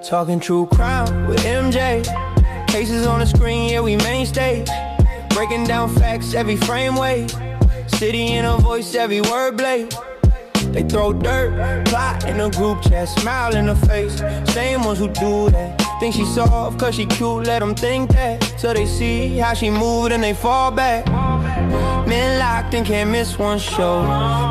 Talking true crime with MJ. Cases on the screen, yeah, we mainstay. Breaking down facts, every frame weight. City in a voice, every word blade. They throw dirt, plot in a group chat, smile in her face. Same ones who do that. Think she soft cause she cute, let them think that. Till they see how she moved and they fall back. Men locked and can't miss one show.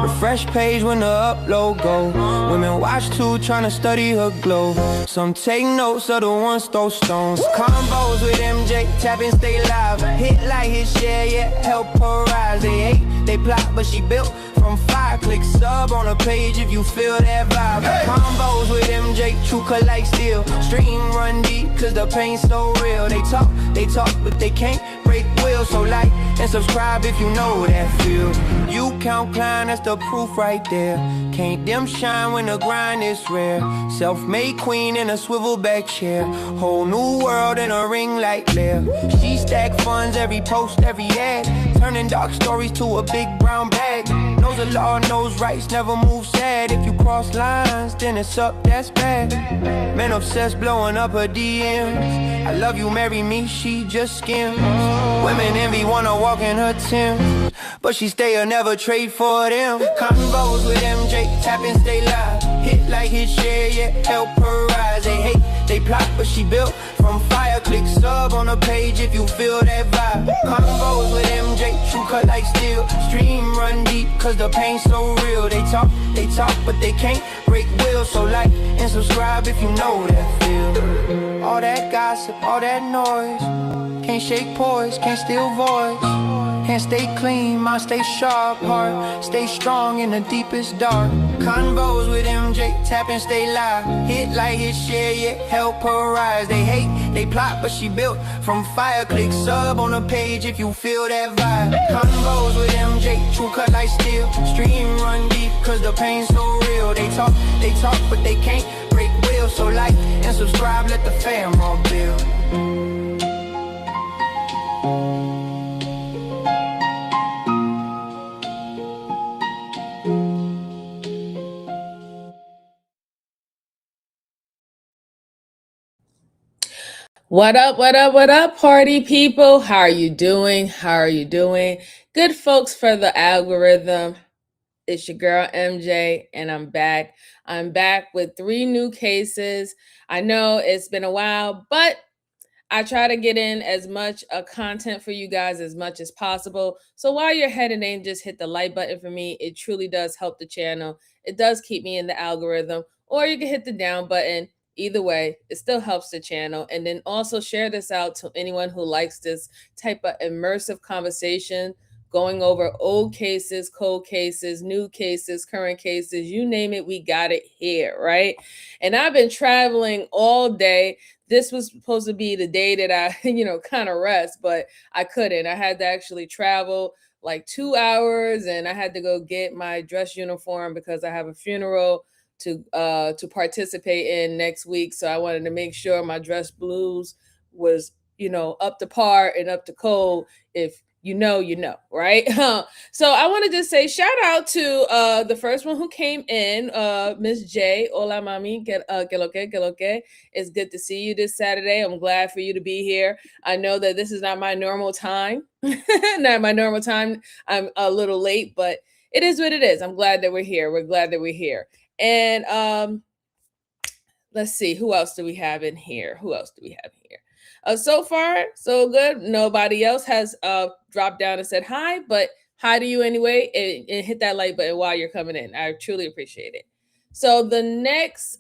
Refresh page when the upload go. Women watch too, tryna study her glow. Some take notes of the ones throw stones. Combos with MJ, tap and stay live. Hit like his share, yeah, help her rise. They hate, they plot, but she built from fire. Click sub on a page if you feel that vibe. Combos with MJ, true cut like steel. Stream run deep, cause the pain's so real. They talk, but they can't break will. So like and subscribe if you know that feel. You count climb, that's the proof right there. Can't dim shine when the grind is rare. Self-made queen in a swivel back chair. Whole new world in a ring light glare. She stack funds, every post, every ad. Turning dark stories to a big brown bag. Knows the law, knows rights, never move sad. If you cross lines, then it's up, that's bad. Men obsessed, blowing up her DMs. I love you, marry me, she just skims. Women envy, wanna walk in her Timbs, but she stay or never trade for them. Convos with MJ, tap and stay live. Hit like his share, yeah, help her rise. They hate, they plot, but she built from fire. Click sub on the page if you feel that vibe. Convos with MJ, true cut like steel. Stream run deep, cause the pain's so real. They talk, but they can't break will. So like and subscribe if you know that feel. All that gossip, all that noise. Can't shake poise, can't steal voice. Can't stay clean, mind stay sharp. Heart stay strong in the deepest dark. Convos with MJ, tap and stay live. Hit like his share, yeah, help her rise. They hate, they plot, but she built from fire. Click sub on the page if you feel that vibe. Convos with MJ, true cut like steel. Stream run deep, cause the pain's so real. They talk, but they can't break will. So like and subscribe, let the fam all build. What up, party people? How are you doing? Good folks for the algorithm. It's your girl MJ, and I'm back. I'm back with 3 new cases. I know it's been a while, but I try to get in as much content for you guys as much as possible. So while you're heading in, just hit the like button for me. It truly does help the channel. It does keep me in the algorithm. Or you can hit the down button. Either way, it still helps the channel. And then also share this out to anyone who likes this type of immersive conversation, going over old cases, cold cases, new cases, current cases, you name it, we got it here, right? And I've been traveling all day. This was supposed to be the day that I, kind of rest, but I couldn't. I had to actually travel like 2 hours, and I had to go get my dress uniform because I have a funeral to participate in next week. So I wanted to make sure my dress blues was, up to par and up to code. If you know, right? So I want to just say shout out to the first one who came in, Miss J. Hola, mami. Que lo que. It's good to see you this Saturday. I'm glad for you to be here. I know that this is not my normal time. Not my normal time. I'm a little late, but it is what it is. I'm glad that we're here. We're glad that we're here. And let's see, who else do we have in here? So far, so good. Nobody else has dropped down and said hi, but hi to you anyway, and hit that like button while you're coming in. I truly appreciate it. So the next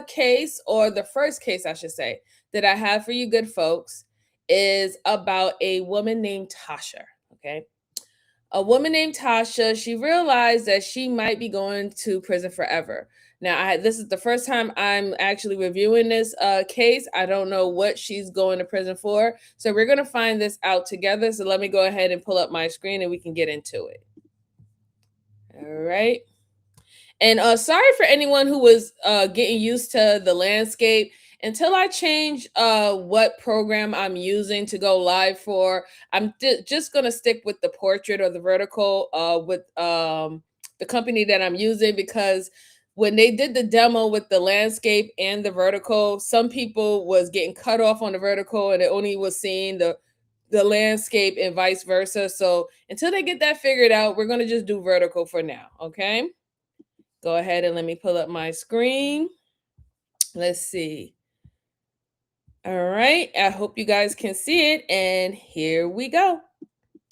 case, or the first case, I should say, that I have for you good folks is about a woman named Tasha, okay? A woman named Tasha, she realized that she might be going to prison forever. Now, this is the first time I'm actually reviewing this case. I don't know what she's going to prison for. So we're going to find this out together. So let me go ahead and pull up my screen and we can get into it. All right. And sorry for anyone who was getting used to the landscape. Until I change what program I'm using to go live for, I'm just going to stick with the portrait or the vertical with the company that I'm using, because when they did the demo with the landscape and the vertical, some people was getting cut off on the vertical and it only was seeing the landscape and vice versa. So until they get that figured out, we're going to just do vertical for now. Okay. Go ahead and let me pull up my screen. Let's see. All right. I hope you guys can see it. And here we go.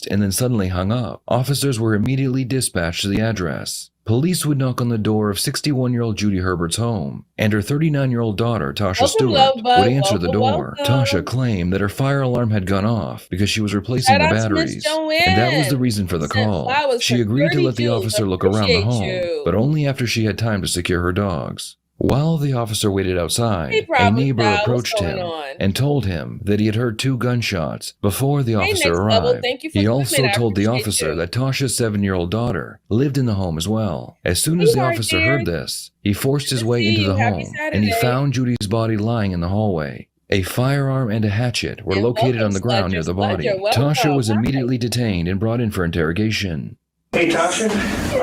And then suddenly hung up. Officers were immediately dispatched to the address. Police would knock on the door of 61-year-old Judy Herbert's home, and her 39-year-old daughter, Tasha Stewart, would answer the door. Tasha claimed that her fire alarm had gone off because she was replacing the batteries, and that was the reason for the call. She agreed to let the officer look around the home, but only after she had time to secure her dogs. While the officer waited outside, a neighbor approached him and told him that he had heard 2 gunshots before the officer arrived. He also told the officer that Tasha's 7-year-old daughter lived in the home as well. As soon as the officer heard this, he forced his way into the home, and he found Judy's body lying in the hallway. A firearm and a hatchet were located on the ground near the body. Tasha was immediately detained and brought in for interrogation. Hey Tasha,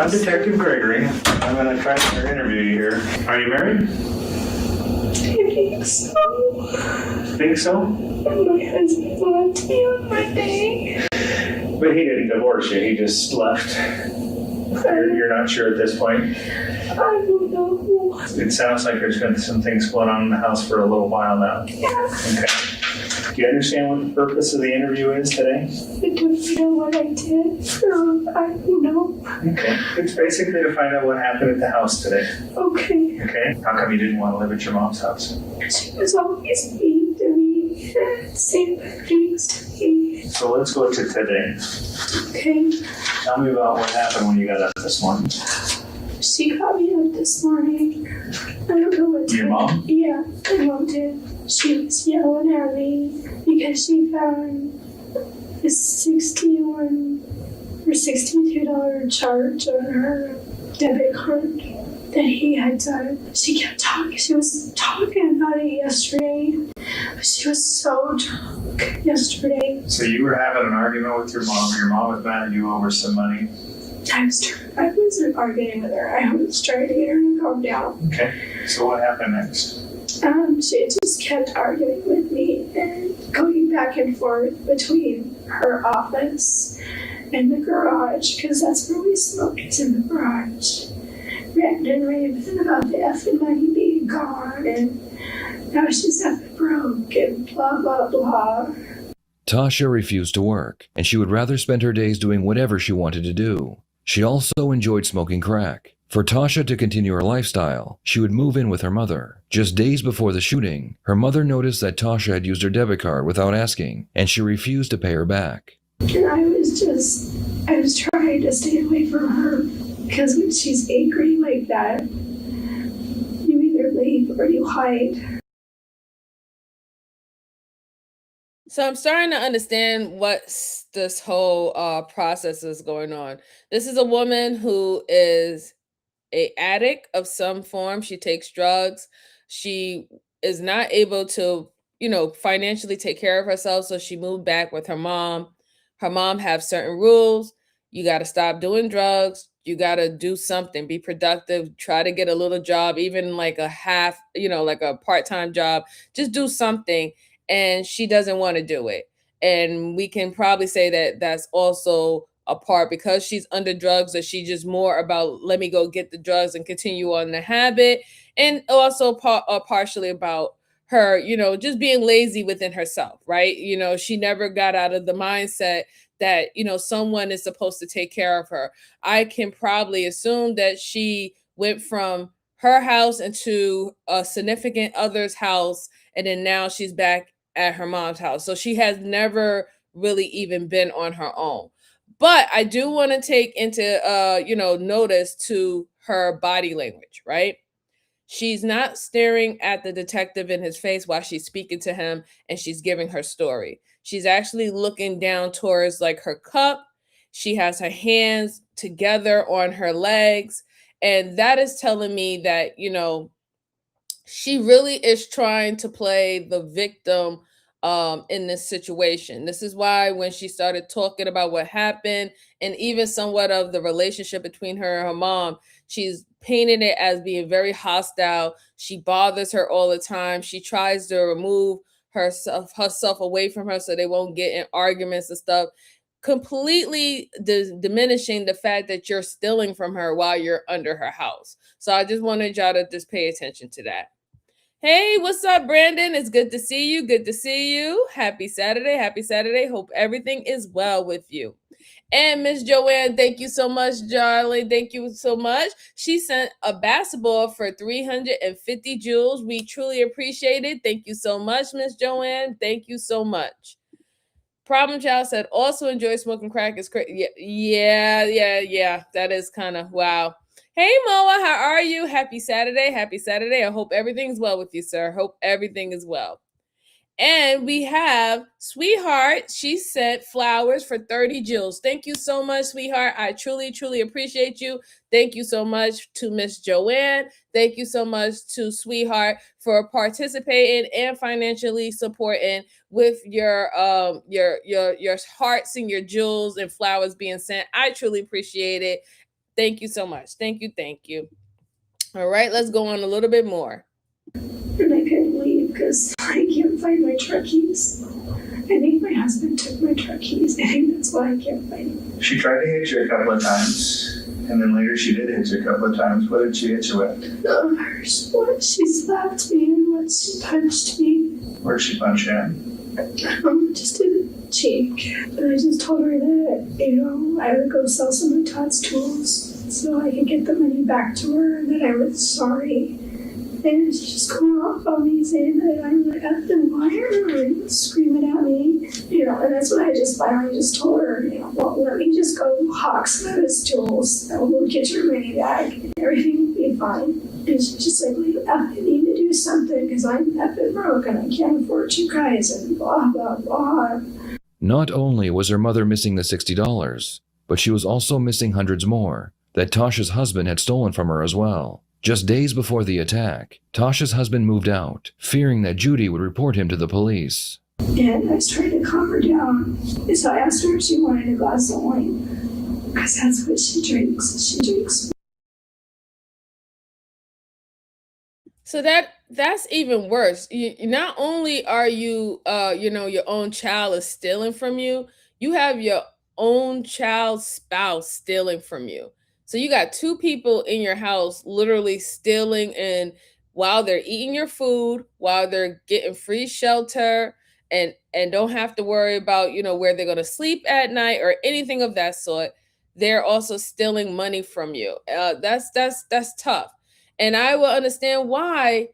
I'm Detective Gregory. I'm going to try to interview you here. Are you married? I think so. Think so? My husband left me on Monday. But he didn't divorce you, he just left. You're not sure at this point? I don't know. It sounds like there's been some things going on in the house for a little while now. Yeah. Okay. Do you understand what the purpose of the interview is today? I don't know what I did. I don't know. Okay. It's basically to find out what happened at the house today. Okay. Okay. How come you didn't want to live at your mom's house? She was always mean to me and saying bad things to me. So let's go to today. Okay. Tell me about what happened when you got up this morning. She got me up this morning. I don't know what time. Your mom? Yeah, my mom did. She was yelling at me because she found a $61 or $62 charge on her debit card that he had done. She kept talking. She was talking about it yesterday. She was so drunk yesterday. So you were having an argument with your mom. Your mom was mad at you over some money. I wasn't arguing with her. I was trying to get her to calm down. Okay. So what happened next? She just kept arguing with me and going back and forth between her office and the garage, because that's where we smoke. It's in the garage. Ranting and raving about the effing money being gone, and now she's effing broke and blah, blah, blah. Tasha refused to work, and she would rather spend her days doing whatever she wanted to do. She also enjoyed smoking crack. For Tasha to continue her lifestyle, she would move in with her mother. Just days before the shooting, her mother noticed that Tasha had used her debit card without asking, and she refused to pay her back. And I was trying to stay away from her, because when she's angry like that, you either leave or you hide. So I'm starting to understand what this whole process is going on. This is a woman who is an addict of some form. She takes drugs. She is not able to, financially take care of herself. So she moved back with her mom. Her mom have certain rules. You got to stop doing drugs. You got to do something, be productive, try to get a little job, even like a half, like a part-time job, just do something. And she doesn't want to do it. And we can probably say that that's also a part because she's under drugs, that she just more about, let me go get the drugs and continue on the habit. And also partially about her, just being lazy within herself, right? She never got out of the mindset that, someone is supposed to take care of her. I can probably assume that she went from her house into a significant other's house, and then now she's back at her mom's house. So she has never really even been on her own. But I do want to take into, notice to her body language, right? She's not staring at the detective in his face while she's speaking to him and she's giving her story. She's actually looking down towards like her cup. She has her hands together on her legs. And that is telling me that, she really is trying to play the victim in this situation. This is why when she started talking about what happened and even somewhat of the relationship between her and her mom, she's painted it as being very hostile. She bothers her all the time. She tries to remove herself away from her so they won't get in arguments and stuff, completely diminishing the fact that you're stealing from her while you're under her house. So I just wanted y'all to just pay attention to that. Hey, what's up, Brandon? It's good to see you. Good to see you. Happy Saturday. Happy Saturday. Hope everything is well with you. And Miss Joanne, thank you so much, darling. Thank you so much. She sent a basketball for 350 jewels. We truly appreciate it. Thank you so much, Miss Joanne. Thank you so much. Problem Child said, also enjoy smoking crack. Is crazy. Yeah. That is kind of wow. Hey, Moa, how are you? Happy Saturday. Happy Saturday. I hope everything's well with you, sir. Hope everything is well. And we have Sweetheart. She sent flowers for 30 jewels. Thank you so much, Sweetheart. I truly, truly appreciate you. Thank you so much to Miss Joanne. Thank you so much to Sweetheart for participating and financially supporting with your hearts and your jewels and flowers being sent. I truly appreciate it. Thank you so much. Thank you. All right, let's go on a little bit more. And I couldn't leave because I can't find my truck keys. I think my husband took my truck keys. I think that's why I can't find them. She tried to hit you a couple of times, and then later she did hit you a couple of times. What did she hit you with? What she slapped me and what she punched me. Where'd she punch you at? Just in the cheek. And I just told her that, I would go sell some of Todd's tools so I could get the money back to her and that I was sorry. And she's just going off on me saying that I'm like a liar and screaming at me, and that's what I finally just told her, well, let me just go hawk some of his tools and we'll get your money back and everything will be fine. And she's just like, well, I need to do something because I'm effing broke and I can't afford you guys and blah, blah, blah. Not only was her mother missing the $60, but she was also missing hundreds more that Tasha's husband had stolen from her as well. Just days before the attack, Tasha's husband moved out, fearing that Judy would report him to the police. And I was trying to calm her down. And so I asked her if she wanted a glass of wine, because that's what she drinks. She drinks. So that's even worse. Not only are you, your own child is stealing from you, you have your own child's spouse stealing from you. So you got two people in your house literally stealing, and while they're eating your food, while they're getting free shelter and don't have to worry about, where they're going to sleep at night or anything of that sort, they're also stealing money from you. That's tough. And I will understand why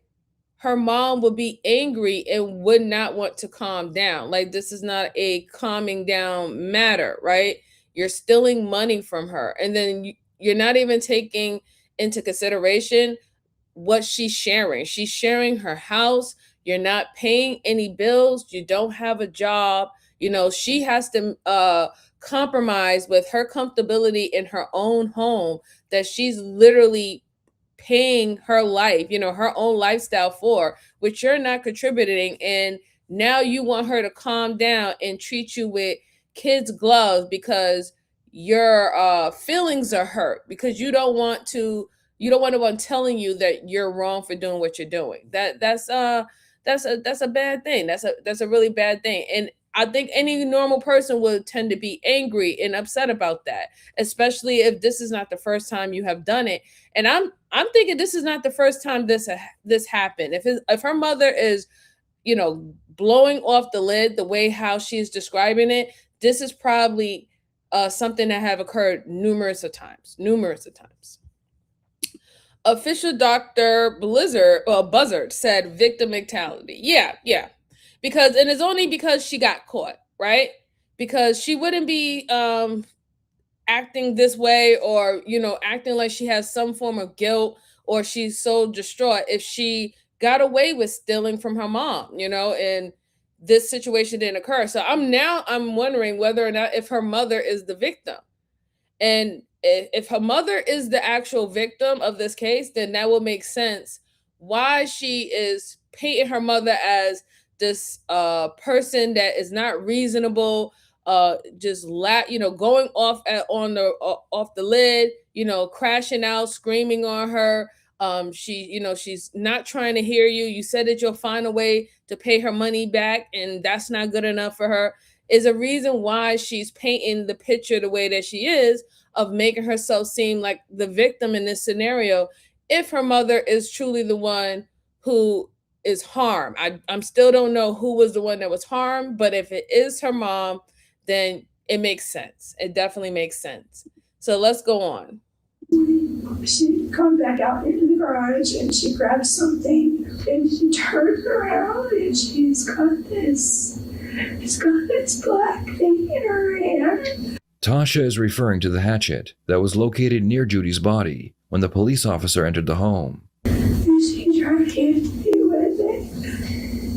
her mom would be angry and would not want to calm down. Like, this is not a calming down matter, right? You're stealing money from her. And then you're not even taking into consideration what she's sharing. She's sharing her house. You're not paying any bills. You don't have a job. She has to compromise with her comfortability in her own home that she's literally paying her life, her own lifestyle for, which you're not contributing. And now you want her to calm down and treat you with kids' gloves because your feelings are hurt, because you don't want anyone telling you that you're wrong for doing what you're doing. That's a bad thing. That's a really bad thing. And I think any normal person would tend to be angry and upset about that, especially if this is not the first time you have done it. And I'm thinking this is not the first time this happened. If her mother is, blowing off the lid the way how she's describing it, this is probably something that have occurred numerous of times. Official Dr. Buzzard said victim mentality. Yeah. Because, and it's only because she got caught, right? Because she wouldn't be acting this way or, acting like she has some form of guilt or she's so distraught if she got away with stealing from her mom, and this situation didn't occur. So I'm wondering whether or not if her mother is the victim. And if her mother is the actual victim of this case, then that will make sense why she is painting her mother as this person that is not reasonable, just going off off the lid, crashing out, screaming on her. She's not trying to hear you. You said that you'll find a way to pay her money back, and that's not good enough for her. Is a reason why she's painting the picture the way that she is, of making herself seem like the victim in this scenario, if her mother is truly the one who is harmed. I still don't know who was the one that was harmed, but if it is her mom, then it makes sense. It definitely makes sense. So let's go on. She comes back out into the garage and she grabs something and she turns around and she's got this black thing in her hand. Tasha is referring to the hatchet that was located near Judy's body when the police officer entered the home. And she tried to hit me with it.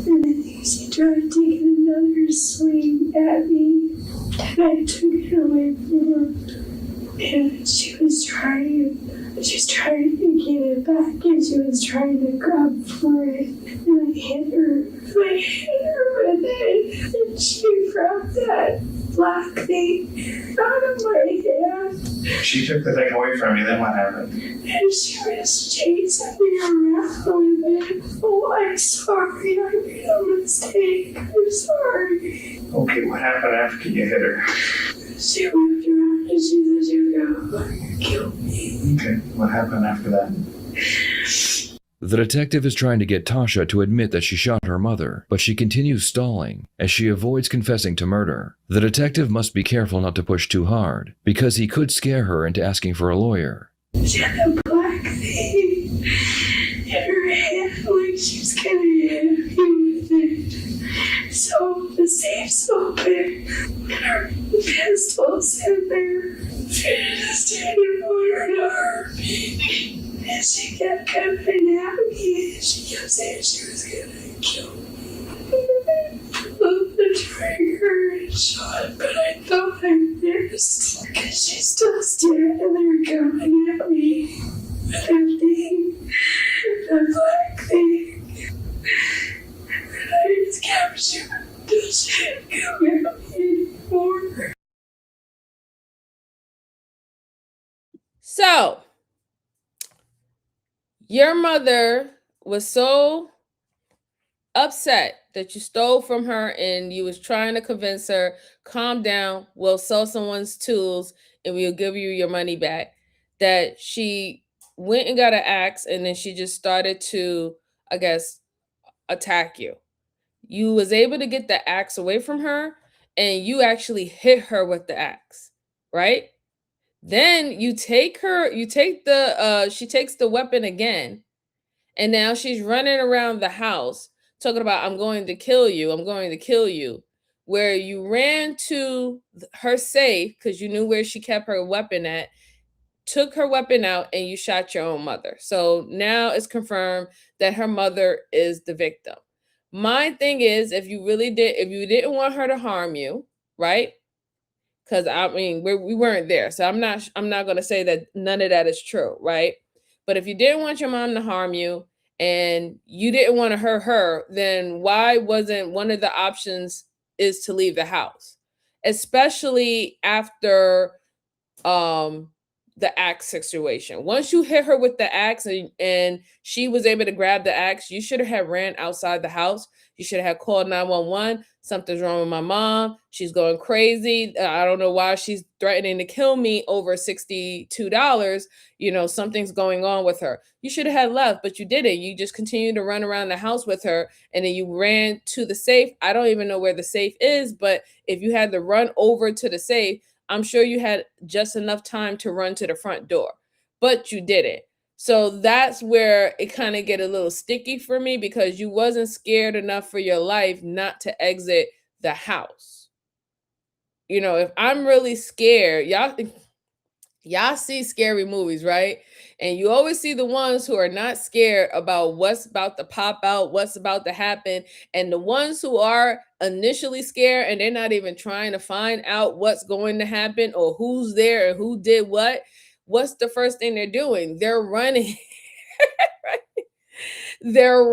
And I think she tried taking another swing at me. And I took it away from her. And she was trying to get it back, and she was trying to grab for it. And I hit her with it, and she grabbed that black thing out of my hand. She took the thing away from you, then what happened? And she was chasing me around with it. Oh, I'm sorry, I made a mistake. I'm sorry. Okay, what happened after you hit her? She whipped around and she said she was gonna kill me. Okay, what happened after that? The detective is trying to get Tasha to admit that she shot her mother, but she continues stalling as she avoids confessing to murder. The detective must be careful not to push too hard, because he could scare her into asking for a lawyer. She had a black thing in her hand like she was gonna hit me with it. So the safe's open and her pistol's in there. She didn't want her to hurt me. And she kept coming at me and she kept saying she was gonna kill me. I pulled the trigger and shot, but I thought I missed because she's still standing there coming at me. That thing, the black thing. And I just kept shooting until she didn't come at me anymore. So, your mother was so upset that you stole from her and you was trying to convince her, calm down, we'll sell someone's tools and we'll give you your money back, that she went and got an axe and then she just started to, I guess, attack you. You was able to get the axe away from her and you actually hit her with the axe, right? Then she takes the weapon again, and now she's running around the house talking about, I'm going to kill you, where you ran to her safe because you knew where she kept her weapon at, took her weapon out, and you shot your own mother. So now it's confirmed that her mother is the victim. My thing is, if you didn't want her to harm you, right? Because I mean, we weren't there, so I'm not going to say that none of that is true, right? But if you didn't want your mom to harm you and you didn't want to hurt her, then why wasn't one of the options is to leave the house, especially after the axe situation? Once you hit her with the axe and she was able to grab the axe, you should have ran outside the house. You should have called 911. Something's wrong with my mom. She's going crazy. I don't know why she's threatening to kill me over $62. Something's going on with her. You should have had left, but you didn't. You just continued to run around the house with her, and then you ran to the safe. I don't even know where the safe is, but if you had to run over to the safe, I'm sure you had just enough time to run to the front door, but you didn't. So that's where it kind of get a little sticky for me, because you wasn't scared enough for your life not to exit the house. If I'm really scared, y'all see scary movies, right? And you always see the ones who are not scared about what's about to pop out, what's about to happen. And the ones who are initially scared and they're not even trying to find out what's going to happen or who's there and who did what, what's the first thing they're doing? They're running. Right? They're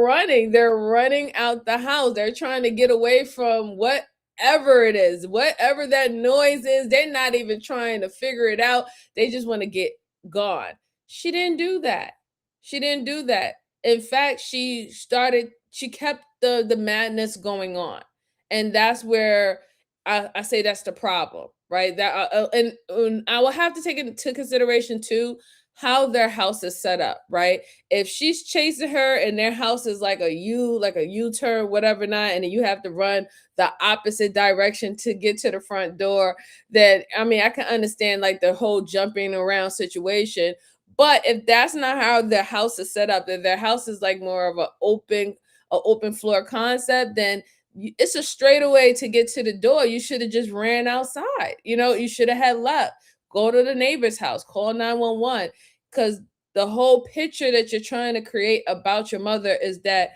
running out the house. They're trying to get away from what whatever it is, whatever that noise is, they're not even trying to figure it out. They just want to get gone. She didn't do that. She didn't do that. In fact, she kept the madness going on. And that's where I say that's the problem, right? That and I will have to take into consideration too how their house is set up, right? If she's chasing her and their house is like a U-turn, whatever not, and then you have to run the opposite direction to get to the front door, then I mean I can understand like the whole jumping around situation. But if that's not how their house is set up, if their house is like more of an open floor concept, then it's a straightaway to get to the door. You should have just ran outside. You should have had left. Go to the neighbor's house, call 911, because the whole picture that you're trying to create about your mother is that,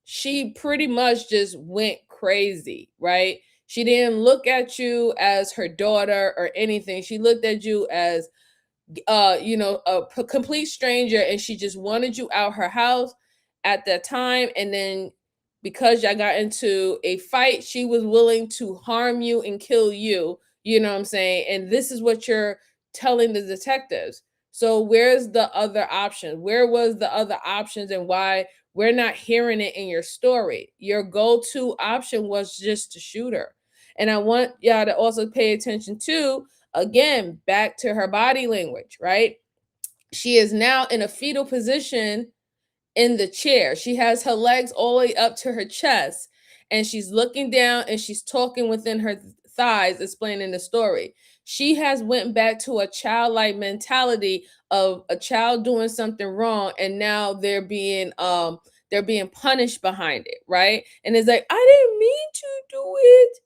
she pretty much just went crazy, right? She didn't look at you as her daughter or anything. She looked at you as a complete stranger, and she just wanted you out her house at that time. And then because y'all got into a fight, she was willing to harm you and kill you. You know what I'm saying? And this is what you're telling the detectives. So where's the other option? Where was the other options, and why we're not hearing it in your story? Your go-to option was just to shoot her. And I want y'all to also pay attention to, again, back to her body language, right? She is now in a fetal position in the chair. She has her legs all the way up to her chest, and she's looking down and she's talking within her thighs, explaining the story. She has went back to a childlike mentality of a child doing something wrong, and now they're being punished behind it, right? And it's like, I didn't mean to do it.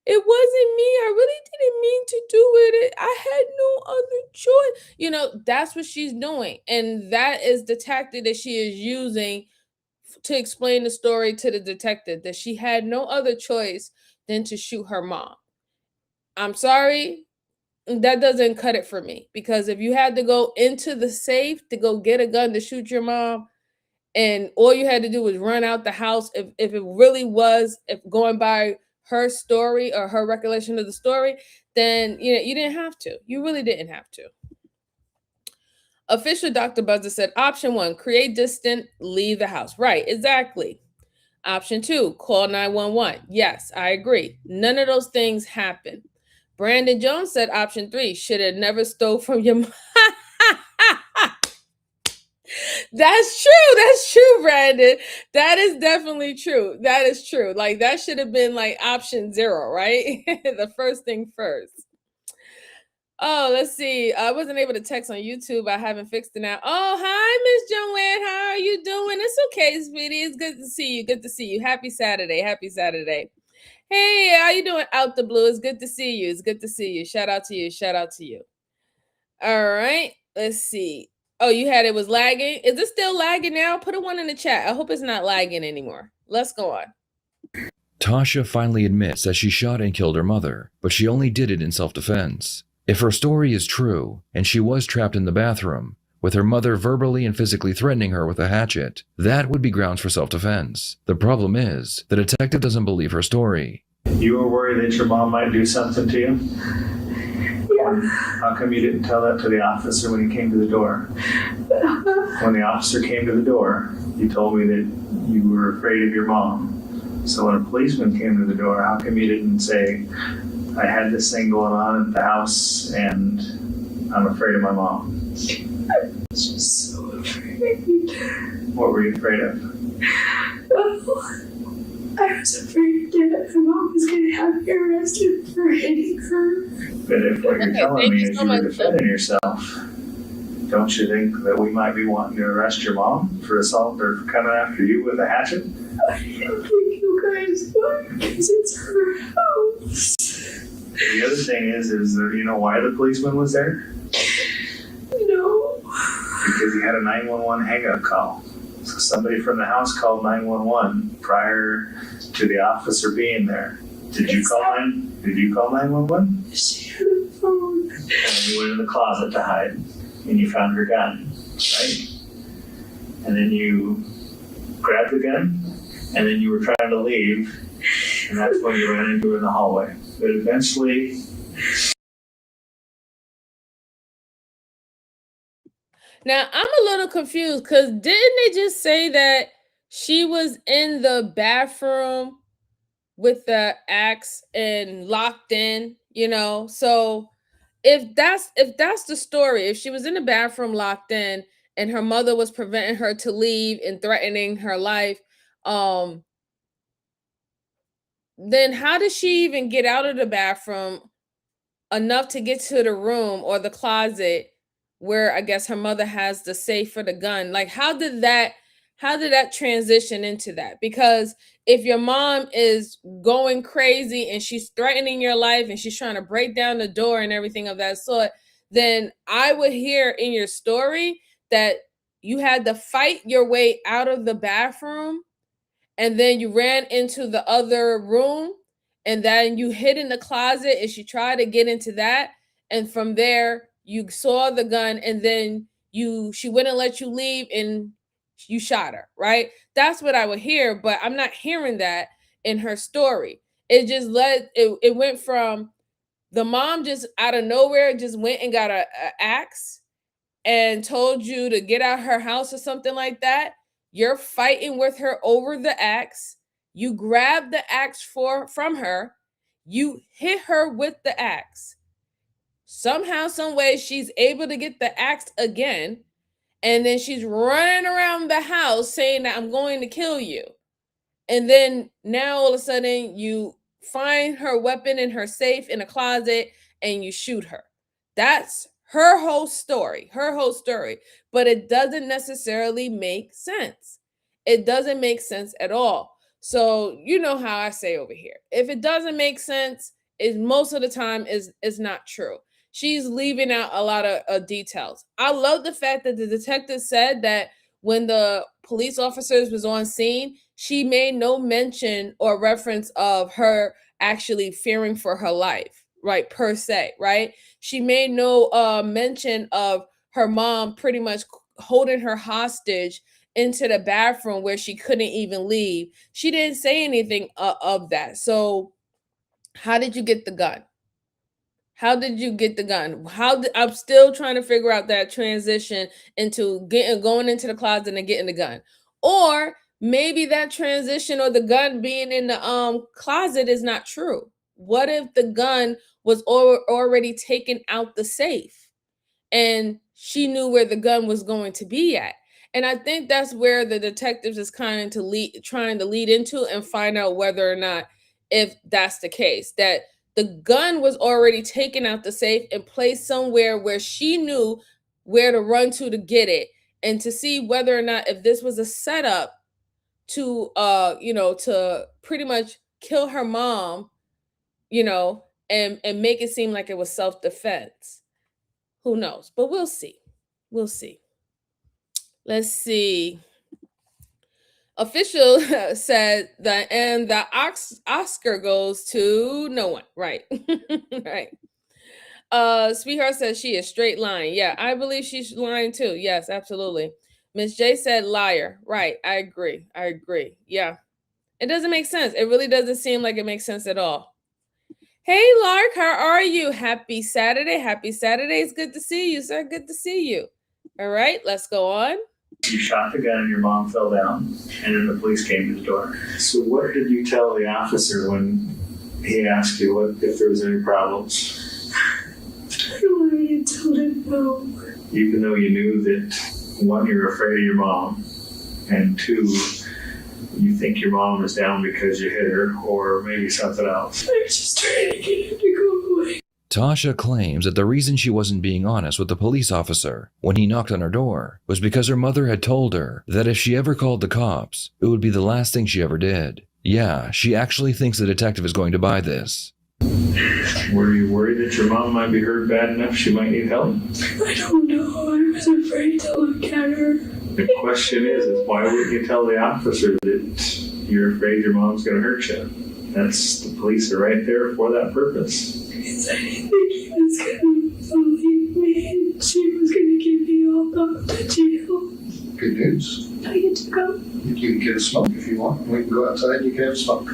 It wasn't me. I really didn't mean to do it. I had no other choice. That's what she's doing. And that is the tactic that she is using to explain the story to the detective, that she had no other choice than to shoot her mom. I'm sorry, that doesn't cut it for me. Because if you had to go into the safe to go get a gun to shoot your mom, and all you had to do was run out the house, if it really was, if going by her story or her recollection of the story, then you didn't have to. You really didn't have to. Official Dr. Buzzer said, option 1, create distant, leave the house. Right, exactly. Option 2, call 911. Yes, I agree. None of those things happen. Brandon Jones said option 3, should have never stole from your mom. That's true, Brandon. That is definitely true. That is true. Like, that should have been like option 0, right? The first thing first. Oh, let's see. I wasn't able to text on YouTube. I haven't fixed it now. Oh, hi, Miss Joanne. How are you doing? It's okay, sweetie. It's good to see you. Good to see you. Happy Saturday. Happy Saturday. Hey, how you doing out the blue? It's good to see you. It's good to see you. Shout out to you. Shout out to you. All right. Let's see. Oh, it was lagging. Is it still lagging now? Put a 1 in the chat. I hope it's not lagging anymore. Let's go on. Tasha finally admits that she shot and killed her mother, but she only did it in self-defense. If her story is true, and she was trapped in the bathroom, with her mother verbally and physically threatening her with a hatchet, that would be grounds for self-defense. The problem is, the detective doesn't believe her story. You were worried that your mom might do something to you? Yeah. How come you didn't tell that to the officer when he came to the door? When the officer came to the door, you told me that you were afraid of your mom. So when a policeman came to the door, how come you didn't say, I had this thing going on at the house and I'm afraid of my mom? I was just so afraid. What were you afraid of? Well, I was afraid that my mom was going to have me arrested for hitting her. But if what you're telling me is you were defending yourself, don't you think that we might be wanting to arrest your mom for assault or for coming after you with a hatchet? I don't think you guys would, because it's her house. The other thing is there, you know why the policeman was there? No. Because he had a 911 hang-up call. So somebody from the house called 911 prior to the officer being there. Did you call 911? She had a phone. And you went in the closet to hide, and you found her gun, right? And then you grabbed the gun, and then you were trying to leave, And that's when you ran into her in the hallway. But eventually, now I'm a little confused because didn't they just say that she was in the bathroom with the axe and locked in, you know? So if that's the story, if she was in the bathroom locked in and her mother was preventing her to leave and threatening her life, then how did she even get out of the bathroom enough to get to the room or the closet where I guess her mother has the safe for the gun? Like how did that transition into that? Because if your mom is going crazy and she's threatening your life and she's trying to break down the door and everything of that sort, then I would hear in your story that you had to fight your way out of the bathroom and then you ran into the other room and then you hid in the closet and she tried to get into that, and from there you saw the gun and then she wouldn't let you leave and you shot her, right? That's what I would hear, but I'm not hearing that in her story. It went from the mom just out of nowhere just went and got a axe and told you to get out her house or something like that. You're fighting with her over the axe. You grab the axe from her. You hit her with the axe. Somehow, some way, she's able to get the axe again. And then she's running around the house saying that I'm going to kill you. And then now all of a sudden you find her weapon in her safe in a closet and you shoot her. That's her whole story, but it doesn't necessarily make sense. It doesn't make sense at all. So you know how I say over here, if it doesn't make sense, is most of the time is not true. She's leaving out a lot of details. I love the fact that the detective said that when the police officers was on scene, she made no mention or reference of her actually fearing for her life, right, per se, right? She made no mention of her mom pretty much holding her hostage into the bathroom where she couldn't even leave. She didn't say anything of that. So how did you get the gun? How did you get the gun? I'm still trying to figure out that transition into going into the closet and getting the gun. Or maybe that transition or the gun being in the closet is not true. What if the gun was already taken out the safe and she knew where the gun was going to be at? And I think that's where the detectives is trying to lead into and find out whether or not if that's the case, that the gun was already taken out the safe and placed somewhere where she knew where to run to get it, and to see whether or not if this was a setup to to pretty much kill her mom, and make it seem like it was self-defense. Who knows? But we'll see. We'll see. Let's see. Official said that, and the Oscar goes to no one. Right. Right. Sweetheart says she is straight lying. Yeah, I believe she's lying too. Yes, absolutely. Miss J said liar. Right. I agree. Yeah. It doesn't make sense. It really doesn't seem like it makes sense at all. Hey, Lark, how are you? Happy Saturday. Happy Saturday. It's good to see you, sir. Good to see you. All right, let's go on. You shot the gun and your mom fell down, and then the police came to the door. So what did you tell the officer when he asked you if there was any problems? I already told him no. Even though you knew that, one, you're afraid of your mom, and two, you think your mom is down because you hit her, or maybe something else. I was just trying to get him to go away. Tasha claims that the reason she wasn't being honest with the police officer when he knocked on her door was because her mother had told her that if she ever called the cops, it would be the last thing she ever did. Yeah, she actually thinks the detective is going to buy this. Were you worried that your mom might be hurt bad enough she might need help? I don't know. I was afraid to look at her. The question is why wouldn't you tell the officer that you're afraid your mom's going to hurt you? The police are right there for that purpose. Because I didn't think he was going to believe me and she was going to get me all up to jail. Good news. I get to go. You can get a smoke if you want. We can go outside and you can have a smoke.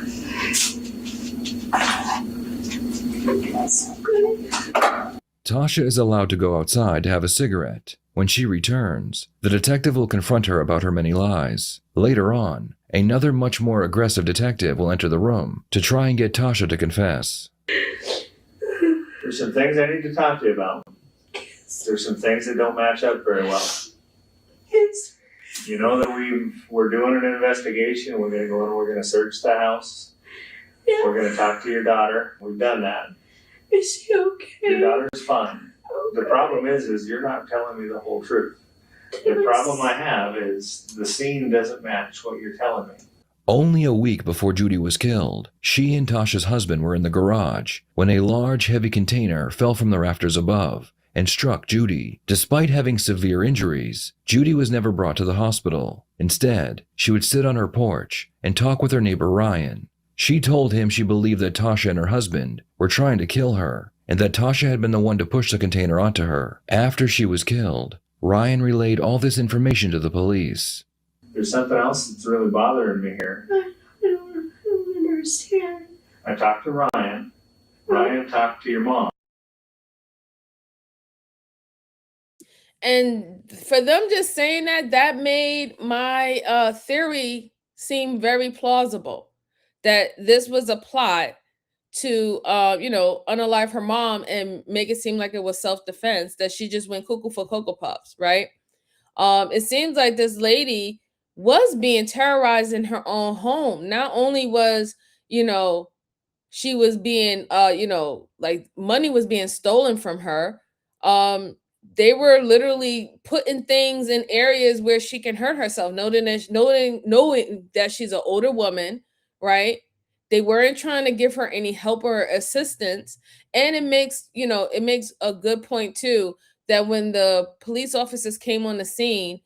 Tasha is allowed to go outside to have a cigarette. When she returns, the detective will confront her about her many lies. Later on, another much more aggressive detective will enter the room to try and get Tasha to confess. There's some things I need to talk to you about. There's some things that don't match up very well. Yes. You know that we're doing an investigation. We're going to go and we're going to search the house. Yeah. We're going to talk to your daughter. We've done that. Is she okay? Your daughter's fine. The problem is you're not telling me the whole truth. The problem I have is the scene doesn't match what you're telling me. Only a week before Judy was killed, she and Tasha's husband were in the garage when a large, heavy container fell from the rafters above and struck Judy. Despite having severe injuries, Judy was never brought to the hospital. Instead, she would sit on her porch and talk with her neighbor Ryan. She told him she believed that Tasha and her husband were trying to kill her, and that Tasha had been the one to push the container onto her. After she was killed, Ryan relayed all this information to the police. There's something else that's really bothering me here. I don't understand. I talked to Ryan. Ryan talked to your mom. And for them just saying that made my theory seem very plausible. That this was a plot to unalive her mom and make it seem like it was self-defense, that she just went cuckoo for Cocoa Puffs, right? It seems like this lady was being terrorized in her own home. Not only was, she was being like money was being stolen from her. They were literally putting things in areas where she can hurt herself, knowing that she's an older woman, right? They weren't trying to give her any help or assistance. And it makes a good point too, that when the police officers came on the scene,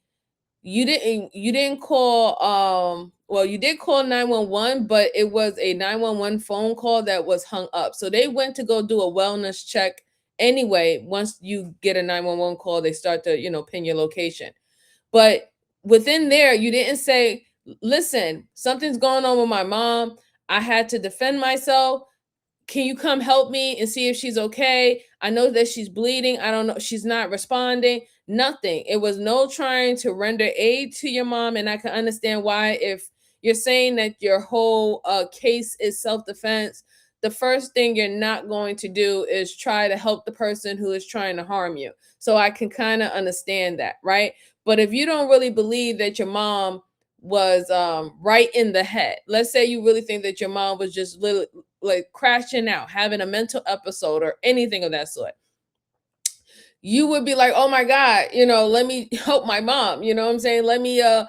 you didn't call you did call 911, but it was a 911 phone call that was hung up. So they went to go do a wellness check anyway. Once you get a 911 call, they start to pin your location. But within there, you didn't say, listen, something's going on with my mom. I had to defend myself. Can you come help me and see if she's okay? I know that she's bleeding. I don't know. She's not responding. Nothing. It was no trying to render aid to your mom. And I can understand why, if you're saying that your whole case is self-defense, the first thing you're not going to do is try to help the person who is trying to harm you. So I can kind of understand that, right? But if you don't really believe that your mom was right in the head, let's say you really think that your mom was just literally like crashing out, having a mental episode or anything of that sort, you would be like, oh my God, let me help my mom. You know what I'm saying? Let me, I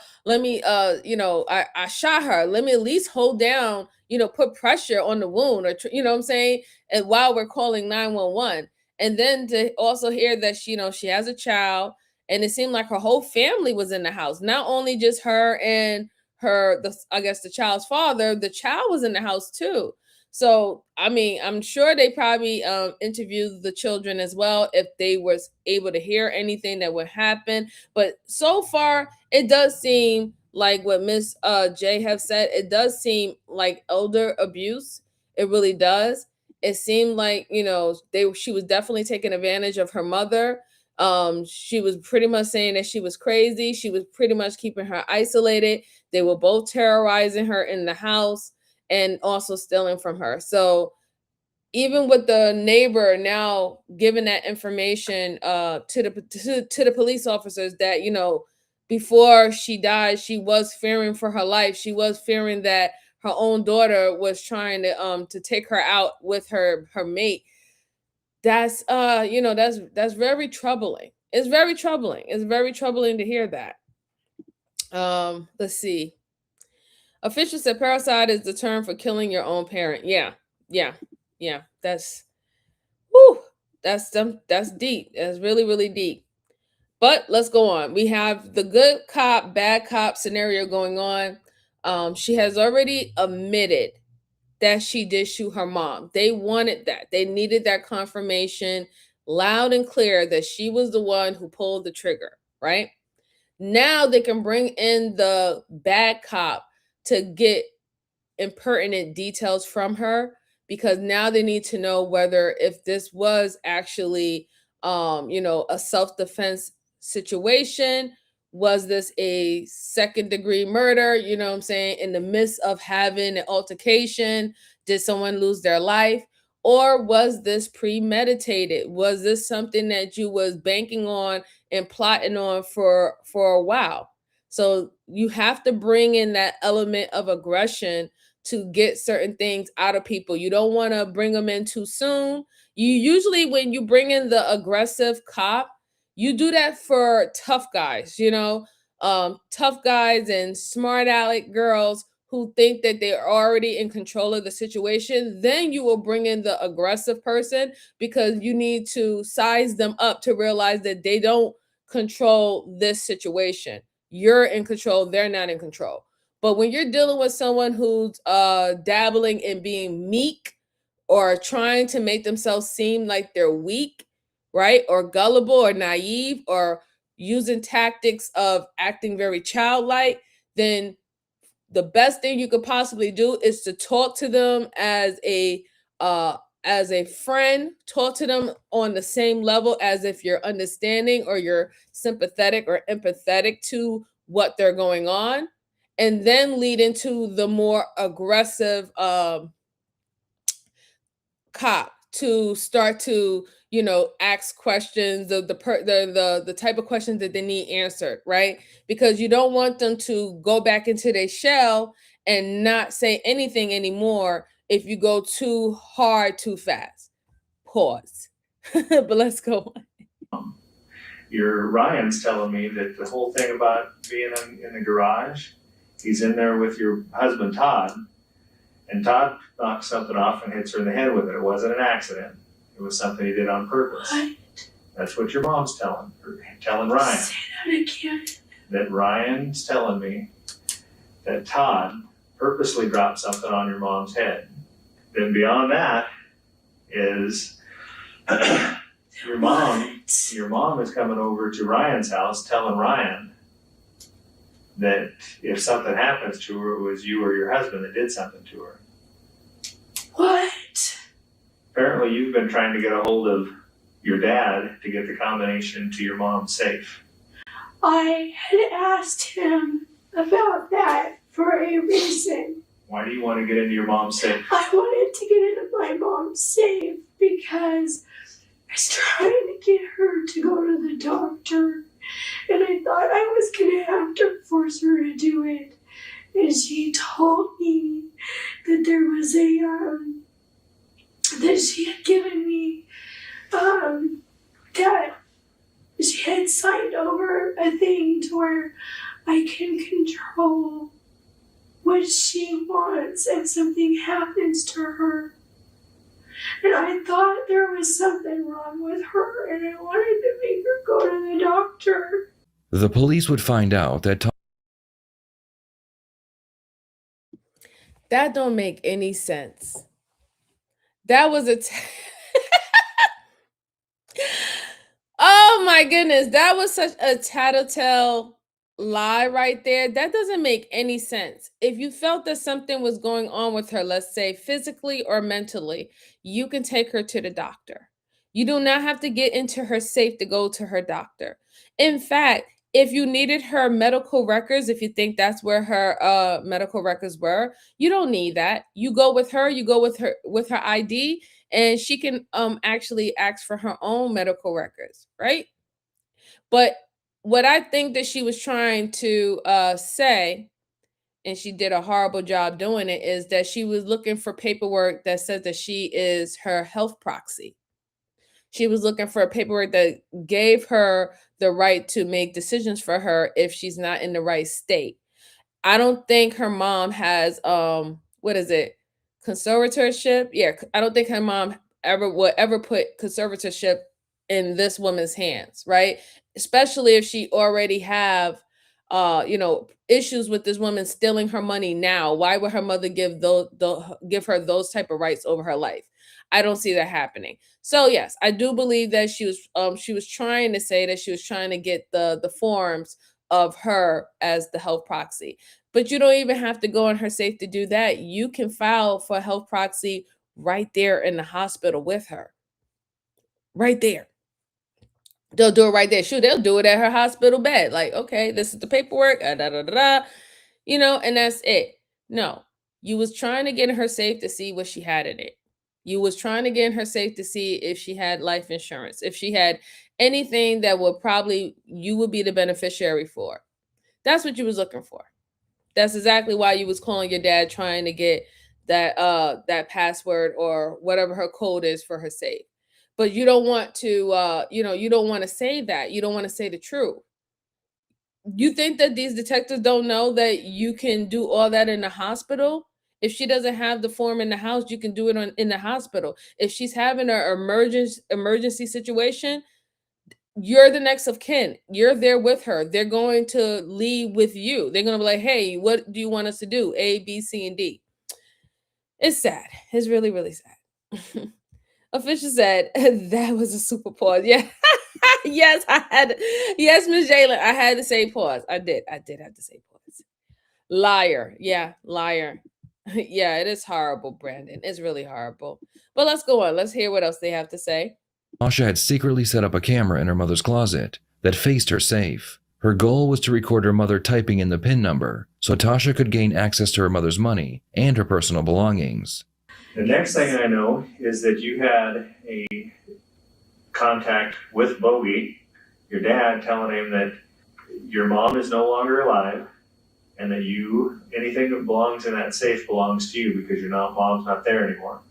shot her. Let me at least hold down, put pressure on the wound, or, you know what I'm saying? And while we're calling 911, and then to also hear that she has a child, and it seemed like her whole family was in the house, not only just her and the child's father, the child was in the house too. So, I mean, I'm sure they probably interviewed the children as well, if they was able to hear anything that would happen. But so far, it does seem like what Miss J have said. It does seem like elder abuse. It really does. It seemed like, she was definitely taking advantage of her mother. She was pretty much saying that she was crazy. She was pretty much keeping her isolated. They were both terrorizing her in the house and also stealing from her. So even with the neighbor now giving that information to the police officers, that before she died, she was fearing for her life. She was fearing that her own daughter was trying to take her out with her mate. That's that's very troubling. It's very troubling. It's very troubling to hear that. Let's see. Officials said parricide is the term for killing your own parent. Yeah. That's that's deep. That's really, really deep. But let's go on. We have the good cop, bad cop scenario going on. She has already admitted that she did shoot her mom. They wanted that. They needed that confirmation loud and clear that she was the one who pulled the trigger, right? Now they can bring in the bad cop to get impertinent details from her because now they need to know whether if this was actually, a self-defense situation. Was this a second degree murder? You know what I'm saying? In the midst of having an altercation, did someone lose their life? Or was this premeditated? Was this something that you was banking on and plotting on for a while? So you have to bring in that element of aggression to get certain things out of people. You don't want to bring them in too soon. You usually, when you bring in the aggressive cop, you do that for tough guys, tough guys and smart aleck girls who think that they're already in control of the situation. Then you will bring in the aggressive person because you need to size them up to realize that they don't control this situation. You're in control, they're not in control. But when you're dealing with someone who's dabbling in being meek or trying to make themselves seem like they're weak, right? Or gullible or naive or using tactics of acting very childlike, then the best thing you could possibly do is to talk to them as a friend, talk to them on the same level as if you're understanding or you're sympathetic or empathetic to what they're going on, and then lead into the more aggressive cop to start to ask questions, the type of questions that they need answered, right? Because you don't want them to go back into their shell and not say anything anymore if you go too hard too fast. Pause. But let's go on. Your Ryan's telling me that the whole thing about being in the garage, he's in there with your husband Todd, and Todd knocks something off and hits her in the head with it. It wasn't an accident. It was something he did on purpose. What? That's what your mom's telling Ryan. Say that again. That Ryan's telling me that Todd purposely dropped something on your mom's head. Then beyond that is your mom is coming over to Ryan's house telling Ryan that if something happens to her, it was you or your husband that did something to her. What? Apparently you've been trying to get a hold of your dad to get the combination to your mom's safe. I had asked him about that for a reason. Why do you want to get into your mom's safe? I wanted to get into my mom's safe because I was trying to get her to go to the doctor, and I thought I was going to have to force her to do it. And she told me that there was that she had given me, that she had signed over a thing to where I can control what she wants if something happens to her. And I thought there was something wrong with her, and I wanted to make her go to the doctor. The police would find out that that don't make any sense. That was oh my goodness, that was such a tattletale lie right there. That doesn't make any sense. If you felt that something was going on with her, let's say physically or mentally, you can take her to the doctor. You do not have to get into her safe to go to her doctor. In fact, if you needed her medical records, if you think that's where her medical records were, you don't need that. You go with her ID, and she can actually ask for her own medical records, right? But what I think that she was trying to say, and she did a horrible job doing it, is that she was looking for paperwork that says that she is her health proxy. She was looking for a paperwork that gave her the right to make decisions for her if she's not in the right state. I don't think her mom has conservatorship. Yeah, I don't think her mom would ever put conservatorship in this woman's hands, right? Especially if she already have issues with this woman stealing her money now. Why would her mother give her those type of rights over her life? I don't see that happening. So yes, I do believe that she was trying to say that she was trying to get the forms of her as the health proxy. But you don't even have to go on her safe to do that. You can file for a health proxy right there in the hospital with her. Right there. They'll do it right there. Shoot, they'll do it at her hospital bed. Like, okay, this is the paperwork, and that's it. No, you was trying to get her safe to see what she had in it. You was trying to get her safe to see if she had life insurance, if she had anything that you would be the beneficiary for. That's what you was looking for. That's exactly why you was calling your dad, trying to get that password or whatever her code is for her safe. But you don't want to you don't want to say that. You don't want to say the truth. You think that these detectives don't know that you can do all that in the hospital? If she doesn't have the form in the house, you can do it in the hospital. If she's having an emergency situation, you're the next of kin. You're there with her. They're going to leave with you. They're going to be like, hey, what do you want us to do? A, B, C, and D. It's sad. It's really, really sad. Official said that was a super pause. Yeah. Yes, yes, Miss Jalen, I had to say pause. I did have to say pause. Liar. Yeah, liar. Yeah, it is horrible, Brandon. It's really horrible. But let's go on. Let's hear what else they have to say. Tasha had secretly set up a camera in her mother's closet that faced her safe. Her goal was to record her mother typing in the PIN number so Tasha could gain access to her mother's money and her personal belongings. The next thing I know is that you had a contact with Bogey, your dad, telling him that your mom is no longer alive and that anything that belongs in that safe belongs to you because your mom's not there anymore.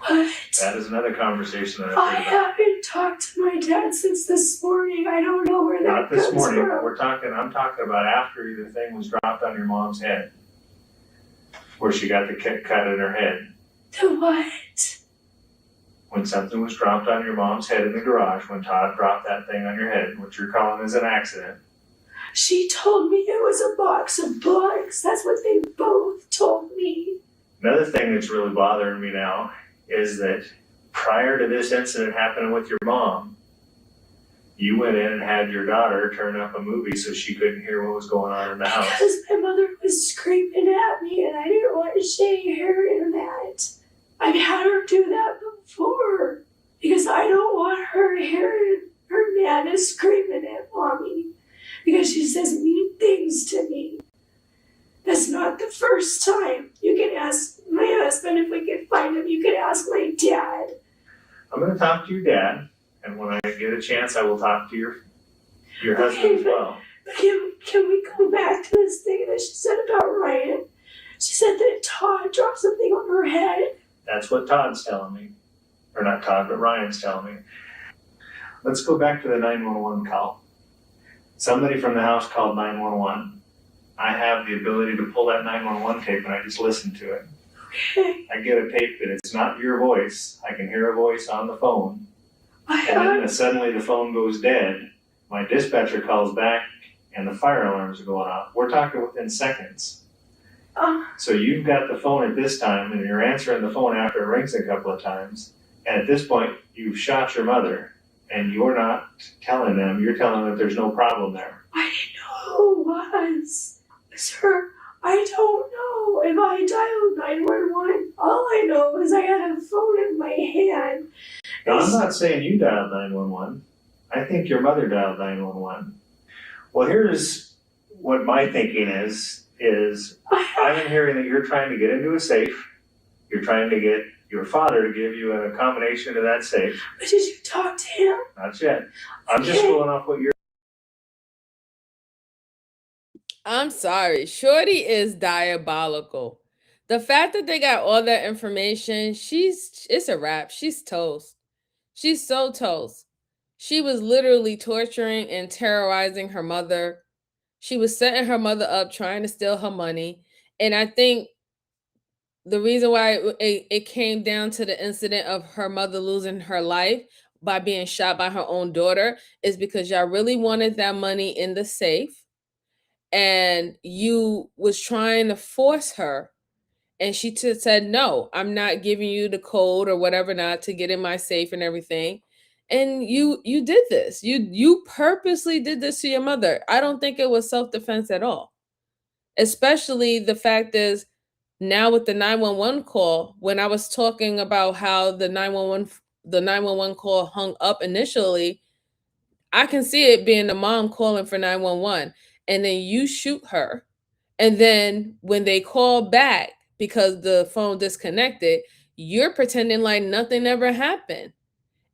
What? That is another conversation that I I've heard about. haven't talked to my dad since this morning. I don't know where that Not this comes morning. from. I'm talking about after the thing was dropped on your mom's head, where she got the cut in her head. The what? When something was dropped on your mom's head in the garage, when Todd dropped that thing on your head, what you're calling as an accident. She told me it was a box of books. That's what they both told me. Another thing that's really bothering me now is that prior to this incident happening with your mom, you went in and had your daughter turn up a movie so she couldn't hear what was going on in the house. Because my mother was screaming at me and I didn't want Shay hearing that. I've had her do that before because I don't want her hearing her Nana screaming at mommy because she says mean things to me. That's not the first time. You can ask my husband if we can find him. You can ask my dad. I'm going to talk to your dad, and when I get a chance, I will talk to your husband as well. But can we go back to this thing that she said about Ryan? She said that Todd dropped something on her head. That's what Todd's telling me. Or not Todd, but Ryan's telling me. Let's go back to the 911 call. Somebody from the house called 911. I have the ability to pull that 911 tape and I just listen to it. Okay. I get a tape that it's not your voice. I can hear a voice on the phone. And then suddenly the phone goes dead. My dispatcher calls back and the fire alarms are going off. We're talking within seconds. So you've got the phone at this time and you're answering the phone after it rings a couple of times. And at this point, you've shot your mother and you're not telling them. You're telling them that there's no problem there. I didn't know who it was. Sir, I don't know if I dialed 911. All I know is I had a phone in my hand. Now, I'm not saying you dialed 911. I think your mother dialed 911. Well, here's what my thinking is I'm hearing that you're trying to get into a safe. You're trying to get your father to give you a combination of that safe. But did you talk to him? Not yet. I'm just going off what you're. I'm sorry. Shorty is diabolical. The fact that they got all that information, it's a wrap. She's toast. She's so toast. She was literally torturing and terrorizing her mother. She was setting her mother up, trying to steal her money. And I think the reason why it came down to the incident of her mother losing her life by being shot by her own daughter is because y'all really wanted that money in the safe. And you was trying to force her, and she said, no, I'm not giving you the code or whatever not to get in my safe and everything. And you did this. You purposely did this to your mother. I don't think it was self-defense at all. Especially the fact is now with the 911 call, when I was talking about how the 911 call hung up initially, I can see it being the mom calling for 911, and then you shoot her. And then when they call back because the phone disconnected, you're pretending like nothing ever happened.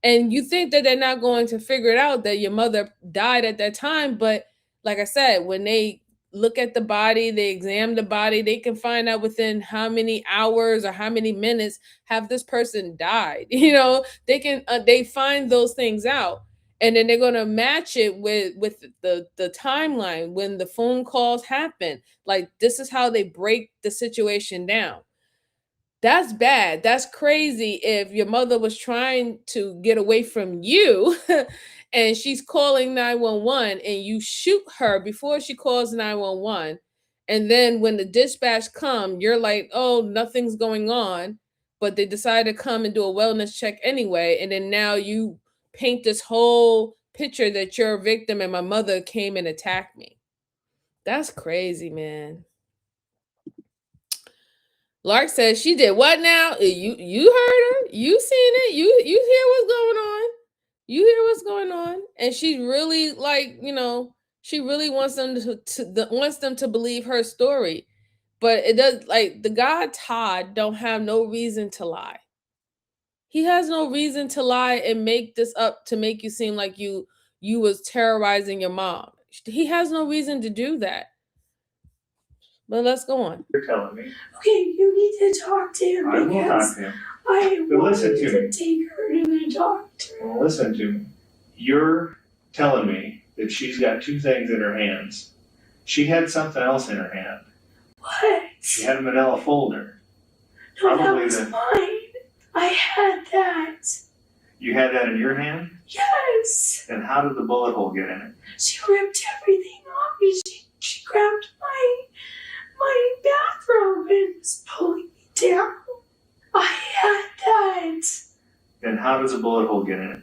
And you think that they're not going to figure it out that your mother died at that time. But like I said, when they look at the body, they examine the body, they can find out within how many hours or how many minutes have this person died. They find those things out. And then they're going to match it with the timeline when the phone calls happen. Like, this is how they break the situation down. That's bad. That's crazy if your mother was trying to get away from you and she's calling 911 and you shoot her before she calls 911. And then when the dispatch come, you're like, "Oh, nothing's going on." But they decide to come and do a wellness check anyway. And then now you paint this whole picture that you're a victim and my mother came and attacked me. That's crazy, man. Lark says she did what now? You heard her? You seen it? You hear what's going on? You hear what's going on? And she really she really wants them wants them to believe her story. But it does, like, the guy Todd don't have no reason to lie. He has no reason to lie and make this up to make you seem like you was terrorizing your mom. He has no reason to do that. But let's go on. You're telling me. Okay, you need to talk to him. I will talk to him. I But want listen you to to me. take her to the doctor. Well, listen to me. You're telling me that she's got two things in her hands. She had something else in her hand. What? She had a manila folder. No, that Probably was the- mine. I had that. You had that in your hand? Yes. Then how did the bullet hole get in it? She ripped everything off me. She grabbed my bathrobe and was pulling me down. I had that. Then how does a bullet hole get in it?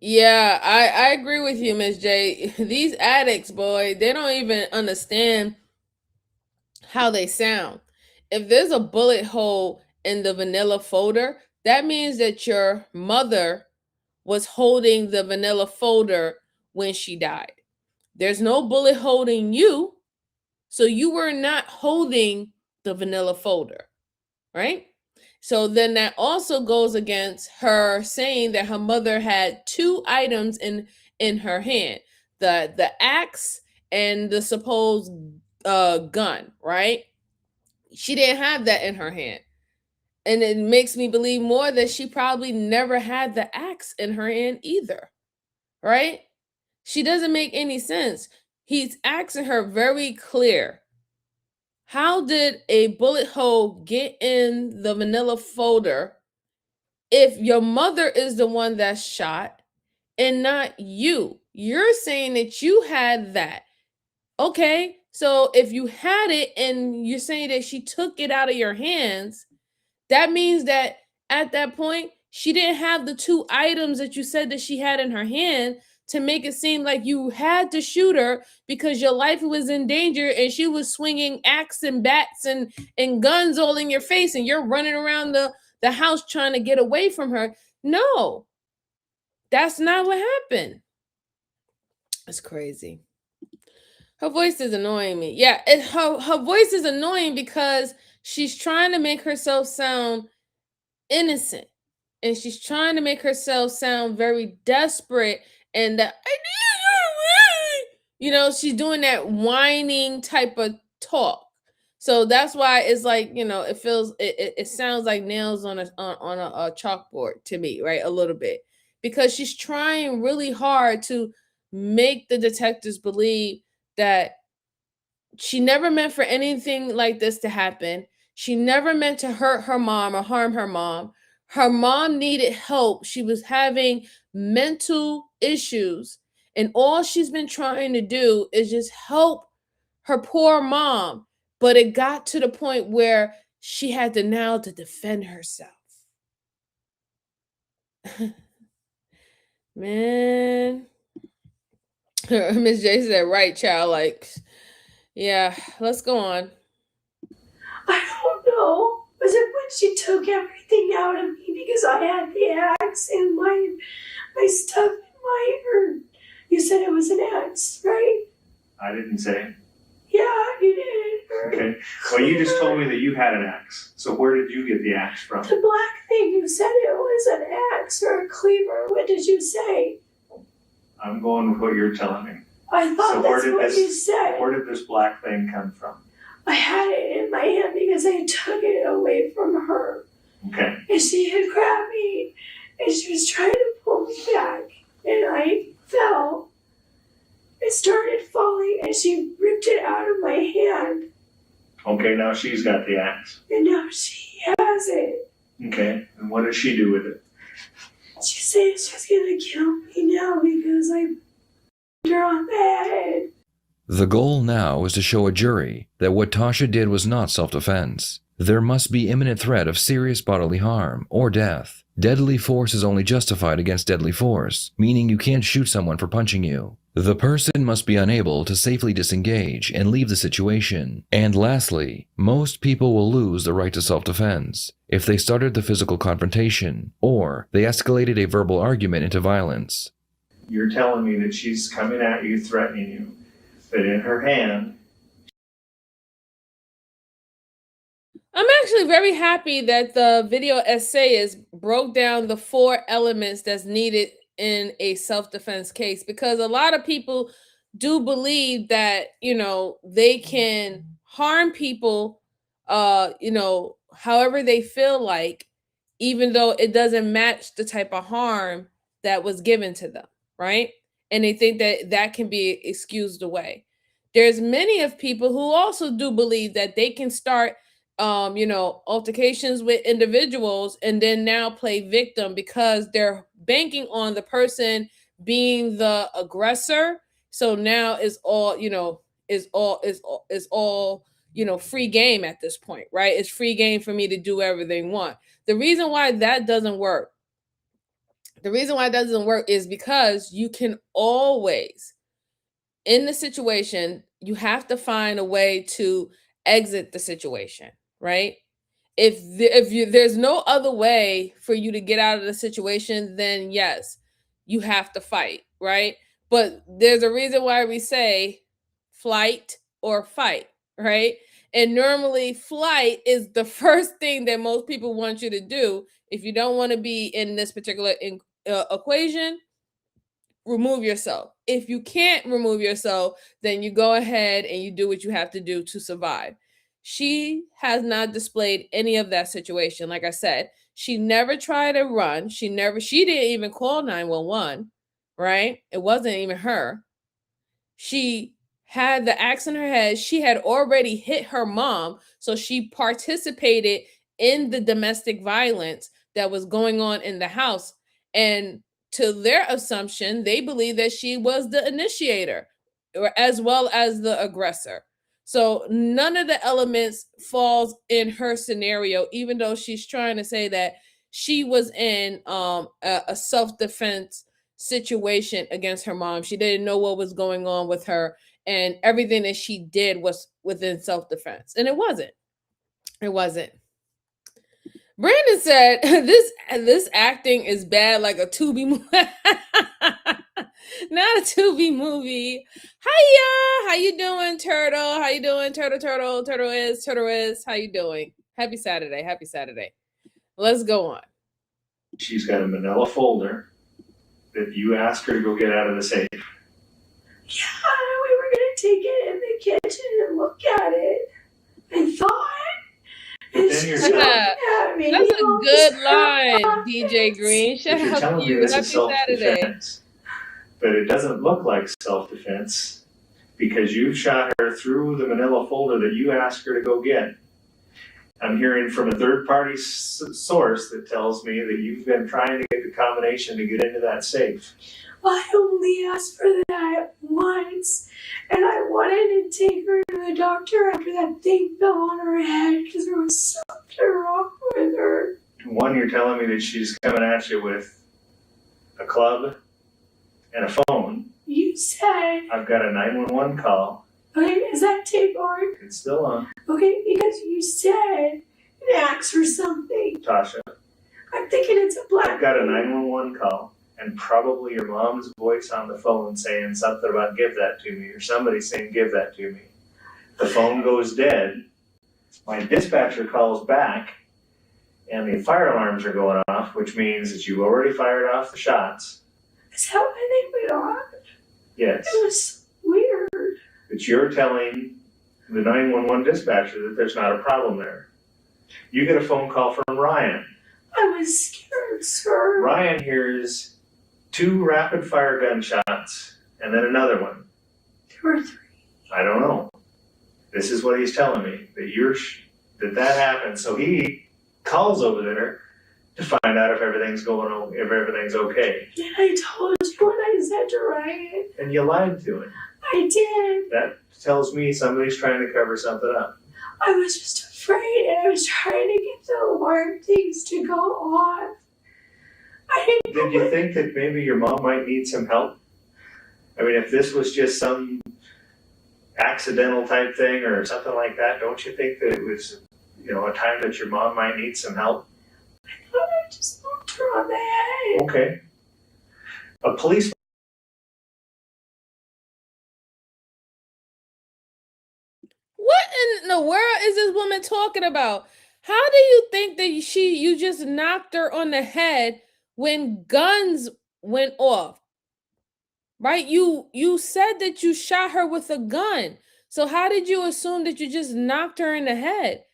Yeah, I agree with you, Miss J. These addicts, boy, they don't even understand how they sound. If there's a bullet hole in the vanilla folder, that means that your mother was holding the vanilla folder when she died. There's no bullet hole in you, so you were not holding the vanilla folder, right? So then that also goes against her saying that her mother had two items in her hand, the axe and the supposed gun, right? She didn't have that in her hand. And it makes me believe more that she probably never had the axe in her hand either, right? She doesn't make any sense. He's asking her very clear. How did a bullet hole get in the manila folder if your mother is the one that's shot and not you? You're saying that you had that. Okay, so if you had it and you're saying that she took it out of your hands, that means that at that point, she didn't have the two items that you said that she had in her hand to make it seem like you had to shoot her because your life was in danger and she was swinging axe and bats and guns all in your face and you're running around the house trying to get away from her. No, that's not what happened. It's crazy. Her voice is annoying me. Yeah, her voice is annoying because she's trying to make herself sound innocent, and she's trying to make herself sound very desperate, and that, she's doing that whining type of talk. So that's why it's like, it sounds like nails on a chalkboard to me, right? A little bit, because she's trying really hard to make the detectives believe that she never meant for anything like this to happen. She never meant to hurt her mom or harm her mom. Her mom needed help. She was having mental issues. And all she's been trying to do is just help her poor mom. But it got to the point where she had to now to defend herself. Man. Miss J said, right, child, like, Yeah, let's go on. I don't know. Was it when she took everything out of me because I had the axe in my stuff in or you said it was an axe, right? I didn't say. Yeah, you did. Okay. Well, you just told me that you had an axe. So where did you get the axe from? The black thing, you said it was an axe or a cleaver. What did you say? I'm going with what you're telling me. I thought that's what you said. Where did this black thing come from? I had it in my hand because I took it away from her. Okay. And she had grabbed me and she was trying to pull me back. And I fell. It started falling and she ripped it out of my hand. Okay, now she's got the axe. And now she has it. Okay, and what does she do with it? She said she's gonna kill me now because I put her on the head. The goal now is to show a jury that what Tasha did was not self-defense. There must be imminent threat of serious bodily harm or death. Deadly force is only justified against deadly force, meaning you can't shoot someone for punching you. The person must be unable to safely disengage and leave the situation. And lastly, most people will lose the right to self-defense if they started the physical confrontation or they escalated a verbal argument into violence. You're telling me that she's coming at you, threatening you, but in her hand. I'm actually very happy that the video essayist broke down the 4 elements that's needed in a self-defense case, because a lot of people do believe that, they can harm people, however they feel like, even though it doesn't match the type of harm that was given to them, right? And they think that that can be excused away. There's many of people who also do believe that they can start altercations with individuals and then now play victim because they're banking on the person being the aggressor. So now it's all, free game at this point, right? It's free game for me to do whatever they want. The reason why that doesn't work is because you can always, in the situation, you have to find a way to exit the situation, right? If there's no other way for you to get out of the situation, then yes, you have to fight, right? But there's a reason why we say flight or fight, right? And normally flight is the first thing that most people want you to do. If you don't want to be in this particular equation, remove yourself. If you can't remove yourself, then you go ahead and you do what you have to do to survive. She has not displayed any of that situation. Like I said, she never tried to run. She didn't even call 911, right? It wasn't even her. She had the axe in her head. She had already hit her mom. So she participated in the domestic violence that was going on in the house. And to their assumption, they believe that she was the initiator as well as the aggressor. So none of the elements falls in her scenario, even though she's trying to say that she was in a self-defense situation against her mom. She didn't know what was going on with her, and everything that she did was within self-defense. And it wasn't. Brandon said this acting is bad, like a Tubi movie. Not a Tubi movie. Hiya, how you doing, Turtle? How you doing, Turtle? Turtle is. How you doing? Happy Saturday. Let's go on. She's got a manila folder that you asked her to go get out of the safe. Yeah, we were gonna take it in the kitchen and look at it. I thought. That's a good line, DJ Green. Shut up, you. Happy Saturday. But it doesn't look like self-defense because you shot her through the manila folder that you asked her to go get. I'm hearing from a third-party source that tells me that you've been trying to get the combination to get into that safe. I only asked for that once, and I wanted to take her to the doctor after that thing fell on her head because there was something wrong with her. One, you're telling me that she's coming at you with a club and a phone. You said. I've got a 911 call. Okay, is that tape on? It's still on. Okay, because you said an axe or something. Tasha, I'm thinking it's a black. I've got a 911 call and probably your mom's voice on the phone saying something about give that to me, or somebody saying give that to me. The phone goes dead. My dispatcher calls back and the fire alarms are going off, which means that you already fired off the shots. Is that why they went off? Yes. It was weird. But you're telling the 911 dispatcher that there's not a problem there. You get a phone call from Ryan. I was scared, sir. Ryan hears 2 rapid fire gunshots and then another one. 2 or 3. I don't know. This is what he's telling me, that that happened. So he calls over there to find out if everything's okay. And I told you what I said to Ryan. And you lied to him. I did. That tells me somebody's trying to cover something up. I was just afraid, and I was trying to get the alarm things to go off. I didn't. Did you think that maybe your mom might need some help? I mean, if this was just some accidental type thing or something like that, don't you think that it was, a time that your mom might need some help? I thought I just knocked her on the head. Okay. A police. What in the world is this woman talking about? How do you think that you just knocked her on the head when guns went off? Right? You said that you shot her with a gun. So how did you assume that you just knocked her in the head?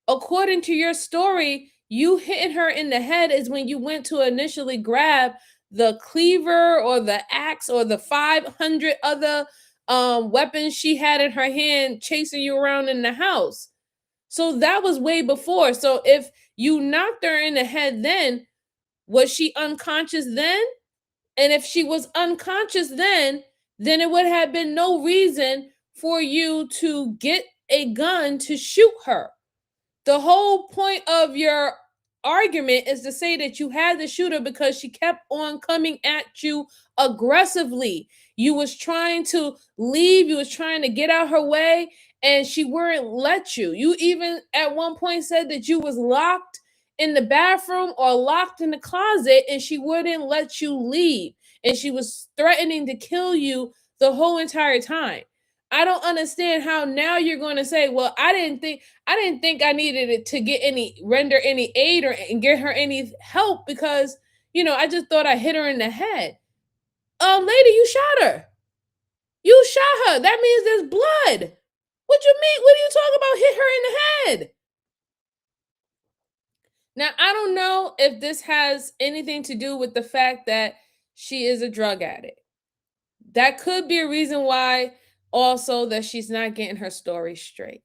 According to your story, you hitting her in the head is when you went to initially grab the cleaver or the axe or the 500 other weapons she had in her hand chasing you around in the house. So that was way before. So if you knocked her in the head then, was she unconscious then? And if she was unconscious then it would have been no reason for you to get a gun to shoot her. The whole point of your argument is to say that you had to shoot her because she kept on coming at you aggressively. You was trying to leave, you was trying to get out her way, and she wouldn't let you. You even at one point said that you was locked in the bathroom or locked in the closet and she wouldn't let you leave. And she was threatening to kill you the whole entire time. I don't understand how now you're going to say, well, I didn't think I needed it to render any aid and get her any help because, I just thought I hit her in the head. Lady, you shot her. You shot her. That means there's blood. What you mean? What are you talking about? Hit her in the head. Now, I don't know if this has anything to do with the fact that she is a drug addict. That could be a reason why also that she's not getting her story straight.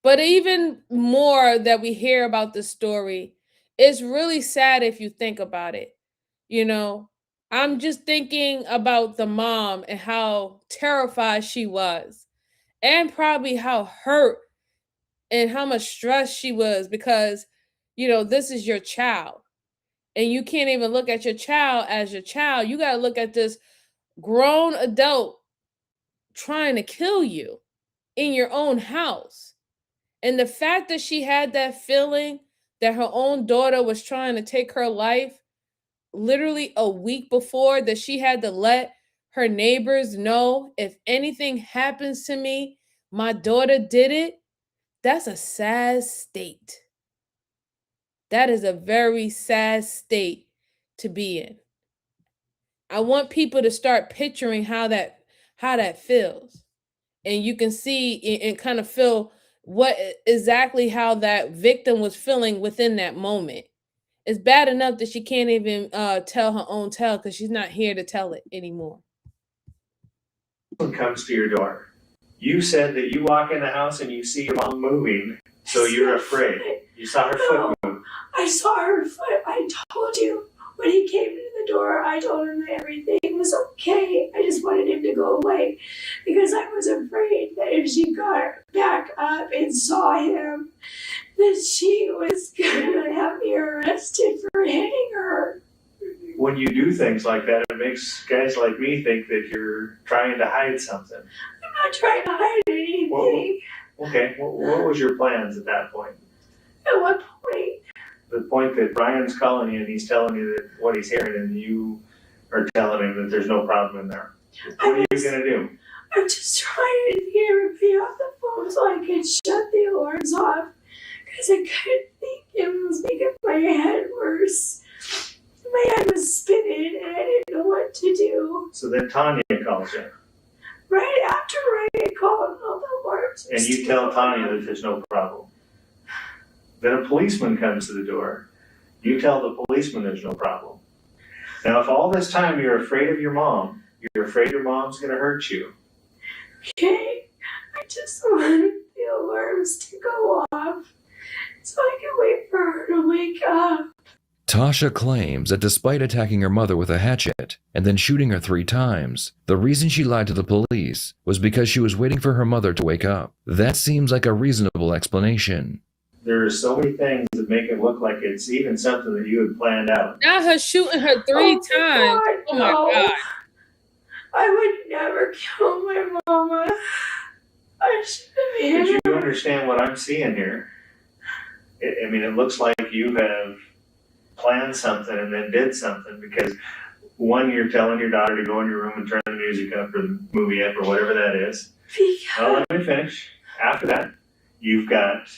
But even more that we hear about the story, it's really sad if you think about it. I'm just thinking about the mom and how terrified she was and probably how hurt and how much stress she was because, this is your child. And you can't even look at your child as your child. You got to look at this grown adult trying to kill you in your own house. And the fact that she had that feeling that her own daughter was trying to take her life literally a week before, that she had to let her neighbors know, if anything happens to me, my daughter did it. That's a sad state. That is a very sad state to be in. I want people to start picturing how that feels. And you can see and kind of feel what exactly how that victim was feeling within that moment. It's bad enough that she can't even tell her own tale because she's not here to tell it anymore. Someone comes to your door. You said that you walk in the house and you see your mom moving, so you're afraid. You saw her foot move. I saw her foot. I told you. When he came to the door, I told him that everything was okay. I just wanted him to go away because I was afraid that if she got back up and saw him, that she was going to have me arrested for hitting her. When you do things like that, it makes guys like me think that you're trying to hide something. I'm not trying to hide anything. Okay, what was your plans at that point? At what point? The point that Brian's calling you and he's telling you that what he's hearing and you are telling him that there's no problem in there. What are you going to do? I'm just trying to get everybody off the phone so I could shut the alarms off. Because I couldn't think. It was making my head worse. My head was spinning and I didn't know what to do. So then Tanya calls you. Right after Ryan called, all the alarms. And you tell Tanya that there's no problem. Then a policeman comes to the door. You tell the policeman there's no problem. Now, if all this time you're afraid of your mom, you're afraid your mom's going to hurt you. Okay, I just wanted the alarms to go off so I could wait for her to wake up. Tasha claims that despite attacking her mother with a hatchet and then shooting her 3 times, the reason she lied to the police was because she was waiting for her mother to wake up. That seems like a reasonable explanation. There are so many things that make it look like it's even something that you had planned out. Not her shooting her 3 times. God, Oh my God. I would never kill my mama. I should have But you understand what I'm seeing here. I mean, it looks like you have planned something and then did something because one, you're telling your daughter to go in your room and turn the music up or the movie up or whatever that is. Well, let me finish. After that, you've got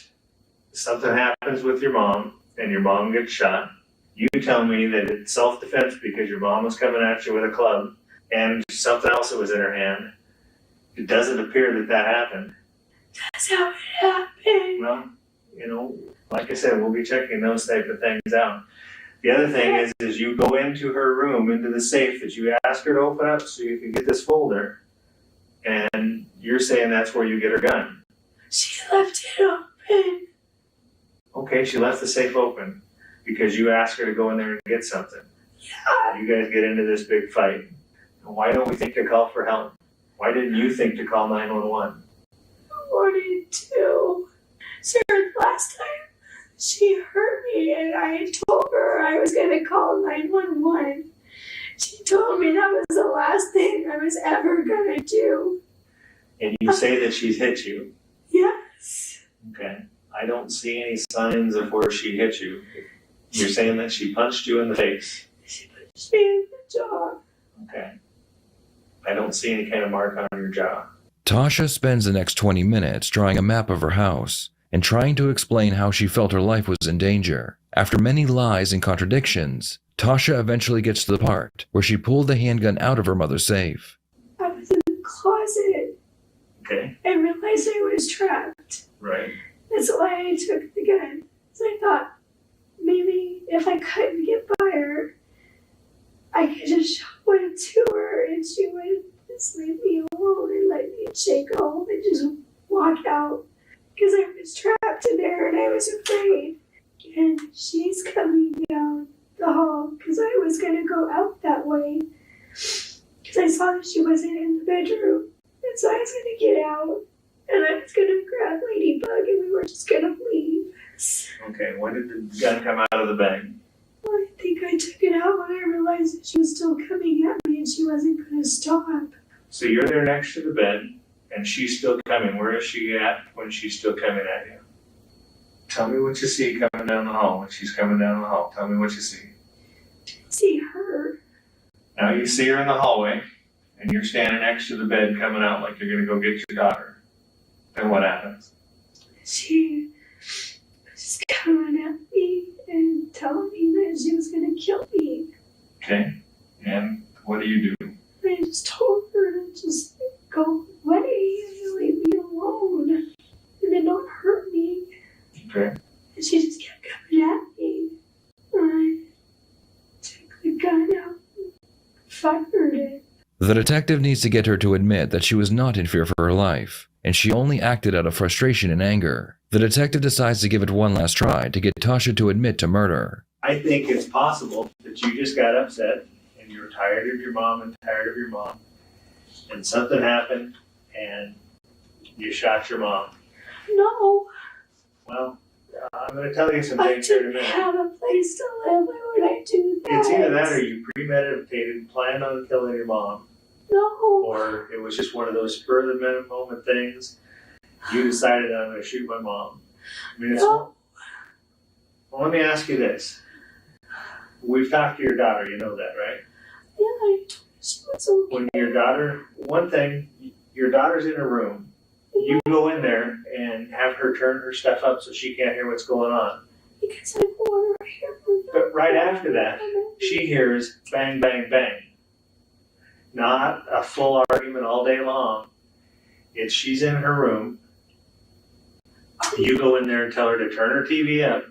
something happens with your mom and your mom gets shot. You tell me that it's self-defense because your mom was coming at you with a club and something else that was in her hand. It doesn't appear that that happened. That's how it happened. Well, like I said, we'll be checking those type of things out. The other thing is you go into her room, into the safe that you asked her to open up so you can get this folder, and you're saying that's where you get her gun. She left it open. Okay, she left the safe open because you asked her to go in there and get something. Yeah. You guys get into this big fight. Why don't we think to call for help? Why didn't you think to call 911? I wanted to. Sir, last time she hurt me and I told her I was going to call 911. She told me that was the last thing I was ever going to do. And you say that she's hit you. Yes. Okay. I don't see any signs of where she hit you. You're saying that she punched you in the face. She punched me in the jaw. Okay. I don't see any kind of mark on your jaw. Tasha spends the next 20 minutes drawing a map of her house and trying to explain how she felt her life was in danger. After many lies and contradictions, Tasha eventually gets to the part where she pulled the handgun out of her mother's safe. I was in the closet. Okay. I realized I was trapped. Right. That's why I took the gun. So I thought, maybe if I couldn't get fire, I could just show it to her and she would just leave me alone and let me shake home and just walk out. Because I was trapped in there and I was afraid. And she's coming down the hall because I was going to go out that way. Because I saw that she wasn't in the bedroom. And so I was going to get out and I was going to grab Ladybug and we were just going to leave. Okay, when did the gun come out of the bag? I think I took it out when I realized that she was still coming at me and she wasn't going to stop. So you're there next to the bed and she's still coming. Where is she at when she's still coming at you? Tell me what you see coming down the hall when she's coming down the hall. Tell me what you see. I see her. Now you see her in the hallway and you're standing next to the bed coming out like you're going to go get your daughter. Then what happens? She was just coming at me and telling me that she was going to kill me. Okay, and what do? I just told her to just go away and leave me alone and then don't hurt me. Okay. And she just kept coming at me. I took the gun out and fired it. The detective needs to get her to admit that she was not in fear for her life, and she only acted out of frustration and anger. The detective decides to give it one last try to get Tasha to admit to murder. I think it's possible that you just got upset and you were tired of your mom and something happened and you shot your mom. No, Well, I'm going to tell you some I things here in a didn't minute. have a place to live. Why would I do that? It's either that or you premeditated, planned on killing your mom, No. Or it was just one of those spur of the moment things. You decided I'm going to shoot my mom. I mean, well, let me ask you this. We've talked to your daughter, you know that, right? Yeah, she was okay. When your daughter, one thing, your daughter's in her room. You go in there and have her turn her stuff up so she can't hear what's going on. Because I want her to hear her. But right after that, she hears bang, bang, bang. Not a full argument all day long. It's she's in her room. You go in there and tell her to turn her TV up.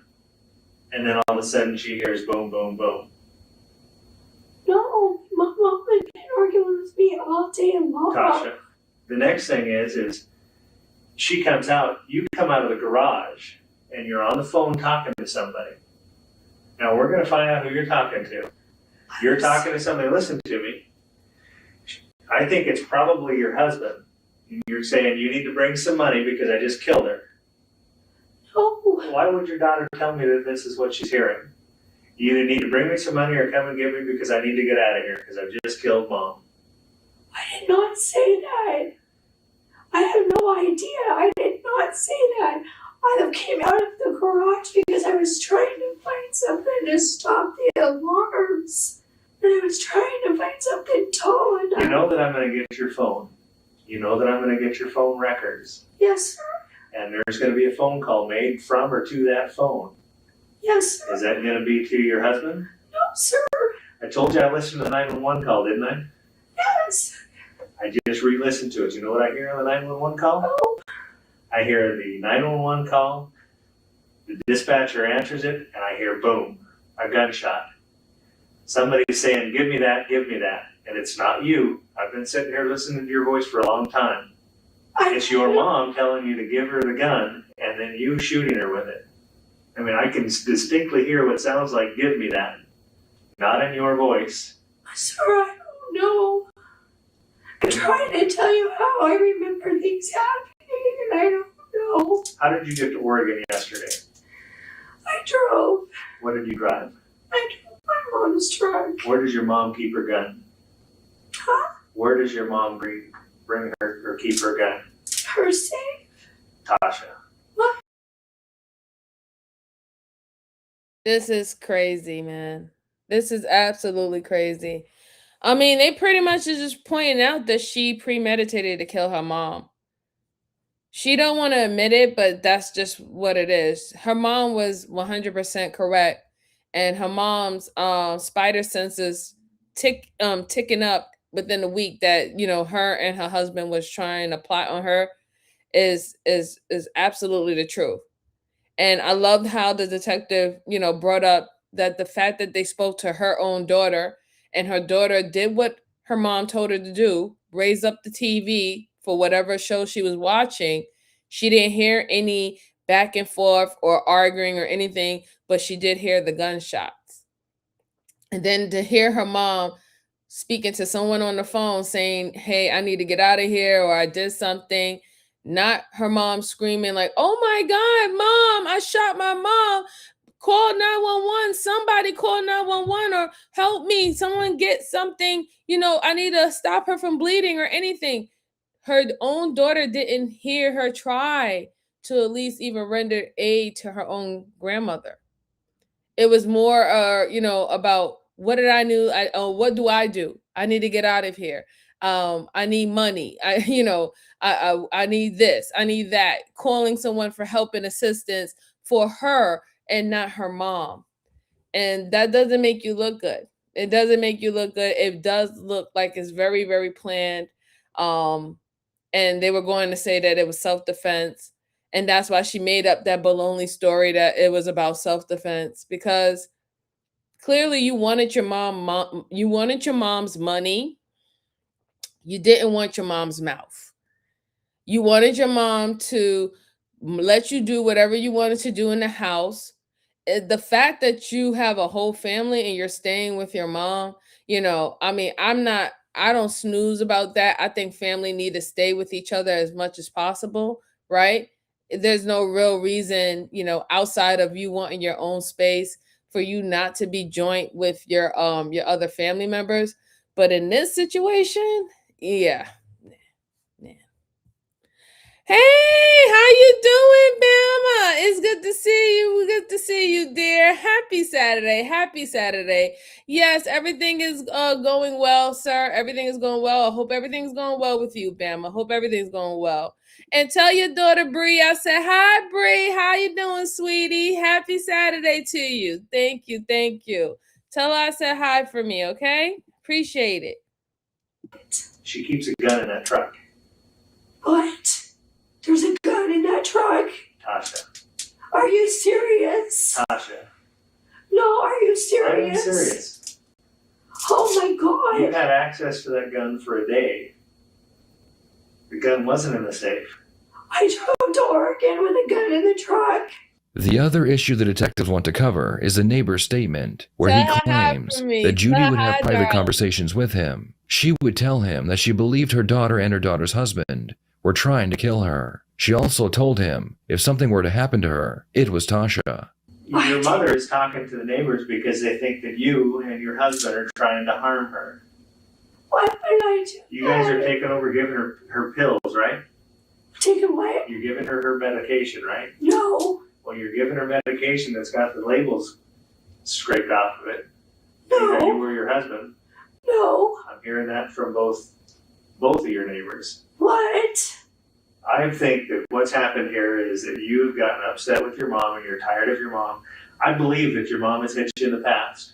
And then all of a sudden she hears boom, boom, boom. No, my mom had been arguing with me all day long. Tasha, the next thing is she comes out, you come out of the garage, and you're on the phone talking to somebody. Now we're going to find out who you're talking to. You're talking to somebody, listen to me. I think it's probably your husband. You're saying you need to bring some money because I just killed her. No. Why would your daughter tell me that this is what she's hearing? You either need to bring me some money or come and get me because I need to get out of here because I've just killed mom. I did not say that. I have no idea. I did not say that. I have came out of the garage because I was trying to find something to stop the alarms. And I was trying to find something tall enough. You know that I'm going to get your phone. You know that I'm going to get your phone records. Yes, sir. And there's going to be a phone call made from or to that phone. Yes, sir. Is that going to be to your husband? No, sir. I told you I listened to the 911 call, didn't I? Yes. I just re-listened to it. You know what I hear on the 911 call? Oh. I hear the 911 call, the dispatcher answers it, and I hear boom, a gunshot. Somebody's saying, give me that, and it's not you. I've been sitting here listening to your voice for a long time. It's your mom telling you to give her the gun, and then you shooting her with it. I mean, I can distinctly hear what sounds like, give me that. Not in your voice. Sir, I don't know. I'm trying to tell you how I remember things happening, and I don't know. How did you get to Oregon yesterday? I drove. What did you drive? I drove my mom's truck. Where does your mom keep her gun? Huh? Where does your mom bring her or keep her gun? Her safe. Tasha. What? This is crazy, man. This is absolutely crazy. I mean, they pretty much is just pointing out that she premeditated to kill her mom. She don't want to admit it, but that's just what it is. Her mom was 100% correct, and her mom's spider senses ticking up within a week that her and her husband was trying to plot on her is absolutely the truth. And I loved how the detective brought up that the fact that they spoke to her own daughter, and her daughter did what her mom told her to do, raise up the TV for whatever show she was watching. She didn't hear any back and forth or arguing or anything, but she did hear the gunshots. And then to hear her mom speaking to someone on the phone saying, hey, I need to get out of here, or I did something, not her mom screaming like, oh my God, mom, I shot my mom. Call 911. Somebody call 911 or help me. Someone get something. I need to stop her from bleeding or anything. Her own daughter didn't hear her try to at least even render aid to her own grandmother. It was more, about what did I do? What do I do? I need to get out of here. I need money. I need this. I need that. Calling someone for help and assistance for her and not her mom. And that doesn't make you look good. It doesn't make you look good. It does look like it's very, very planned. And they were going to say that it was self-defense. And that's why she made up that baloney story that it was about self-defense, because clearly you wanted your mom's money. You didn't want your mom's mouth. You wanted your mom to let you do whatever you wanted to do in the house. The fact that you have a whole family and you're staying with your mom, I don't snooze about that. I think family need to stay with each other as much as possible, right? There's no real reason, outside of you wanting your own space, for you not to be joint with your other family members. But in this situation, Yeah. Hey, how you doing, Bama? It's good to see you. Good to see you, dear. Happy Saturday. Happy Saturday. Yes, everything is going well, sir. Everything is going well. I hope everything's going well with you, Bama. I hope everything's going well. And tell your daughter, Bree, I said, hi, Bree. How you doing, sweetie? Happy Saturday to you. Thank you. Thank you. Tell her I said hi for me, okay? Appreciate it. She keeps a gun in that truck. What? There's a gun in that truck? Tasha. Are you serious? Tasha. No, are you serious? I'm serious. Oh my God. You had access to that gun for a day. The gun wasn't in the safe. I drove to Oregon with a gun in the truck. The other issue the detectives want to cover is a neighbor's statement where he claims that Judy would have private conversations with him. She would tell him that she believed her daughter and her daughter's husband were trying to kill her. She also told him if something were to happen to her, it was Tasha. Your mother is talking to the neighbors because they think that you and your husband are trying to harm her. What did I do? You guys are taking over giving her pills, right? Taking what? You're giving her medication, right? No. Well, you're giving her medication that's got the labels scraped off of it. No. Either you or your husband. No. I'm hearing that from both of your neighbors. What? I think that what's happened here is that you've gotten upset with your mom and you're tired of your mom. I believe that your mom has hit you in the past.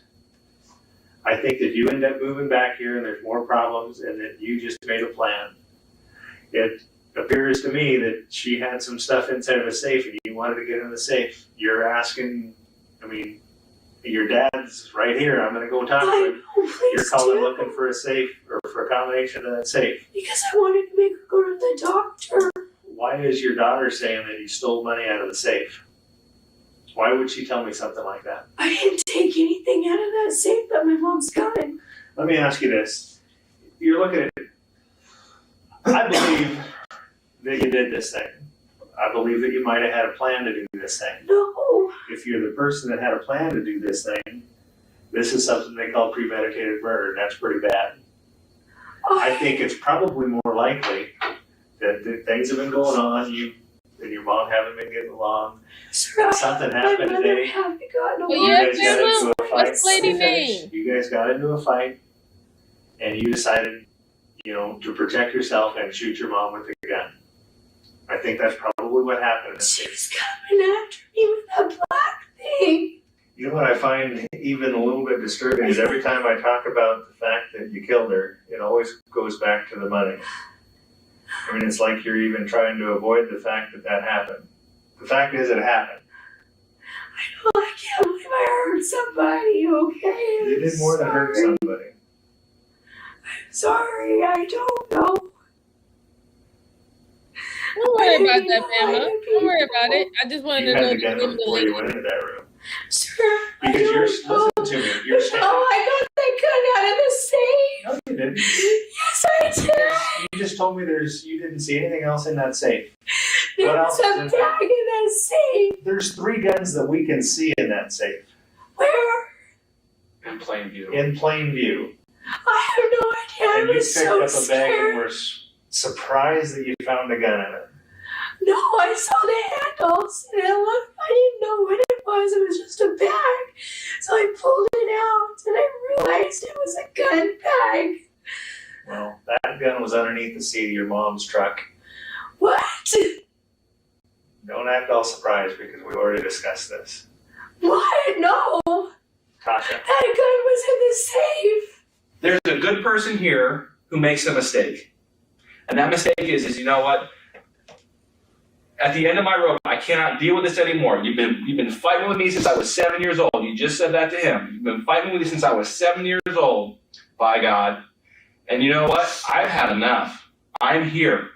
I think that you end up moving back here and there's more problems and that you just made a plan. It appears to me that she had some stuff inside of a safe and you wanted to get in the safe. You're asking, your dad's right here. I'm going to go talk to him. You're calling looking for a safe or for a combination of that safe. Because I wanted to make her go to the doctor. Why is your daughter saying that you stole money out of the safe? Why would she tell me something like that? I didn't take anything out of that safe but my mom's gun. Let me ask you this. You're looking at it. I believe that you did this thing. I believe that you might have had a plan to do this thing. No. If you're the person that had a plan to do this thing, this is something they call premeditated murder. That's pretty bad. I think it's probably more likely that things have been going on. You and your mom haven't been getting along. Sir, something happened my mother today. haven't gotten along. Well, You guys got into a fight. What's lady name? You guys got into a fight, and you decided, to protect yourself and shoot your mom with a gun. I think that's probably what happened. She was coming after me with that black thing. You know what I find even a little bit disturbing is every time I talk about the fact that you killed her, it always goes back to the money. It's like you're even trying to avoid the fact that happened. The fact is, it happened. I know, I can't believe I hurt somebody, okay? You did more than hurt somebody. I'm sorry, I don't know. Don't worry about that, Mama. Don't worry about it. I just wanted to know. You had the gun before you went into that room. Sir, Because listen to me. You're saying, I got that gun out of the safe. no, you didn't. Yes, I did. You just told me you didn't see anything else in that safe. There What was else a is bag in in there? that safe. There's 3 guns that we can see in that safe. Where? In plain view. In plain view. I have no idea. And I you was picked so up a bag and scared. were surprised that you found a gun in it. No, I saw the handles and I didn't know what it was. It was just a bag. So I pulled it out and I realized it was a gun bag. Well, that gun was underneath the seat of your mom's truck. What? Don't act all surprised because we already discussed this. What? No. Tasha. That gun was in the safe. There's a good person here who makes a mistake. And that mistake is you know what? At the end of my rope, I cannot deal with this anymore. You've been fighting with me since I was 7 years old. You just said that to him. You've been fighting with me since I was 7 years old. By God. And you know what? I've had enough. I'm here.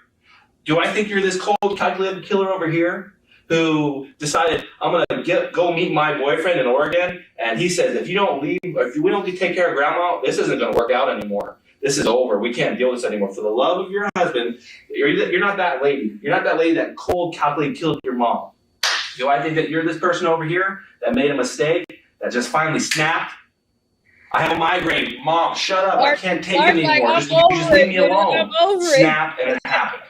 Do I think you're this cold, calculated killer over here who decided I'm gonna go meet my boyfriend in Oregon, and he says if you don't leave, or if we don't take care of Grandma, this isn't gonna work out anymore. This is over. We can't deal with this anymore. For the love of your husband, you're not that lady. You're not that lady that cold, calculated killed your mom. Do I think that you're this person over here that made a mistake, that just finally snapped? I have a migraine. Mom, shut up. I can't take Mark's it anymore. like, Just leave me alone. I'm over Snap, and it happened.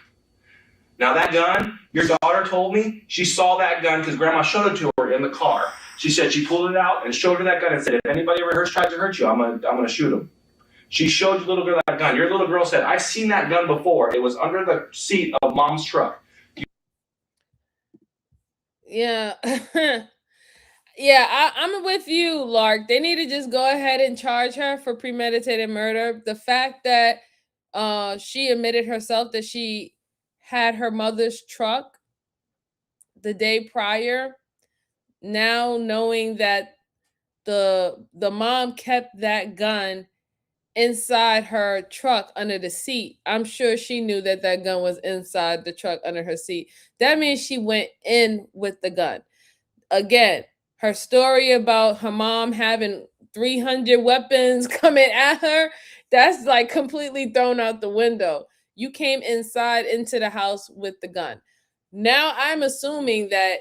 Now that gun, your daughter told me she saw that gun because Grandma showed it to her in the car. She said she pulled it out and showed her that gun and said, if anybody ever tries to hurt you, I'm gonna shoot him. She showed your little girl that gun. Your little girl said, I've seen that gun before. It was under the seat of Mom's truck. Yeah. Yeah, I'm with you, Lark. They need to just go ahead and charge her for premeditated murder. The fact that she admitted herself that she had her mother's truck the day prior, now knowing that the mom kept that gun inside her truck under the seat. I'm sure she knew that that gun was inside the truck under her seat. That means she went in with the gun. Again, her story about her mom having 300 weapons coming at her, that's like completely thrown out the window. You came inside into the house with the gun. Now I'm assuming that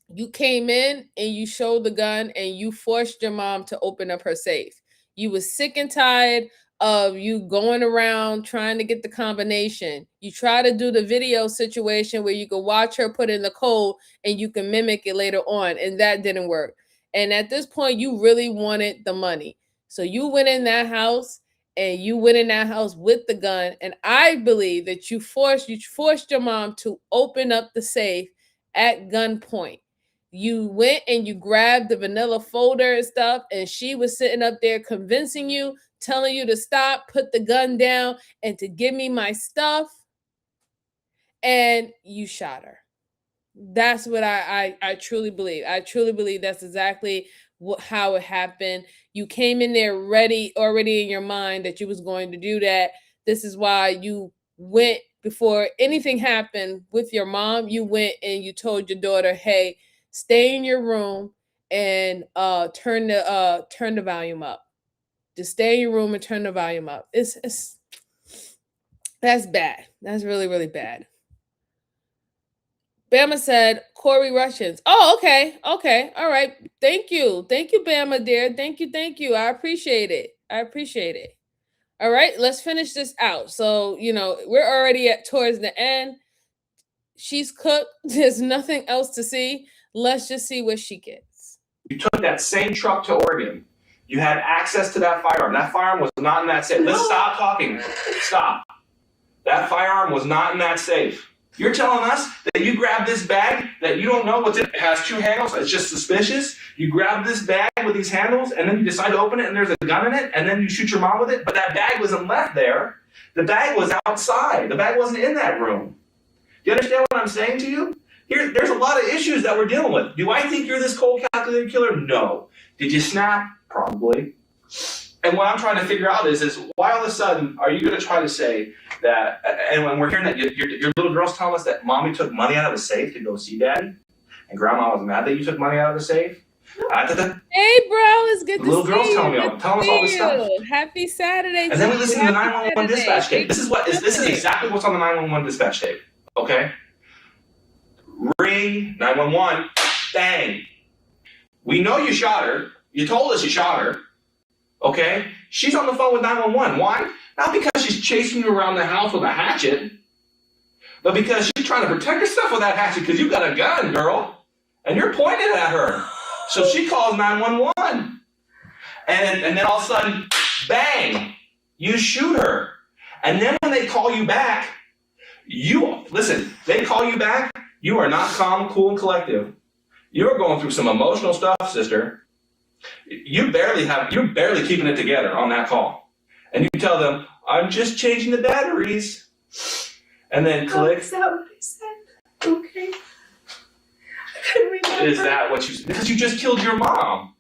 you came in and you showed the gun and you forced your mom to open up her safe. You was sick and tired of you going around trying to get the combination. You try to do the video situation where you can watch her put in the code and you can mimic it later on, and that didn't work. And at this point, you really wanted the money. So you went in that house and you went in that house with the gun. And I believe that you forced your mom to open up the safe at gunpoint. You went and you grabbed the vanilla folder and stuff, and she was sitting up there convincing you, telling you to stop, put the gun down, and to give me my stuff, and you shot her. That's what I truly believe. I truly believe that's exactly how it happened. You came in there already in your mind that you was going to do that. This is why you went, before anything happened with your mom, you went and you told your daughter, hey, stay in your room and turn the volume up. Just stay in your room and turn the volume up. It's that's bad. That's really, really bad. Bama said Corey Russians. Oh, okay. Okay. All right. Thank you. Thank you, Bama, dear. Thank you. I appreciate it. All right, let's finish this out. So, we're already towards the end. She's cooked. There's nothing else to see. Let's just see what she gets. You took that same truck to Oregon. You had access to that firearm. That firearm was not in that safe. Let's stop talking. Stop. That firearm was not in that safe. You're telling us that you grabbed this bag that you don't know what's in it. It has 2 handles. It's just suspicious. You grab this bag with these handles, and then you decide to open it, and there's a gun in it, and then you shoot your mom with it. But that bag wasn't left there. The bag was outside. The bag wasn't in that room. Do you understand what I'm saying to you? There's a lot of issues that we're dealing with. Do I think you're this cold, calculated killer? No. Did you snap? Probably. And what I'm trying to figure out is why all of a sudden are you going to try to say that, and when we're hearing that your little girl's telling us that mommy took money out of the safe to go see daddy, and grandma was mad that you took money out of the safe? Hey, bro, it's good to see you. Little girl's telling us all this stuff. Happy Saturday. And then we listen to the 911 dispatch tape. This is exactly what's on the 911 dispatch tape. Okay? Ring, 911, bang. We know you shot her. You told us you shot her. Okay? She's on the phone with 911. Why? Not because she's chasing you around the house with a hatchet, but because she's trying to protect herself with that hatchet because you got a gun, girl, and you're pointing at her. So she calls 911. And then all of a sudden, bang, you shoot her. And then when they call you back, they call you back, you are not calm, cool, and collective. You're going through some emotional stuff, sister. You're barely keeping it together on that call. And you tell them, I'm just changing the batteries. And then click. Is that what I said? Okay. I couldn't remember. Is that what you said? Because you just killed your mom.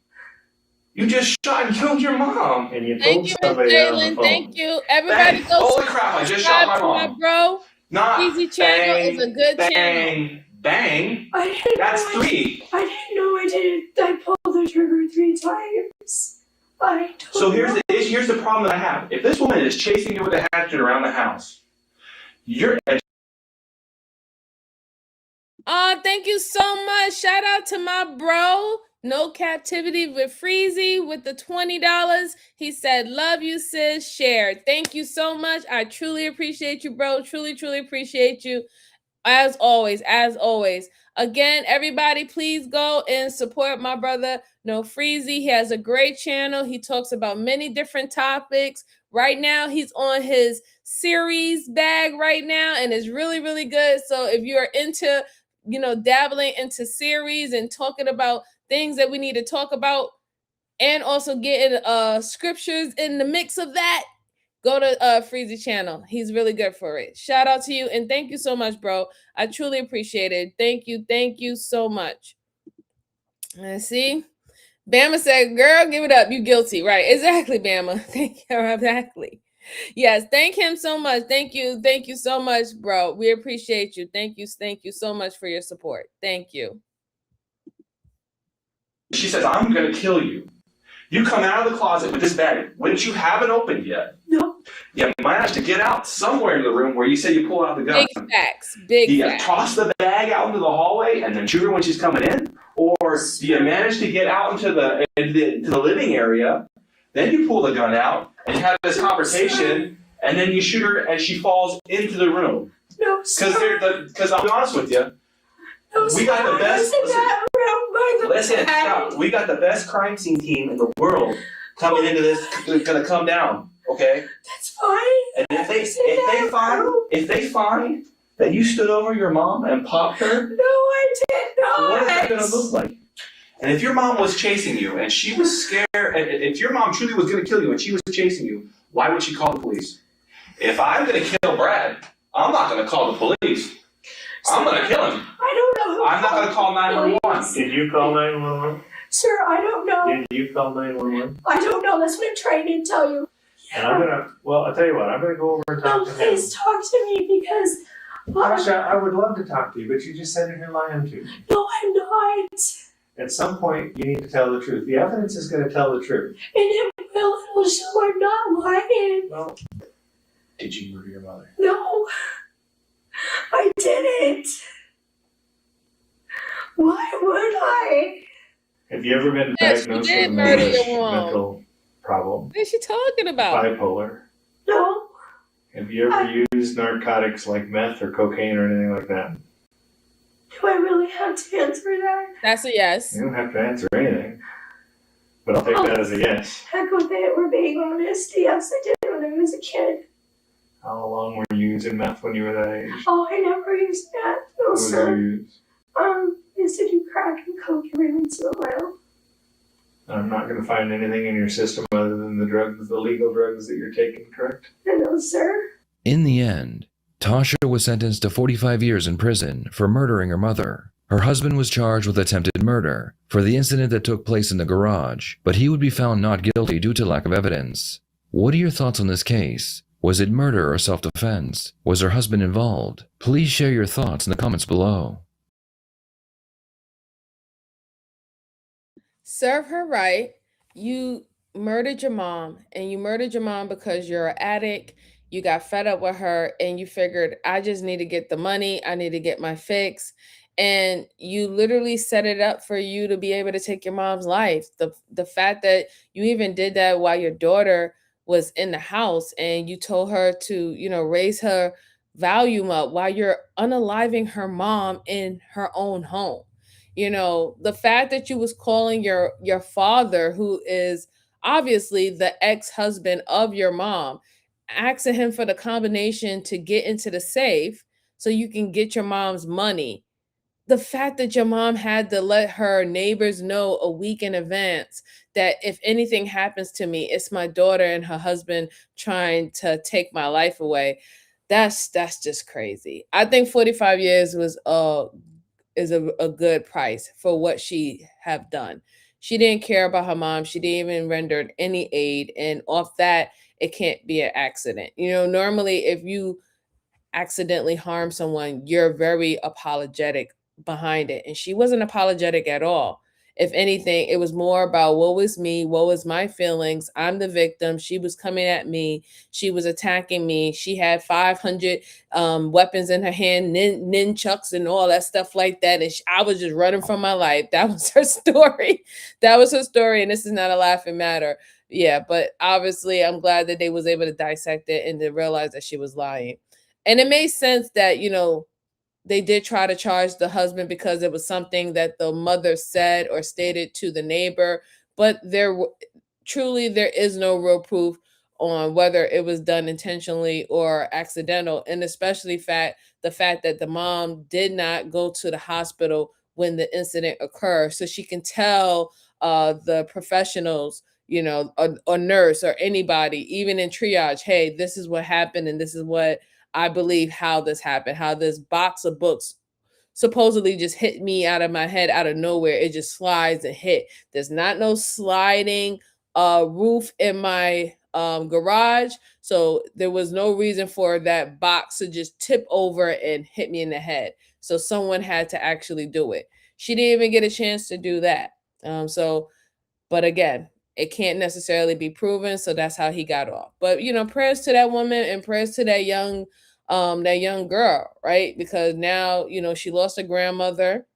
You just shot and killed your mom. And you Thank told you, somebody on the Jalen. phone. Thank you. Everybody go Holy crap, I just shot my mom. Bro. Not Easy channel is a good channel. Bang. I didn't That's know 3. I didn't know I did it. I pulled the trigger 3 times. So here's the problem that I have. If this woman is chasing you with a hatchet around the house, Thank you so much. Shout out to my bro. No Captivity with Freezy with the $20. He said, love you, sis. Share. Thank you so much. I truly appreciate you, bro. Truly, truly appreciate you. As always. Again, everybody, please go and support my brother, No Freezy. He has a great channel. He talks about many different topics. Right now, he's on his series bag right now, and it's really, really good. So if you're into, dabbling into series and talking about things that we need to talk about, and also getting scriptures in the mix of that, go to Freezy channel. He's really good for it. Shout out to you, and thank you so much, bro. I truly appreciate it. Thank you so much. Let's see. Bama said, girl, give it up. You guilty. Right. Exactly, Bama. Thank you. Exactly. Yes, thank him so much. Thank you so much, bro. We appreciate you. Thank you so much for your support. Thank you. She says, I'm going to kill you. You come out of the closet with this bag, which you haven't opened yet. No. You might have to get out somewhere in the room where you say you pull out the gun. Big facts. Big do you facts. Toss the bag out into the hallway and then shoot her when she's coming in? Or do you manage to get out into the living area, then you pull the gun out and have this conversation, and then you shoot her and she falls into the room? No, sir. Because I'll be honest with you, no, we got the best. Listen, stop. We got the best crime scene team in the world coming into this. They're gonna come down, okay? That's fine. And if they find that you stood over your mom and popped her, no, I did not. What is that gonna look like? And if your mom was chasing you and she was scared, and if your mom truly was gonna kill you and she was chasing you, why would she call the police? If I'm gonna kill Brad, I'm not gonna call the police. I'm gonna kill him. I don't know. I'm not gonna call 911. Did you call 911? Sir, I don't know. Did you call 911? I don't know. That's what I'm trying to tell you. And I'll tell you what, I'm gonna go over and talk to him. Please talk to me because... Tasha, I would love to talk to you, but you just said you're lying to me. No, I'm not. At some point, you need to tell the truth. The evidence is going to tell the truth. And it will show I'm not lying. Well, did you murder your mother? No, I didn't. Why would I? Have you ever been Yes, diagnosed you did with murder a your mom. mental problem? What is she talking about? Bipolar? No. Have you ever used narcotics like meth or cocaine or anything like that? Do I really have to answer that? That's a yes. You don't have to answer anything, but I'll take that as a yes. Heck with it, we're being honest. Yes, I did when I was a kid. How long were you using meth when you were that age? Oh, I never used that. No, What did sir. you use? I used to do crack and coke every once in a while. I'm not going to find anything in your system other than the legal drugs that you're taking, correct? No, sir. In the end, Tasha was sentenced to 45 years in prison for murdering her mother. Her husband was charged with attempted murder for the incident that took place in the garage, but he would be found not guilty due to lack of evidence. What are your thoughts on this case? Was it murder or self-defense? Was her husband involved? Please share your thoughts in the comments below. Serve her right. You murdered your mom, and you murdered your mom because you're an addict. You got fed up with her, and you figured, I just need to get the money. I need to get my fix. And you literally set it up for you to be able to take your mom's life. The fact that you even did that while your daughter was in the house, and you told her to, raise her volume up while you're unaliving her mom in her own home. The fact that you was calling your father, who is obviously the ex-husband of your mom, asking him for the combination to get into the safe so you can get your mom's money. The fact that your mom had to let her neighbors know a week in advance that if anything happens to me, it's my daughter and her husband trying to take my life away. That's just crazy. I think 45 years is a good price for what she have done. She didn't care about her mom. She didn't even render any aid. And off that, it can't be an accident. Normally if you accidentally harm someone, you're very apologetic behind it. And she wasn't apologetic at all. If anything, it was more about what was me, what was my feelings. I'm the victim. She was coming at me. She was attacking me. She had 500 weapons in her hand, nunchucks and all that stuff like that. And I was just running from my life. That was her story. That was her story. And this is not a laughing matter. Yeah, but obviously I'm glad that they was able to dissect it and to realize that she was lying. And it made sense that, they did try to charge the husband because it was something that the mother said or stated to the neighbor, but there is no real proof on whether it was done intentionally or accidental, and especially the fact that the mom did not go to the hospital when the incident occurred, so she can tell the professionals, a nurse or anybody, even in triage, hey, this is what happened and this is what I believe how this happened, how this box of books supposedly just hit me out of my head out of nowhere. It just slides and hit. There's not no sliding roof in my garage. So there was no reason for that box to just tip over and hit me in the head. So someone had to actually do it. She didn't even get a chance to do that. But again, it can't necessarily be proven, so that's how he got off. But prayers to that woman and prayers to that young girl, right? Because now, she lost a grandmother.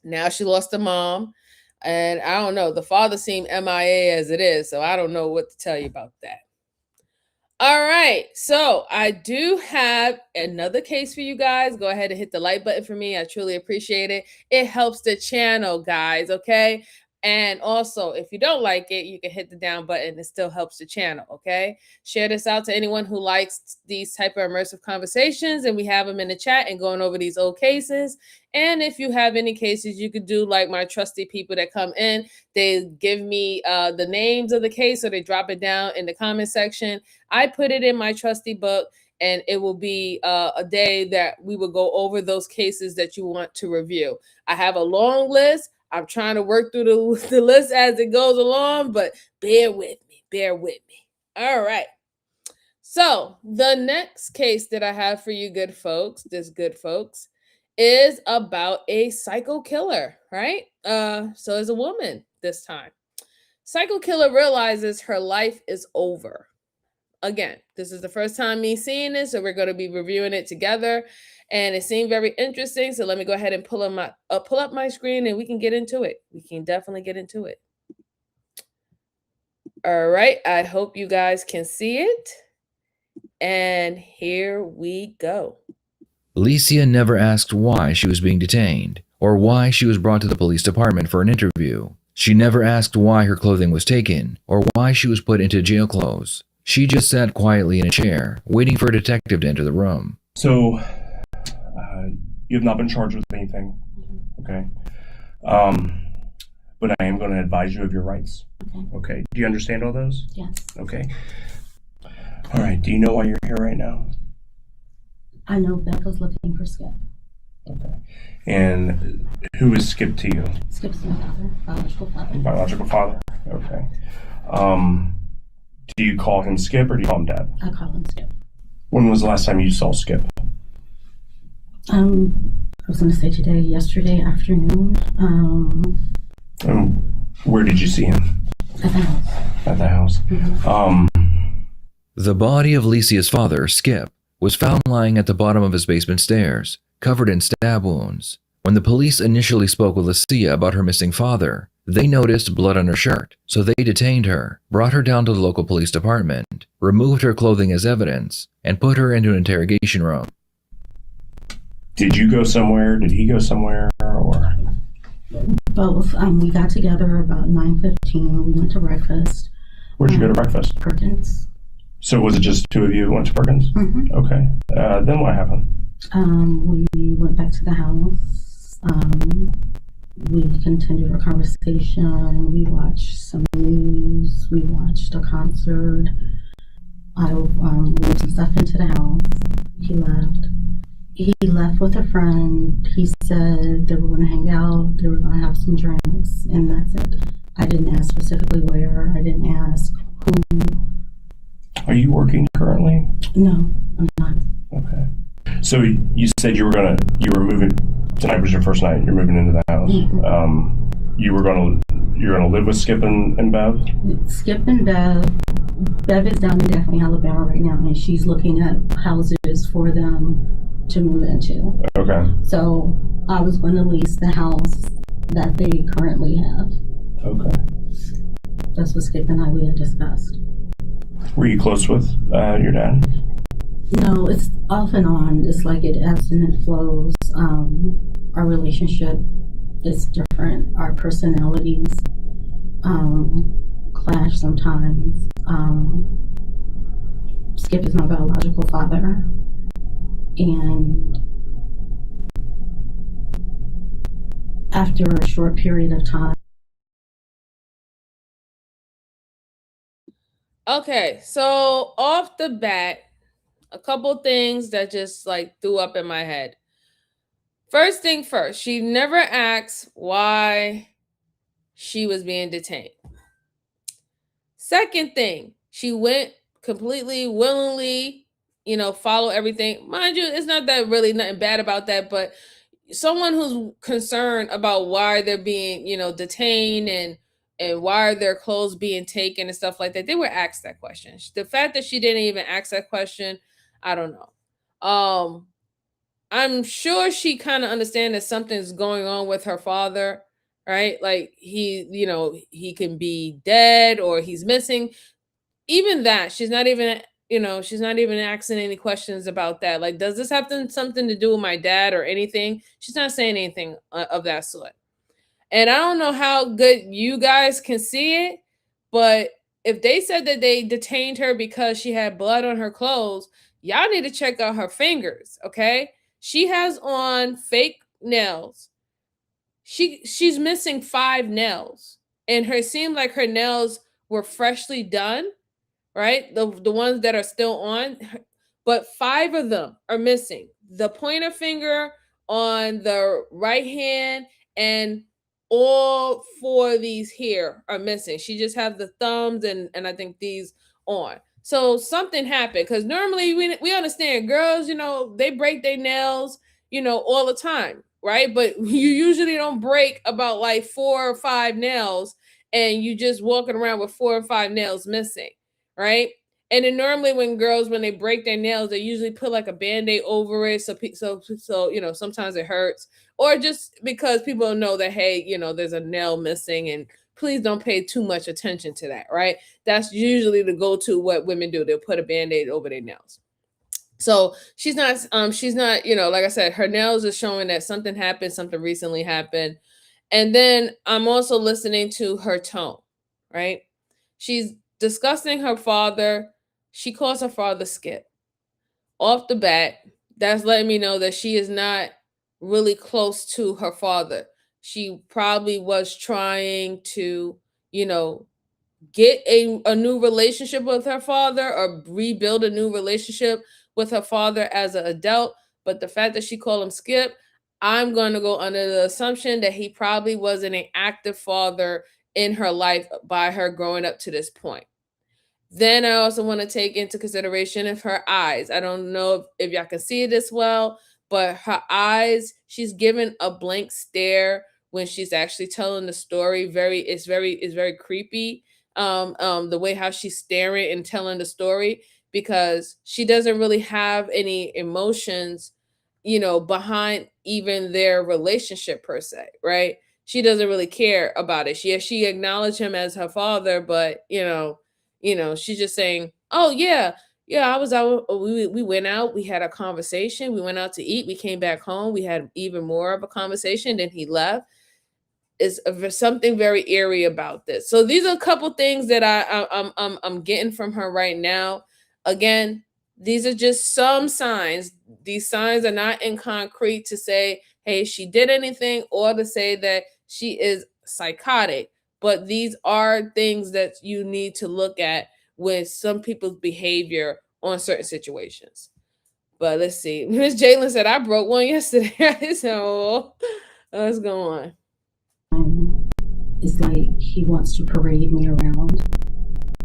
Now she lost a mom. And I don't know, the father seemed MIA as it is, so I don't know what to tell you about that. All right, so I do have another case for you guys. Go ahead and hit the like button for me. I truly appreciate it. It helps the channel, guys, okay? And also, if you don't like it, you can hit the down button. It still helps the channel, okay? Share this out to anyone who likes these type of immersive conversations, and we have them in the chat and going over these old cases. And if you have any cases, you could do like my trusty people that come in. They give me the names of the case, or they drop it down in the comment section. I put it in my trusty book, and it will be a day that we will go over those cases that you want to review. I have a long list. I'm trying to work through the list as it goes along, but bear with me. All right. So the next case that I have for you good folks, is about a psycho killer, right? So it's a woman this time. Psycho killer realizes her life is over. Again, this is the first time me seeing this, so we're going to be reviewing it together. And it seemed very interesting, so let me go ahead and pull up my screen, and we can get into it. We can definitely get into it. All right, I hope you guys can see it. And here we go. Licia never asked why she was being detained or why she was brought to the police department for an interview. She never asked why her clothing was taken or why she was put into jail clothes. She just sat quietly in a chair, waiting for a detective to enter the room. So, you have not been charged with anything, okay? But I am going to advise you of your rights. Okay. Do you understand all those? Yes. Okay. All right. Do you know why you're here right now? I know Becca's looking for Skip. Okay. And who is Skip to you? Skip's my father, biological father. Biological father? Okay. Do you call him Skip or do you call him Dad? I call him Skip. When was the last time you saw Skip? I was going to say yesterday afternoon. Where did you see him? At the house. At the house. Mm-hmm. The body of Licia's father, Skip, was found lying at the bottom of his basement stairs, covered in stab wounds. When the police initially spoke with Licia about her missing father, they noticed blood on her shirt, so they detained her, brought her down to the local police department, removed her clothing as evidence, and put her into an interrogation room. Did you go somewhere? Did he go somewhere? Or Both. We got together about 9:15. We went to breakfast. Where'd you go to breakfast? Perkins. So was it just two of you who went to Perkins? Mm-hmm. Okay. Then what happened? We went back to the house. We continued our conversation. We watched some news. We watched a concert. I moved some stuff into the house. He left. He left with a friend. He said they were going to hang out. They were going to have some drinks, and that's it. I didn't ask specifically where. I didn't ask who. Are you working currently? No, I'm not. Okay. So you said you were moving, tonight was your first night, you're moving into the house. Mm-hmm. you're gonna live with Skip and Bev? Skip and Bev is down in Daphne, Alabama right now, and she's looking at houses for them to move into. Okay. So I was going to lease the house that they currently have. Okay. That's what Skip and we had discussed. Were you close with your dad? No, it's off and on. It's like it ebbs and it flows. Our relationship is different. Our personalities clash sometimes. Skip is my biological father, and after a short period of time. Okay, so off the bat, a couple things that just like threw up in my head. First thing first, she never asked why she was being detained. Second thing, she went completely willingly, follow everything. Mind you, it's not that really nothing bad about that, but someone who's concerned about why they're being, detained and why are their clothes being taken and stuff like that, they were asked that question. The fact that she didn't even ask that question, I don't know. I'm sure she kind of understands that something's going on with her father, right? Like he can be dead or he's missing. Even that, she's not even asking any questions about that. Like, does this have something to do with my dad or anything? She's not saying anything of that sort. And I don't know how good you guys can see it, but if they said that they detained her because she had blood on her clothes, y'all need to check out her fingers, okay? She has on fake nails. She's missing 5 nails, and it seemed like her nails were freshly done, right? The ones that are still on, but 5 of them are missing. The pointer finger on the right hand and all 4 of these here are missing. She just has the thumbs and I think these on. So something happened, because normally we understand girls, they break their nails, all the time, right? But you usually don't break about like 4 or 5 nails and you just walking around with 4 or 5 nails missing, right? And then normally when they break their nails, they usually put like a Band-Aid over it. So sometimes it hurts, or just because people know that, hey, there's a nail missing, and please don't pay too much attention to that, right? That's usually the go-to what women do. They'll put a Band-Aid over their nails. So she's not, like I said, her nails are showing that something happened, something recently happened. And then I'm also listening to her tone, right? She's discussing her father. She calls her father Skip. Off the bat, that's letting me know that she is not really close to her father. She probably was trying to, get a new relationship with her father or rebuild a new relationship with her father as an adult. But the fact that she called him Skip, I'm going to go under the assumption that he probably wasn't an active father in her life by her growing up to this point. Then I also want to take into consideration of her eyes. I don't know if y'all can see it as well, but her eyes, she's given a blank stare when she's actually telling the story. It's very creepy. The way how she's staring and telling the story, because she doesn't really have any emotions, behind even their relationship per se, right? She doesn't really care about it. She acknowledged him as her father, but she's just saying, oh yeah, I was out. We went out. We had a conversation. We went out to eat. We came back home. We had even more of a conversation. Then he left. Is something very eerie about this. So these are a couple things that I'm getting from her right now. Again, these are just some signs. These signs are not in concrete to say, hey, she did anything, or to say that she is psychotic. But these are things that you need to look at with some people's behavior on certain situations. But let's see. Miss Jalen said, I broke one yesterday. So let's go on. It's like he wants to parade me around,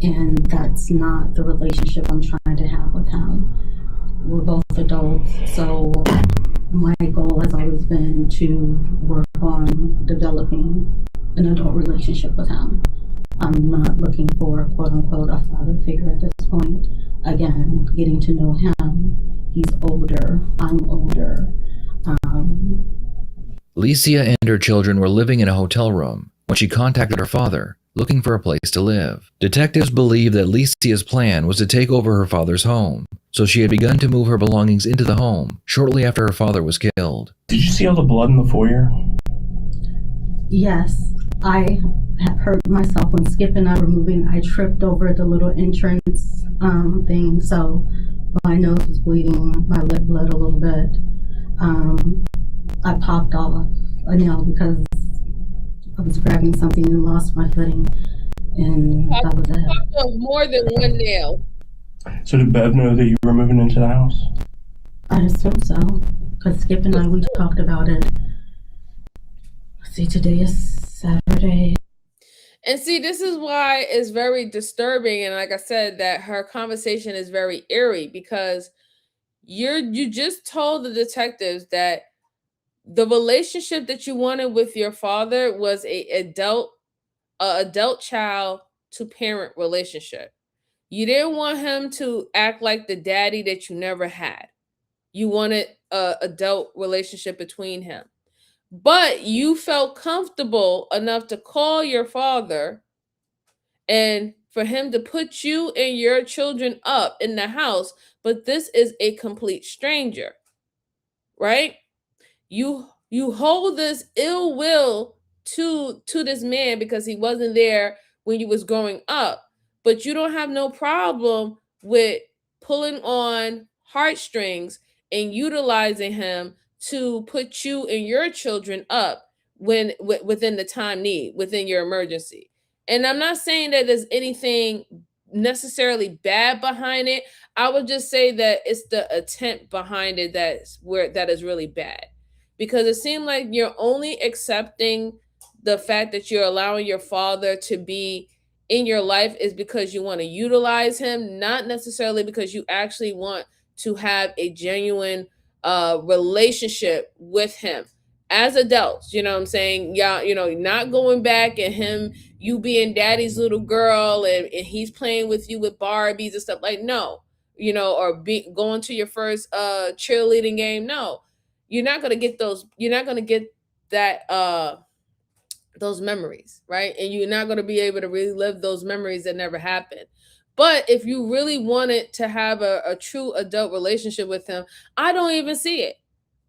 and that's not the relationship I'm trying to have with him. We're both adults, so my goal has always been to work on developing an adult relationship with him. I'm not looking for, quote unquote, a father figure at this point. Again, getting to know him. He's older. I'm older. Licia and her children were living in a hotel room when she contacted her father, looking for a place to live. Detectives believe that Licia's plan was to take over her father's home, so she had begun to move her belongings into the home shortly after her father was killed. Did you see all the blood in the foyer? Yes, I have hurt myself when Skip and I were moving. I tripped over the little entrance thing, so my nose was bleeding, my lip bled a little bit. I popped off a nail because I was grabbing something and lost my footing, and that was it. Popped off more than one nail. So did Bev know that you were moving into the house? I assume so, because Skip and I, we talked about it. See, today is Saturday. And see, this is why it's very disturbing. And like I said, that her conversation is very eerie, because you just told the detectives that the relationship that you wanted with your father was a adult child to parent relationship. You didn't want him to act like the daddy that you never had. You wanted a adult relationship between him. But you felt comfortable enough to call your father and for him to put you and your children up in the house, but this is a complete stranger, right? You hold this ill will to this man because he wasn't there when you was growing up, but you don't have no problem with pulling on heartstrings and utilizing him to put you and your children up within the time need, within your emergency. And I'm not saying that there's anything necessarily bad behind it. I would just say that it's the attempt behind it that is really bad, because it seemed like you're only accepting the fact that you're allowing your father to be in your life is because you want to utilize him, not necessarily because you actually want to have a genuine relationship with him as adults. You know what I'm saying? Yeah, not going back and him, you being daddy's little girl and he's playing with you with Barbies and stuff, like, no, or going to your first cheerleading game. No, you're not going to get that those memories, right? And you're not going to be able to relive those memories that never happened. But if you really wanted to have a true adult relationship with him, I don't even see it.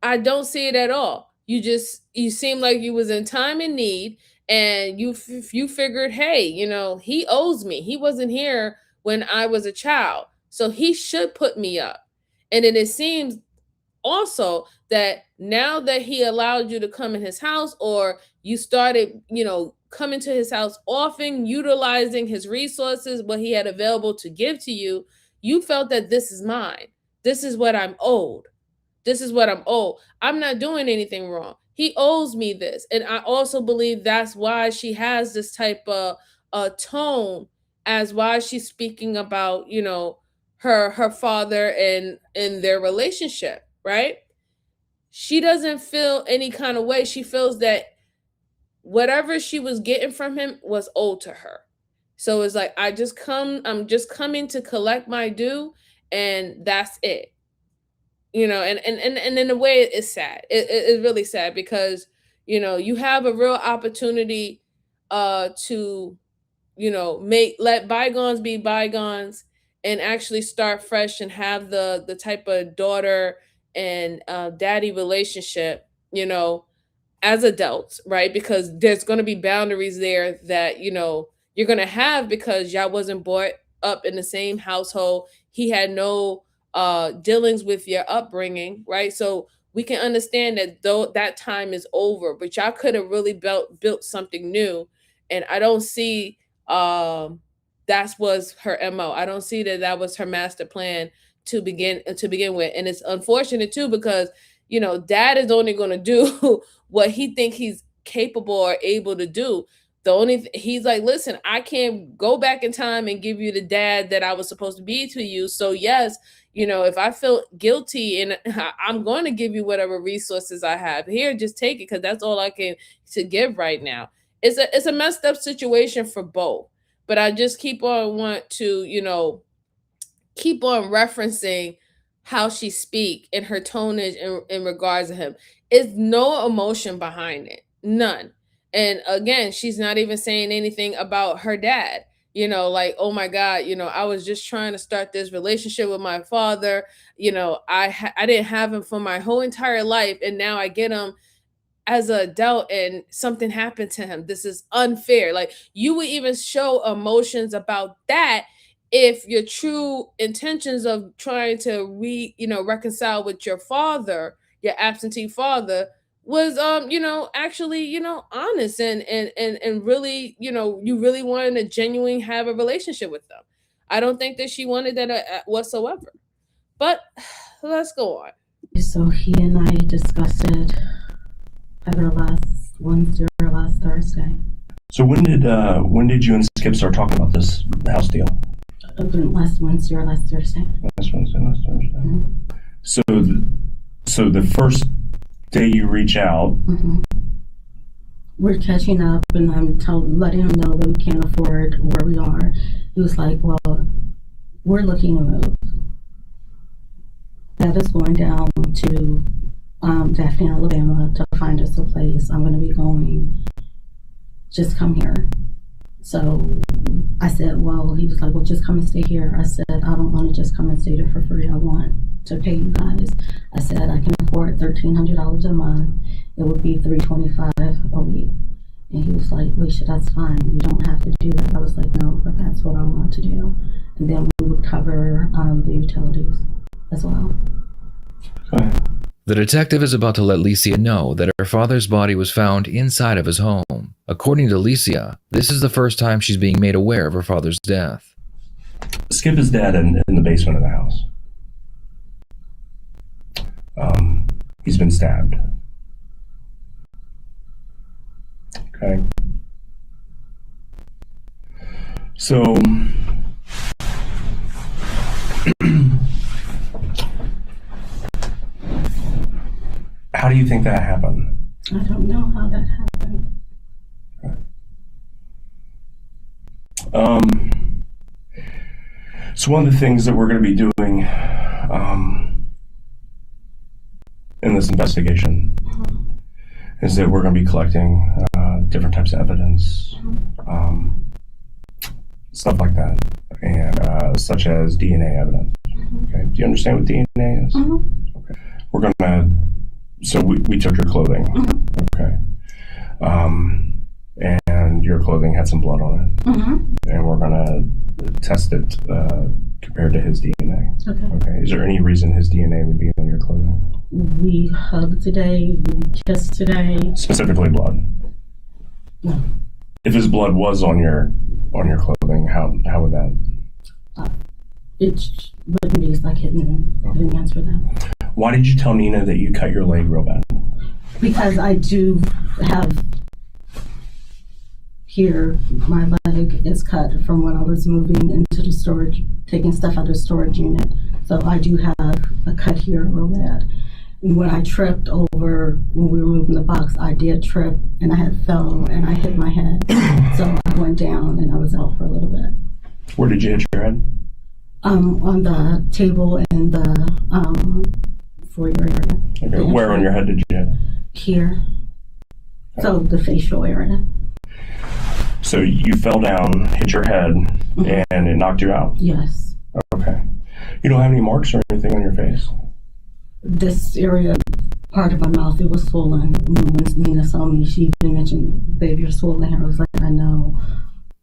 I don't see it at all. You seem like you was in time and need, and you figured, hey, he owes me. He wasn't here when I was a child, so he should put me up. And then it seems also that now that he allowed you to come in his house, or you started, coming to his house often, utilizing his resources, what he had available to give to you, you felt that this is mine. This is what I'm owed. This is what I'm owed. I'm not doing anything wrong. He owes me this. And I also believe that's why she has this type of tone, as why she's speaking about, her father and their relationship, right? She doesn't feel any kind of way. She feels that whatever she was getting from him was owed to her. So it's like, I'm just coming to collect my due, and that's it. And in a way, it's sad. It's really sad, because you have a real opportunity to let bygones be bygones, and actually start fresh and have the type of daughter and daddy relationship, as adults, right? Because there's going to be boundaries there that you're going to have, because y'all wasn't brought up in the same household. He had no dealings with your upbringing, right? So we can understand that though that time is over, but y'all could have really built something new. And I don't see that was her MO. I don't see that was her master plan to begin with. And it's unfortunate too, because dad is only going to do what he think he's capable or able to do. He's like, listen, I can't go back in time and give you the dad that I was supposed to be to you. So yes, if I feel guilty, and I'm going to give you whatever resources I have here, just take it, because that's all I can to give right now. it's a messed up situation for both. But I just keep on keep on referencing how she speak and her tonage in regards to him. Is no emotion behind it. None. And again, she's not even saying anything about her dad. Like, oh my God, I was just trying to start this relationship with my father. I didn't have him for my whole entire life, and now I get him as an adult and something happened to him. This is unfair. Like, you would even show emotions about that if your true intentions of trying to reconcile with your father, your absentee father, was actually honest and really you really wanted to genuinely have a relationship with them. I don't think that she wanted that whatsoever. But let's go on. So he and I discussed it either last Wednesday or last Thursday. So when did you and Skip start talking about this house deal? Last Wednesday or last Thursday. Last Wednesday, last Thursday. Mm-hmm. So the first day you reach out, mm-hmm. We're catching up, and I'm letting him know that we can't afford where we are. He was like, "Well, we're looking to move. That is going down to Daphne, Alabama, to find us a place. I'm going to be going. Just come here." So I said, well, he was like, well, just come and stay here. I said, I don't want to just come and stay there for free. I want to pay you guys. I said, I can afford $1,300 a month. It would be $325 a week. And he was like, Lish, that's fine. You don't have to do that. I was like, no, but that's what I want to do. And then we would cover the utilities as well. Okay. The detective is about to let Licia know that her father's body was found inside of his home. According to Licia, this is the first time she's being made aware of her father's death. Skip is dead in the basement of the house. He's been stabbed. Okay. So how do you think that happened? I don't know how that happened. So one of the things that we're going to be doing in this investigation is that we're going to be collecting different types of evidence, stuff like that, and such as DNA evidence. Okay, do you understand what DNA is? Okay, we're going to. So we took your clothing, okay, and your clothing had some blood on it, and we're gonna test it compared to his DNA. Okay. Is there any reason his DNA would be on your clothing? We hugged today. We kissed today. Specifically, blood. No. If his blood was on your clothing, how would that? It wouldn't be. I couldn't answer that. Why did you tell Nina that you cut your leg real bad? Because I do have here, my leg is cut from when I was moving into the storage, taking stuff out of the storage unit. So I do have a cut here real bad. And when I tripped over, when we were moving the box, I did trip and I had fell and I hit my head. So I went down and I was out for a little bit. Where did you hit your head? On the table in the foyer area. Okay. Where on your head did you hit? Here. So the facial area. So you fell down, hit your head, and it knocked you out? Yes. Okay. You don't have any marks or anything on your face? This area, part of my mouth, it was swollen. When Nina saw me, she even mentioned, babe, you're swollen here. I was like, I know.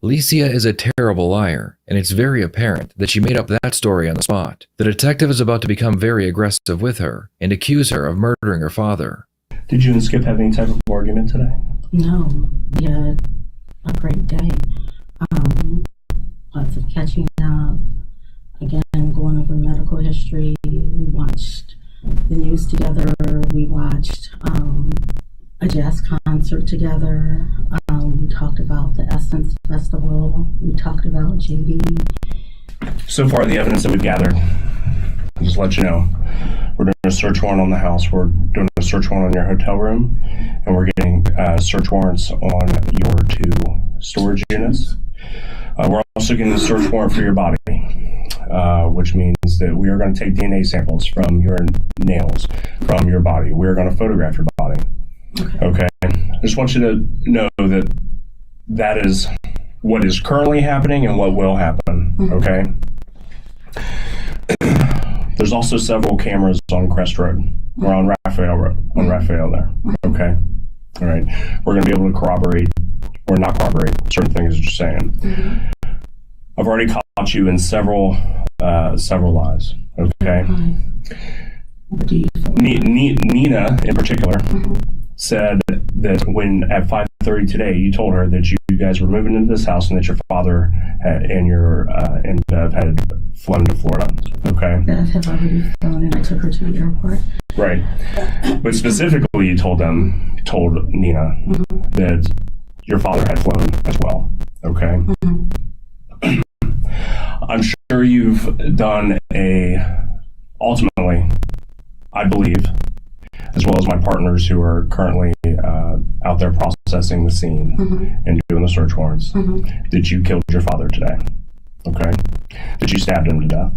Licia is a terrible liar, and it's very apparent that she made up that story on the spot. The detective is about to become very aggressive with her and accuse her of murdering her father. Did you and Skip have any type of argument today? No. We had a great day. Lots of catching up. Again, going over medical history. We watched the news together. We watched a jazz concert together. We talked about the Essence Festival. We talked about JD. So far, the evidence that we've gathered, I'll just let you know, we're doing a search warrant on the house. We're doing a search warrant on your hotel room, and we're getting search warrants on your 2 storage units. We're also getting a search warrant for your body, which means that we are going to take DNA samples from your nails, from your body. We're going to photograph your body. Okay? I just want you to know that that is what is currently happening and what will happen. Okay? There's also several cameras on Crest Road. We're on Raphael Road, on Raphael there. Okay? All right. We're going to be able to corroborate or not corroborate certain things that you're saying. I've already caught you in several lies. Okay? Nina, in particular, said that when at 5:30 today, you told her that you guys were moving into this house and that your father and Bev had flown to Florida. Okay? Bev had already flown and I took her to the airport. Right. But specifically, you told Nina that your father had flown as well. Okay? I'm sure you've done ultimately, I believe, as well as my partners who are currently out there processing the scene and doing the search warrants, that you killed your father today. Okay? That you stabbed him to death.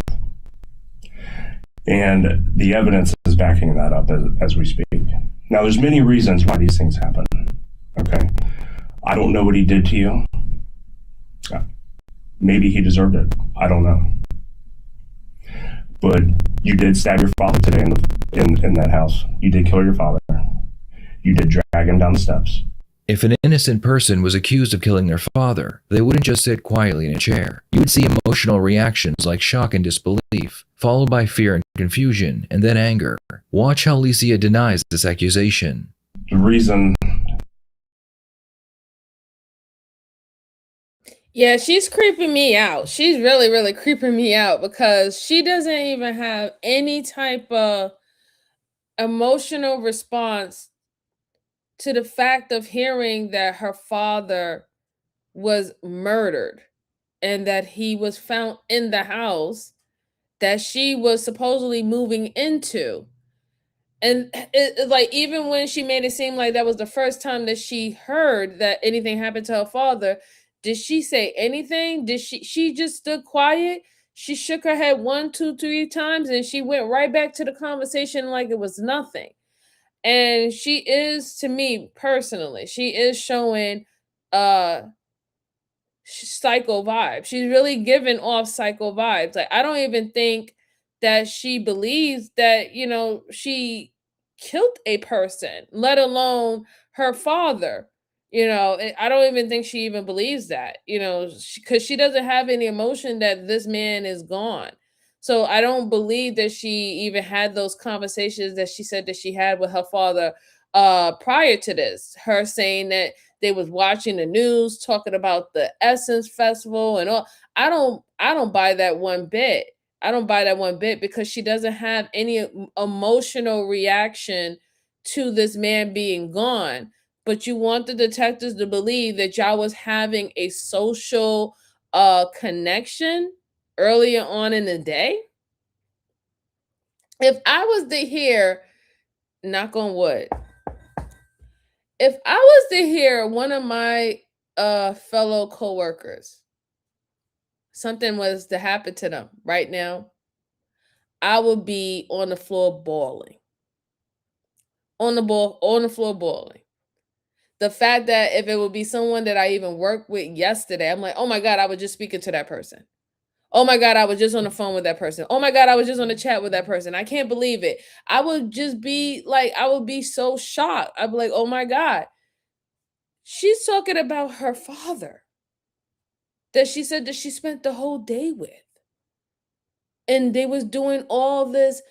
And the evidence is backing that up as we speak. Now, there's many reasons why these things happen. Okay? I don't know what he did to you. Maybe he deserved it. I don't know. But you did stab your father today in that house. You did kill your father. You did drag him down the steps. If an innocent person was accused of killing their father, they wouldn't just sit quietly in a chair. You would see emotional reactions like shock and disbelief, followed by fear and confusion, and then anger. Watch how Licia denies this accusation. The reason... Yeah, she's creeping me out. She's really, really creeping me out because she doesn't even have any type of emotional response to the fact of hearing that her father was murdered and that he was found in the house that she was supposedly moving into. And like, even when she made it seem like that was the first time that she heard that anything happened to her father, did she say anything? Did she just stood quiet? She shook her head 1, 2, 3 times and she went right back to the conversation like it was nothing. And she is, to me personally, she is showing psycho vibes. She's really giving off psycho vibes. Like, I don't even think that she believes that, she killed a person, let alone her father. I don't even think she even believes that, because she doesn't have any emotion that this man is gone. So I don't believe that she even had those conversations that she said that she had with her father prior to this. Her saying that they was watching the news, talking about the Essence Festival and all. I don't buy that one bit. I don't buy that one bit because she doesn't have any emotional reaction to this man being gone. But you want the detectives to believe that y'all was having a social connection earlier on in the day. If I was to hear, knock on wood, if I was to hear one of my fellow coworkers, something was to happen to them right now, I would be on the floor bawling. On the floor bawling. The fact that if it would be someone that I even worked with yesterday, I'm like, oh my God, I was just speaking to that person. Oh my God, I was just on the phone with that person. Oh my God, I was just on the chat with that person. I can't believe it. I would just be like, I would be so shocked. I'd be like, oh my God. She's talking about her father that she said that she spent the whole day with. And they was doing all this,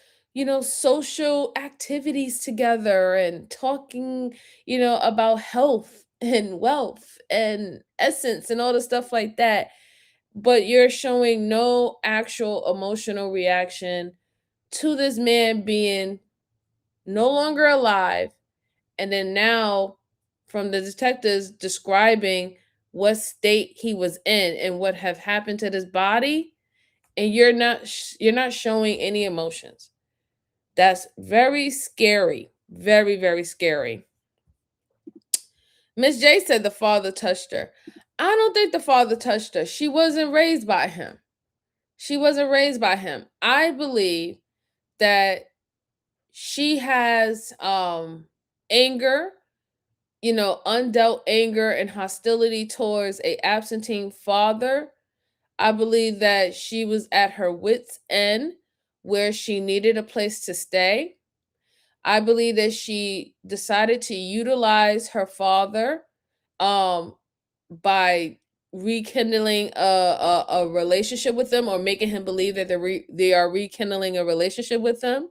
social activities together and talking, about health and wealth and essence and all the stuff like that. But you're showing no actual emotional reaction to this man being no longer alive. And then now from the detectives describing what state he was in and what have happened to this body, and you're not showing any emotions. That's very scary. Very, very scary. Miss J said the father touched her. I don't think the father touched her. She wasn't raised by him. She wasn't raised by him. I believe that she has anger, undealt anger and hostility towards a absentee father. I believe that she was at her wit's end where she needed a place to stay. I believe that she decided to utilize her father by rekindling a relationship with them, or making him believe that they are rekindling a relationship with them.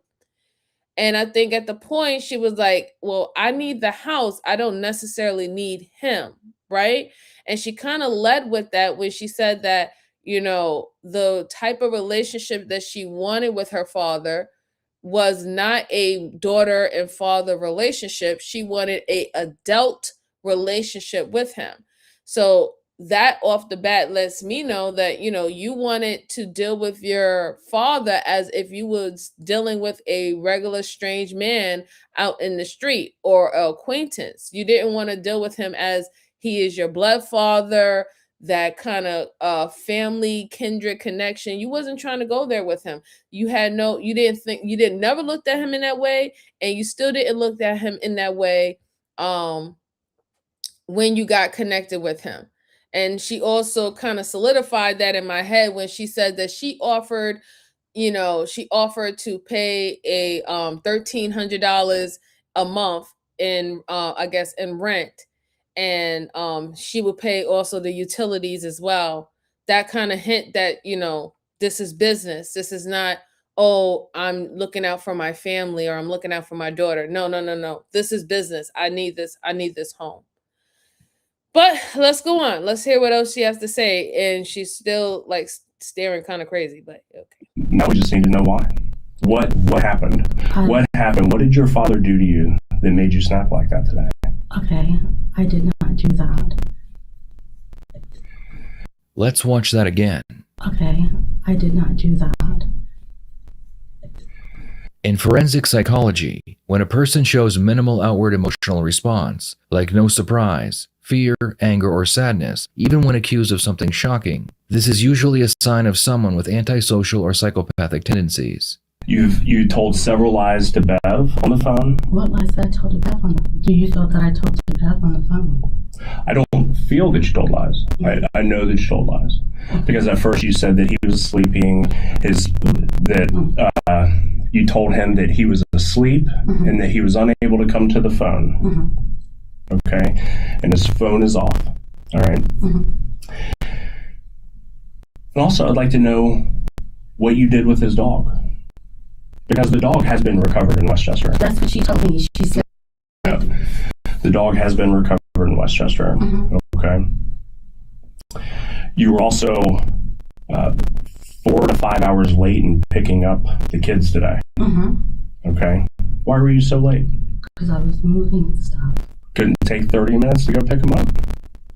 And I think at the point she was like, well, I need the house. I don't necessarily need him. Right. And she kind of led with that when she said that, the type of relationship that she wanted with her father was not a daughter and father relationship. She wanted a adult relationship with him. So that off the bat lets me know that, you wanted to deal with your father as if you was dealing with a regular strange man out in the street or an acquaintance. You didn't want to deal with him as he is your blood father, that kind of family kindred connection. You wasn't trying to go there with him. You never looked at him in that way, and you still didn't look at him in that way when you got connected with him. And she also kind of solidified that in my head when she said that she offered to pay a $1,300 a month in I guess in rent, and she would pay also the utilities as well. That kind of hint that this is business. This is not, oh, I'm looking out for my family or I'm looking out for my daughter. No, no, no, no. This is business. I need this home. But let's go on. Let's hear what else she has to say. And she's still like staring kind of crazy, but okay. Now we just need to know why. What happened? What happened? What did your father do to you that made you snap like that today? Okay, I did not do that. Let's watch that again. Okay, I did not do that. In forensic psychology, when a person shows minimal outward emotional response, like no surprise, fear, anger, or sadness, even when accused of something shocking, this is usually a sign of someone with antisocial or psychopathic tendencies. You told several lies to Bev on the phone? What lies did I tell to Bev on the phone? Do you feel that I told to Bev on the phone? I don't feel that you told lies. I know that you told lies. Because at first you said that he was sleeping, you told him that he was asleep and that he was unable to come to the phone. Okay? And his phone is off. All right? And also, I'd like to know what you did with his dog. Because the dog has been recovered in Westchester. That's what she told me. She said... Yeah. The dog has been recovered in Westchester. Okay? You were also 4 to 5 hours late in picking up the kids today. Okay? Why were you so late? Because I was moving stuff. Couldn't take 30 minutes to go pick them up?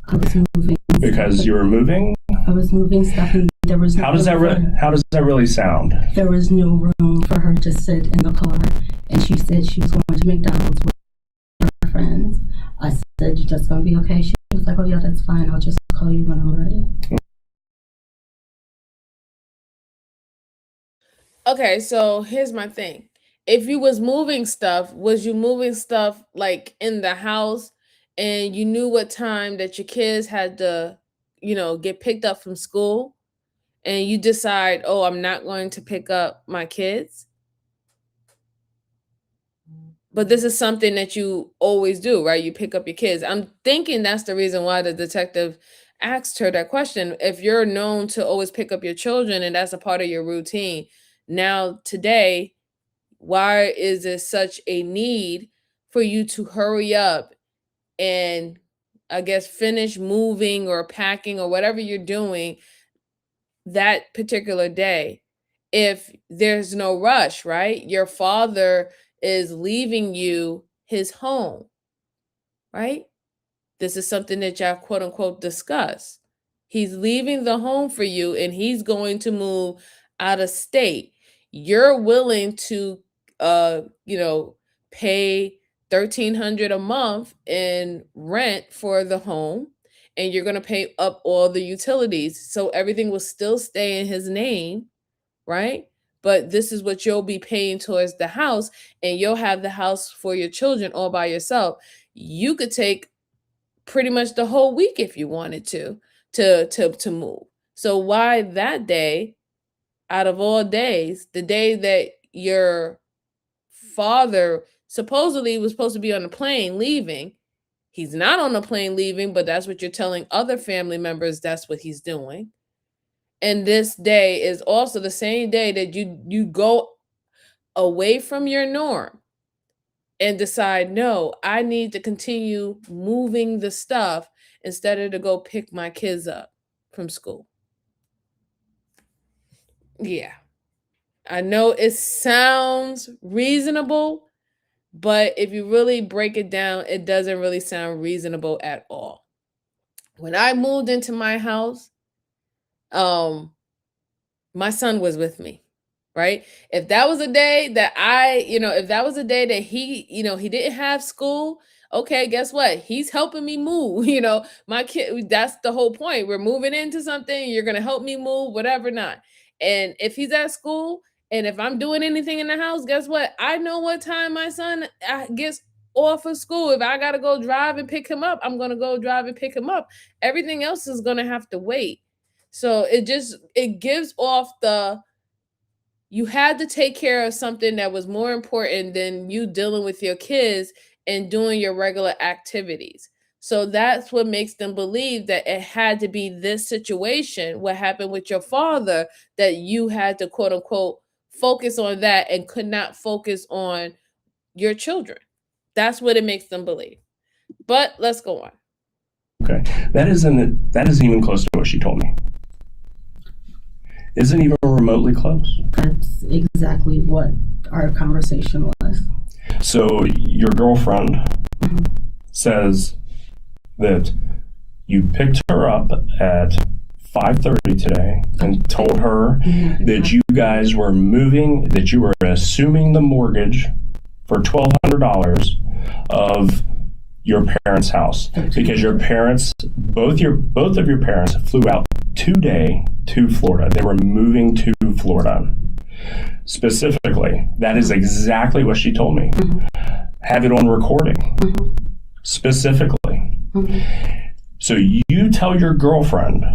I was moving. Because you were moving? I was moving stuff, and there was no How does that really sound? There was no room for her to sit in the car, and she said she was going to McDonald's with her friends. I said, "You just gonna be okay?" She was like, "Oh yeah, that's fine. I'll just call you when I'm ready." Okay, so here's my thing. If you was moving stuff, was you moving stuff like in the house, and you knew what time that your kids had to, get picked up from school, and you decide, oh, I'm not going to pick up my kids? But this is something that you always do, right? You pick up your kids. I'm thinking that's the reason why the detective asked her that question. If you're known to always pick up your children and that's a part of your routine, now today, why is there such a need for you to hurry up and, I guess, finish moving or packing or whatever you're doing that particular day if there's no rush, right? Your father is leaving you his home, right? This is something that y'all quote unquote discuss. He's leaving the home for you and he's going to move out of state. You're willing to pay $1,300 a month in rent for the home, and you're going to pay up all the utilities. So everything will still stay in his name, right? But this is what you'll be paying towards the house, and you'll have the house for your children all by yourself. You could take pretty much the whole week if you wanted to move. So why that day, out of all days, the day that your father supposedly was supposed to be on the plane leaving, he's not on the plane leaving, but that's what you're telling other family members that's what he's doing. And this day is also the same day that you go away from your norm and decide, no, I need to continue moving the stuff instead of to go pick my kids up from school. Yeah. I know it sounds reasonable, but if you really break it down, it doesn't really sound reasonable at all. When I moved into my house, my son was with me, right? If that was a day that if that was a day that he didn't have school, okay, guess what? He's helping me move. My kid, that's the whole point. We're moving into something, you're going to help me move, whatever not. And if he's at school, and if I'm doing anything in the house, guess what? I know what time my son gets off of school. If I got to go drive and pick him up, I'm going to go drive and pick him up. Everything else is going to have to wait. So it gives off you had to take care of something that was more important than you dealing with your kids and doing your regular activities. So that's what makes them believe that it had to be this situation, what happened with your father, that you had to quote unquote focus on that and could not focus on your children. That's what it makes them believe. But let's go on. Okay. That isn't even close to what she told me. Isn't even remotely close. That's exactly what our conversation was. So your girlfriend says that you picked her up at 5:30 today and told her that you guys were moving, that you were assuming the mortgage for $1,200 of your parents' house because your parents, both of your parents, flew out today to Florida. They were moving to Florida. Specifically, that is exactly what she told me. Have it on recording. Specifically. So you tell your girlfriend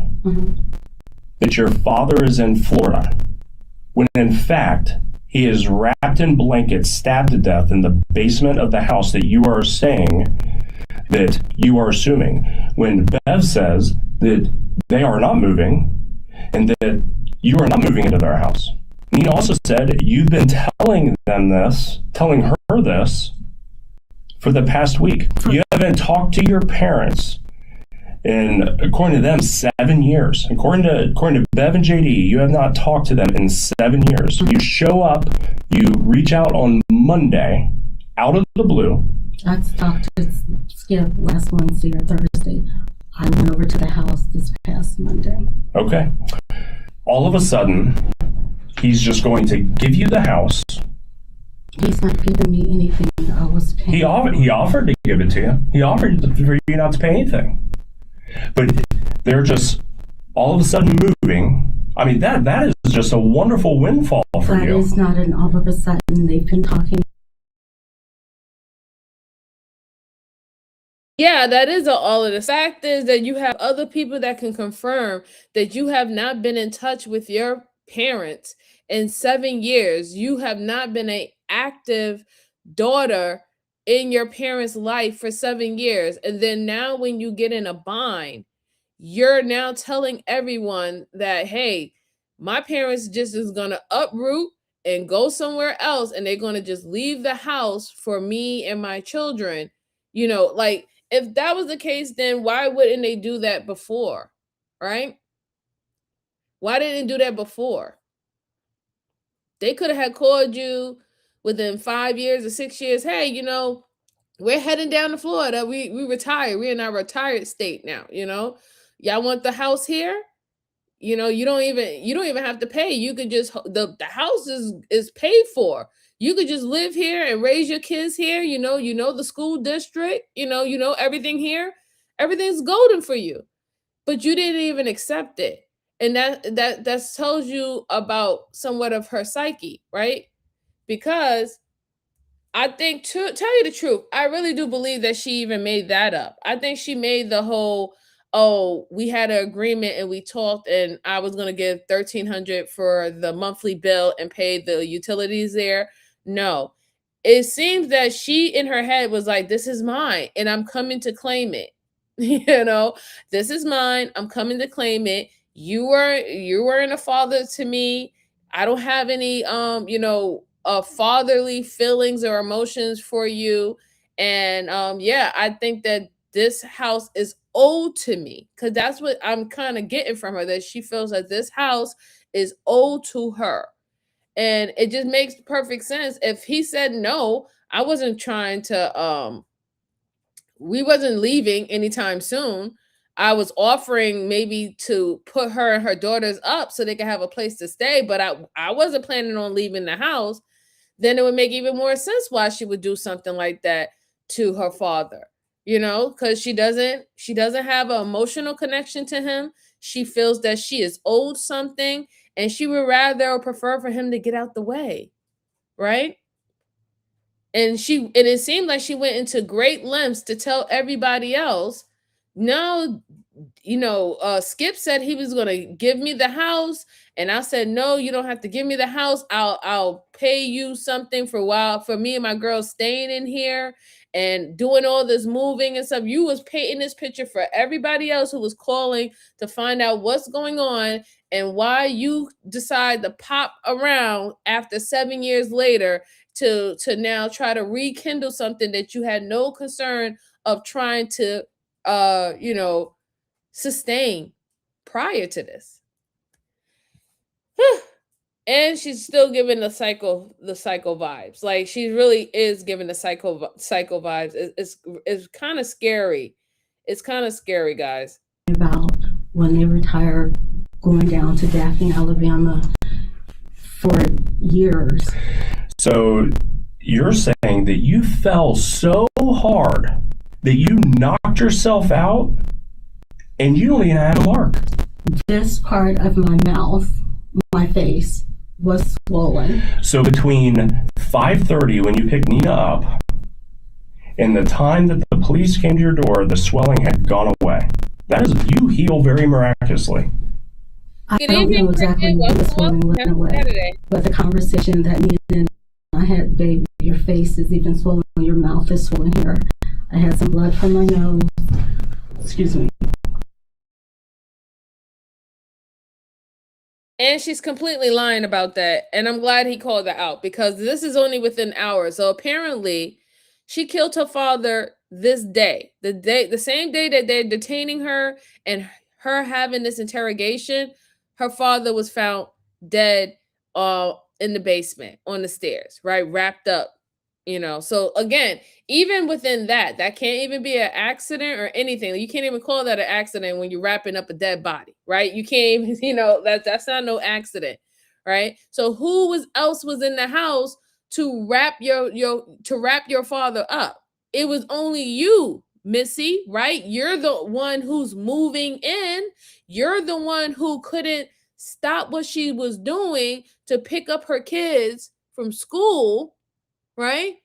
that your father is in Florida, when in fact he is wrapped in blankets, stabbed to death in the basement of the house that you are saying that you are assuming, when Bev says that they are not moving and that you are not moving into their house. Nina also said you've been telling her this for the past week. You haven't talked to your parents in, according to them, 7 years. According to Bev and JD, you have not talked to them in 7 years. You show up, you reach out on Monday, out of the blue. I talked to Skip last Wednesday or Thursday. I went over to the house this past Monday. Okay. All of a sudden, he's just going to give you the house. He's not giving me anything. I was paying. He offered to give it to you. He offered for you not to pay anything. But they're just all of a sudden moving. I mean, that is just a wonderful windfall for you. That is not an all of a sudden. They've been talking. Yeah, that is all of the fact is that you have other people that can confirm that you have not been in touch with your parents in 7 years. You have not been an active daughter in your parents' life for 7 years. And then now when you get in a bind, you're now telling everyone that, hey, my parents just is going to uproot and go somewhere else, and they're going to just leave the house for me and my children. Like, if that was the case, then why wouldn't they do that before, right? Why didn't they do that before? They could have had called you within 5 years or 6 years. Hey, we're heading down to Florida. We retired. We're in our retired state now. Y'all want the house here? You don't even have to pay. You could just the house is paid for. You could just live here and raise your kids here. You know the school district, you know everything here. Everything's golden for you. But you didn't even accept it. And that tells you about somewhat of her psyche, right? Because I think, to tell you the truth, I really do believe that she even made that up. I think she made the whole, oh, we had an agreement and we talked, and I was gonna give $1,300 for the monthly bill and pay the utilities there. No, it seems that she in her head was like, "This is mine, and I'm coming to claim it." This is mine. I'm coming to claim it. You weren't a father to me. I don't have any fatherly feelings or emotions for you. And yeah, I think that this house is owed to me, because that's what I'm kind of getting from her, that she feels that this house is owed to her. And it just makes perfect sense. If he said no, I wasn't trying to we wasn't leaving anytime soon. I was offering maybe to put her and her daughters up so they could have a place to stay, but I wasn't planning on leaving the house. Then it would make even more sense why she would do something like that to her father, because she doesn't have an emotional connection to him. She feels that she is owed something, and she would rather or prefer for him to get out the way, right? And it seemed like she went into great lengths to tell everybody else, no, Skip said he was going to give me the house, and I said, no, you don't have to give me the house. I'll pay you something for me and my girls staying in here and doing all this moving and stuff. You was painting this picture for everybody else who was calling to find out what's going on and why you decide to pop around after 7 years later to now try to rekindle something that you had no concern of trying to sustain prior to this. And she's still giving the psycho vibes. Like, she really is giving the psycho vibes. It's kind of scary. It's kind of scary, guys. About when they retired, going down to Daphne, Alabama for years. So you're saying that you fell so hard that you knocked yourself out and you don't even have a mark? This part of my mouth, my face, was swollen. So between 5:30 when you picked Nina up and the time that the police came to your door, the swelling had gone away. That is, you heal very miraculously. I don't know exactly what the swelling went away, but the conversation that Nina and I had, baby, your face is even swollen, your mouth is swollen here. I had some blood from my nose. Excuse me. And she's completely lying about that. And I'm glad he called her out, because this is only within hours. So apparently she killed her father this day, the same day that they're detaining her and her having this interrogation. Her father was found dead in the basement on the stairs, right? Wrapped up, So again, even within that can't even be an accident or anything. You can't even call that an accident when you're wrapping up a dead body, right? You can't even, that's not no accident, right? So who else was in the house to wrap your father up? It was only you, Missy, right? You're the one who's moving in. You're the one who couldn't stop what she was doing to pick up her kids from school, right?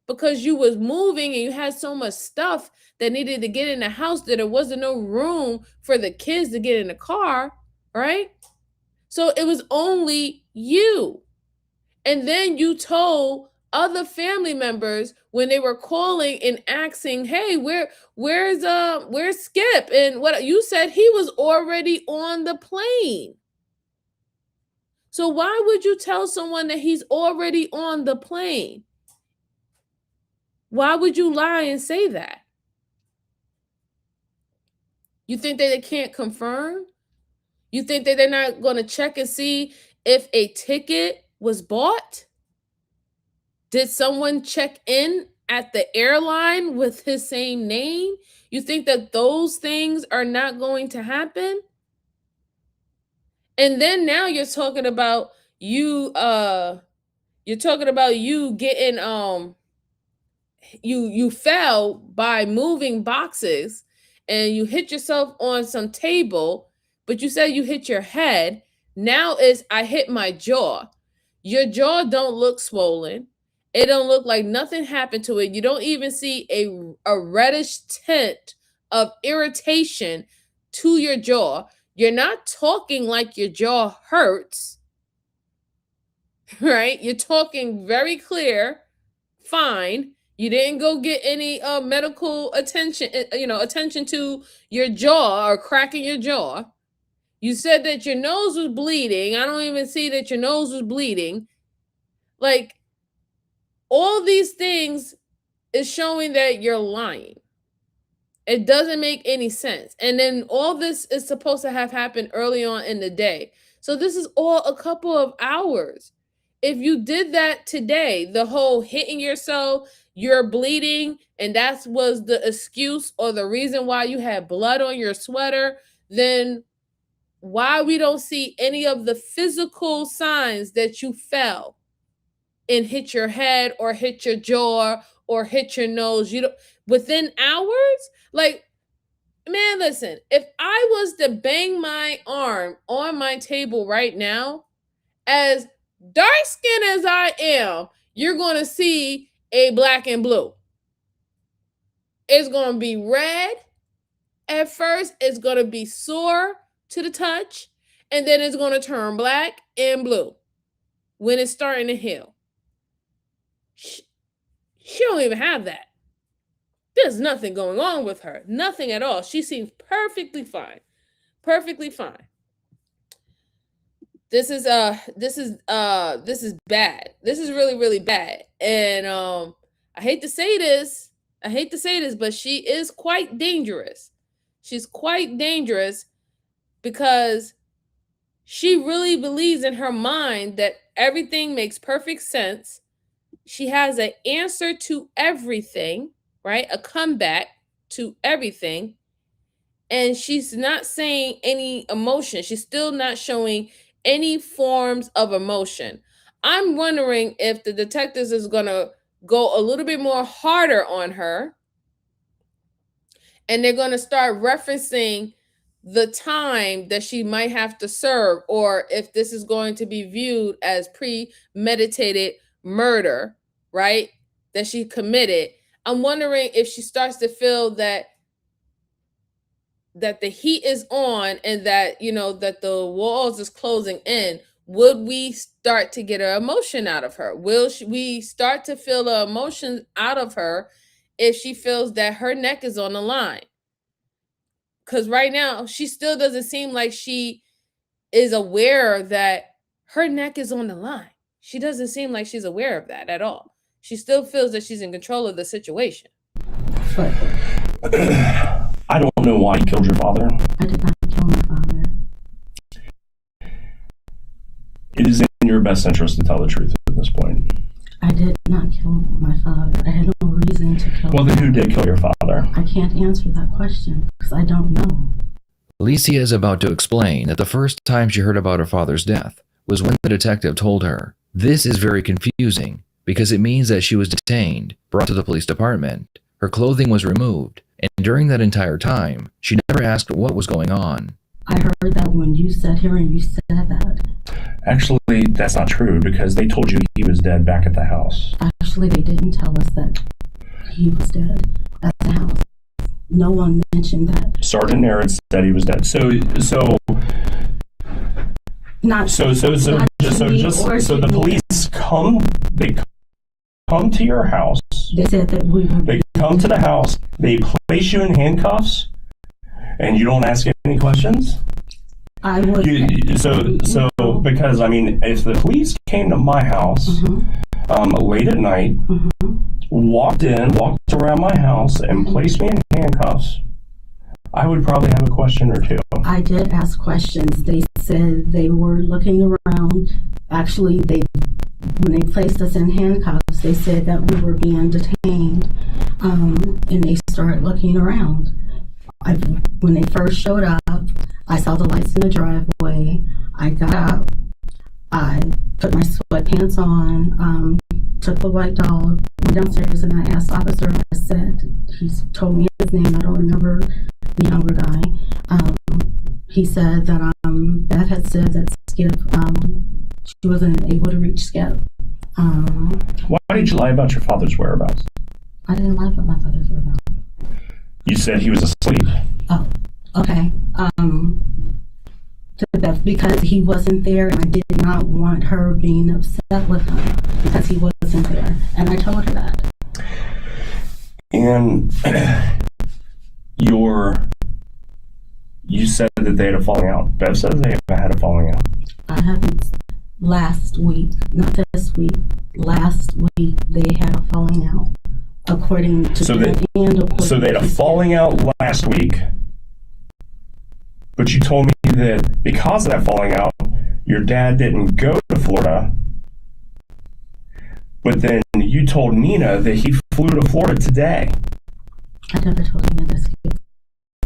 Because you was moving and you had so much stuff that needed to get in the house that there wasn't no room for the kids to get in the car, right? So it was only you. And then you told other family members when they were calling and asking, hey, where's Skip? And what you said, he was already on the plane. So why would you tell someone that he's already on the plane? Why would you lie and say that? You think that they can't confirm? You think that they're not going to check and see if a ticket was bought? Did someone check in at the airline with his same name? You think that those things are not going to happen? And then now you're talking about you You're talking about you getting you fell by moving boxes and you hit yourself on some table, but you said you hit your head. Now is I hit my jaw. Your jaw don't look swollen. It don't look like nothing happened to it. You don't even see a reddish tint of irritation to your jaw. You're not talking like your jaw hurts, right? You're talking very clear, fine. You didn't go get any medical attention, attention to your jaw or cracking your jaw. You said that your nose was bleeding. I don't even see that your nose was bleeding. Like, all these things is showing that you're lying. It doesn't make any sense. And then all this is supposed to have happened early on in the day. So this is all a couple of hours. If you did that today, the whole hitting yourself, you're bleeding, and that was the excuse or the reason why you had blood on your sweater, then why we don't see any of the physical signs that you fell and hit your head or hit your jaw or hit your nose? You don't, within hours? Like, man, listen, if I was to bang my arm on my table right now, as dark skinned as I am, you're going to see a black and blue. It's going to be red at first. It's going to be sore to the touch. And then it's going to turn black and blue when it's starting to heal. She don't even have that. There's nothing going on with her. Nothing at all. She seems perfectly fine. Perfectly fine. This is bad. This is really, really bad. And I hate to say this, but she is quite dangerous. She's quite dangerous because she really believes in her mind that everything makes perfect sense. She has an answer to everything, right? A comeback to everything. And she's not saying any emotion. She's still not showing any forms of emotion. I'm wondering if the detectives is going to go a little bit more harder on her, and they're going to start referencing the time that she might have to serve, or if this is going to be viewed as premeditated murder, right? That she committed. I'm wondering if she starts to feel that the heat is on and that, that the walls is closing in. Would we start to get an emotion out of her? Will we start to feel the emotion out of her if she feels that her neck is on the line? Because right now, she still doesn't seem like she is aware that her neck is on the line. She doesn't seem like she's aware of that at all. She still feels that she's in control of the situation. I don't know why you killed your father. I did not kill my father. It is in your best interest to tell the truth at this point. I did not kill my father. I had no reason to kill him. Well, then who did kill your father? I can't answer that question because I don't know. Alicia is about to explain that the first time she heard about her father's death was when the detective told her. This is very confusing because it means that she was detained, brought to the police department. Her clothing was removed, and during that entire time, she never asked what was going on. I heard that when you sat here and you said that. Actually, that's not true because they told you he was dead back at the house. Actually, they didn't tell us that he was dead at the house. No one mentioned that. Sergeant Aaron said he was dead. So the police come to your house. They said that they come to the house, they place you in handcuffs, and you don't ask any questions? I would. Because, I mean, if the police came to my house late at night, walked around my house, and placed me in handcuffs, I would probably have a question or two. I did ask questions. They said they were looking around. Actually, when they placed us in handcuffs, they said that we were being detained, and they started looking around. When they first showed up, I saw the lights in the driveway. I got out. I put my sweatpants on, took the white dog, went downstairs, and I asked the officer, I said, he told me his name, I don't remember the younger guy. He said that Beth had said that Skip, she wasn't able to reach Skip. Why did you lie about your father's whereabouts? I didn't lie about my father's whereabouts. You said he was asleep. Oh, okay. To Beth, because he wasn't there, and I did not want her being upset with him because he wasn't there, and I told her that. And you said that they had a falling out. Bev says they haven't had a falling out. I haven't. Last week, not this week, last week they had a falling out, according to So they had a falling out last week, but you told me that because of that falling out, your dad didn't go to Florida, but then you told Nina that he flew to Florida today. I never told Nina that Skip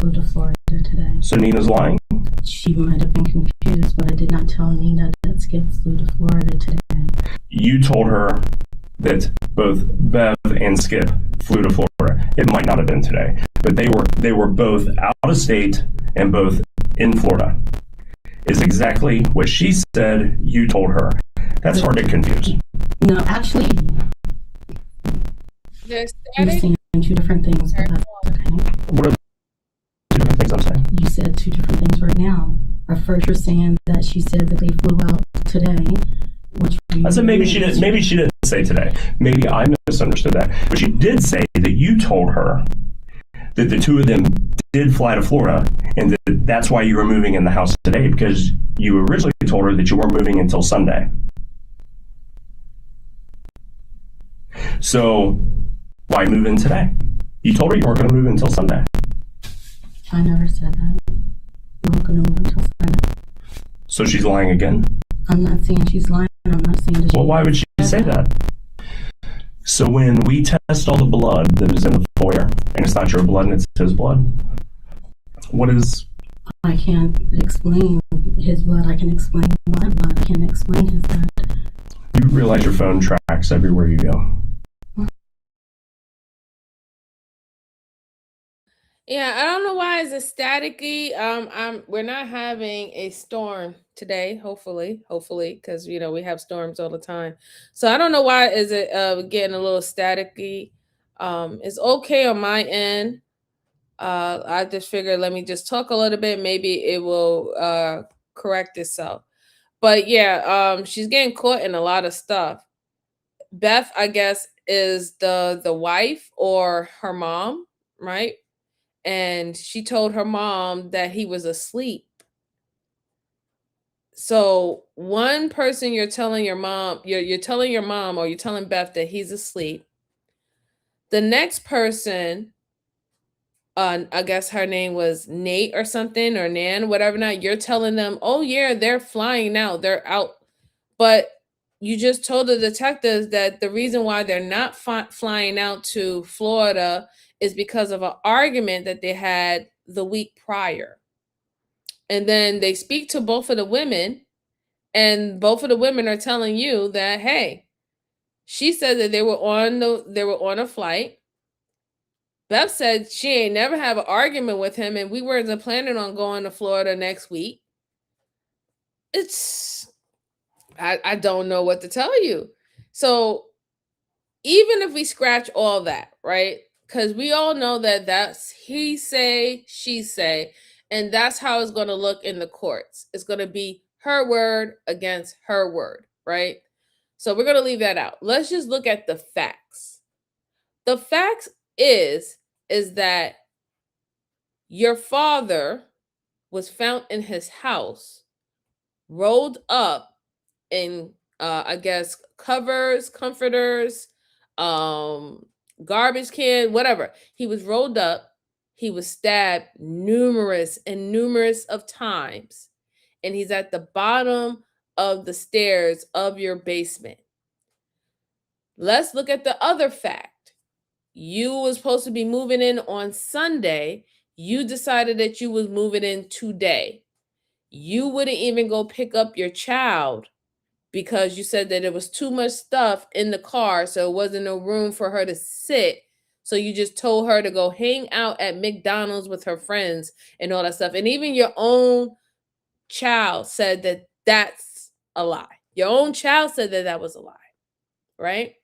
flew to Florida today. So Nina's lying? She might have been confused, but I did not tell Nina that Skip flew to Florida today. You told her that both Bev and Skip flew to Florida. It might not have been today, but they were both out of state and both in Florida. Is exactly what she said you told her. That's hard to confuse. No, actually, you're saying two different things, but that's okay. What are two different things I'm saying? You said two different things right now. At first, you're saying that she said that they flew out today. I said maybe she didn't. Maybe she didn't say today. Maybe I misunderstood that. But she did say that you told her that the two of them did fly to Florida, and that's why you were moving in the house today, because you originally told her that you weren't moving until Sunday. So why move in today? You told her you weren't going to move until Sunday. I never said that. You weren't going to move until Sunday. So she's lying again? I'm not saying she's lying. I'm not saying that. Well, why would she say that? So when we test all the blood that is in the foyer, and it's not your blood and it's his blood, what is... I can't explain his blood. I can explain my blood. I can't explain his blood. You realize your phone tracks everywhere you go. Yeah, I don't know why it's a staticky. We're not having a storm today, hopefully, because we have storms all the time. So I don't know why is it getting a little staticky. It's okay on my end. I just figured let me just talk a little bit. Maybe it will correct itself. But yeah, she's getting caught in a lot of stuff. Beth, I guess, is the wife or her mom, right? And she told her mom that he was asleep. So one person you're telling your mom, you're telling your mom or you're telling Beth that he's asleep. The next person, I guess her name was Nate or something, or Nan, whatever. Now you're telling them, oh yeah, they're flying now, they're out. But you just told the detectives that the reason why they're not flying out to Florida is because of an argument that they had the week prior. And then they speak to both of the women, and both of the women are telling you that, hey, she said that they were on a flight. Beth said she ain't never have an argument with him, and we weren't planning on going to Florida next week. I don't know what to tell you. So even if we scratch all that, right? Because we all know that that's he say, she say, and that's how it's going to look in the courts. It's going to be her word against her word, right? So we're going to leave that out. Let's just look at the facts. The facts is that your father was found in his house, rolled up in I guess covers, comforters, garbage can, whatever. He was rolled up. He was stabbed numerous of times, and he's at the bottom of the stairs of your basement. Let's look at the other fact. You was supposed to be moving in on Sunday. You decided that you was moving in today. You wouldn't even go pick up your child because you said that there was too much stuff in the car, so it wasn't no room for her to sit. So you just told her to go hang out at McDonald's with her friends and all that stuff. And even your own child said that that's a lie. Your own child said that that was a lie, right?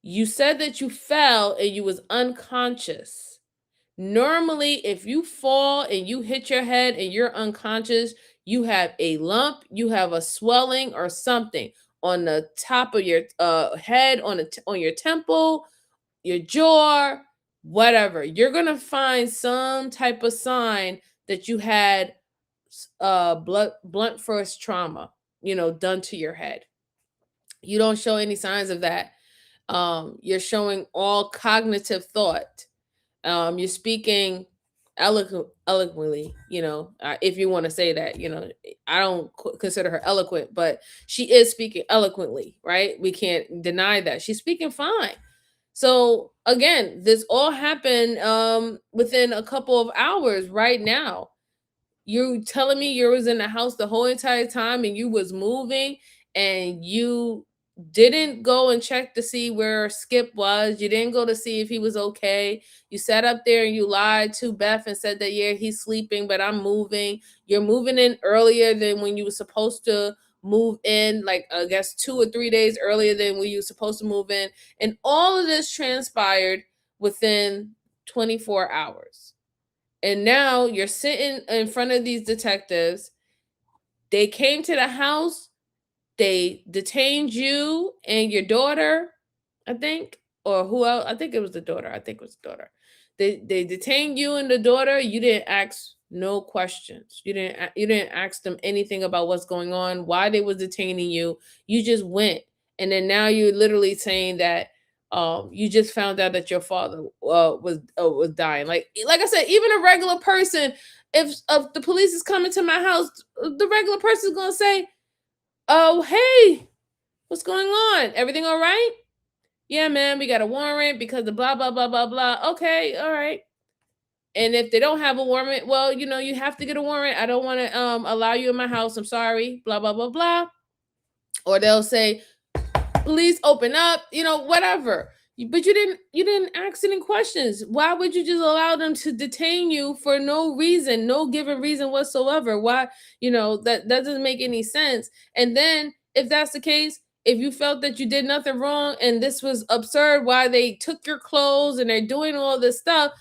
You said that you fell and you was unconscious. Normally, if you fall and you hit your head and you're unconscious, you have a lump, you have a swelling or something on the top of your head, on your temple, your jaw, whatever. You're gonna find some type of sign that you had blunt force trauma, done to your head. You don't show any signs of that. You're showing all cognitive thought. You're speaking eloquently, if you want to say that. I don't consider her eloquent, but she is speaking eloquently, right? We can't deny that. She's speaking fine. So again, this all happened within a couple of hours right now. You telling me you was in the house the whole entire time and you was moving and you didn't go and check to see where Skip was. You didn't go to see if he was okay. You sat up there and you lied to Beth and said that, yeah, he's sleeping, but I'm moving. You're moving in earlier than when you were supposed to move in, like I guess 2 or 3 days earlier than when you were supposed to move in. And all of this transpired within 24 hours. And now you're sitting in front of these detectives. They came to the house. They detained you and your daughter, I think, or who else? I think it was the daughter. They detained you and the daughter. You didn't ask no questions. You didn't ask them anything about what's going on, why they was detaining you. You just went, and then now you're literally saying that you just found out that your father was dying. Like I said, even a regular person, if the police is coming to my house, the regular person is gonna say, "Oh, hey, what's going on? Everything all right? Yeah, man, we got a warrant because of blah, blah, blah, blah, blah. Okay, all right." And if they don't have a warrant, well, you have to get a warrant. I don't want to allow you in my house. I'm sorry, blah, blah, blah, blah. Or they'll say, "Please open up," whatever. But you didn't ask any questions. Why would you just allow them to detain you for no reason, no given reason whatsoever? Why, that doesn't make any sense. And then if that's the case, if you felt that you did nothing wrong and this was absurd, why they took your clothes and they're doing all this stuff,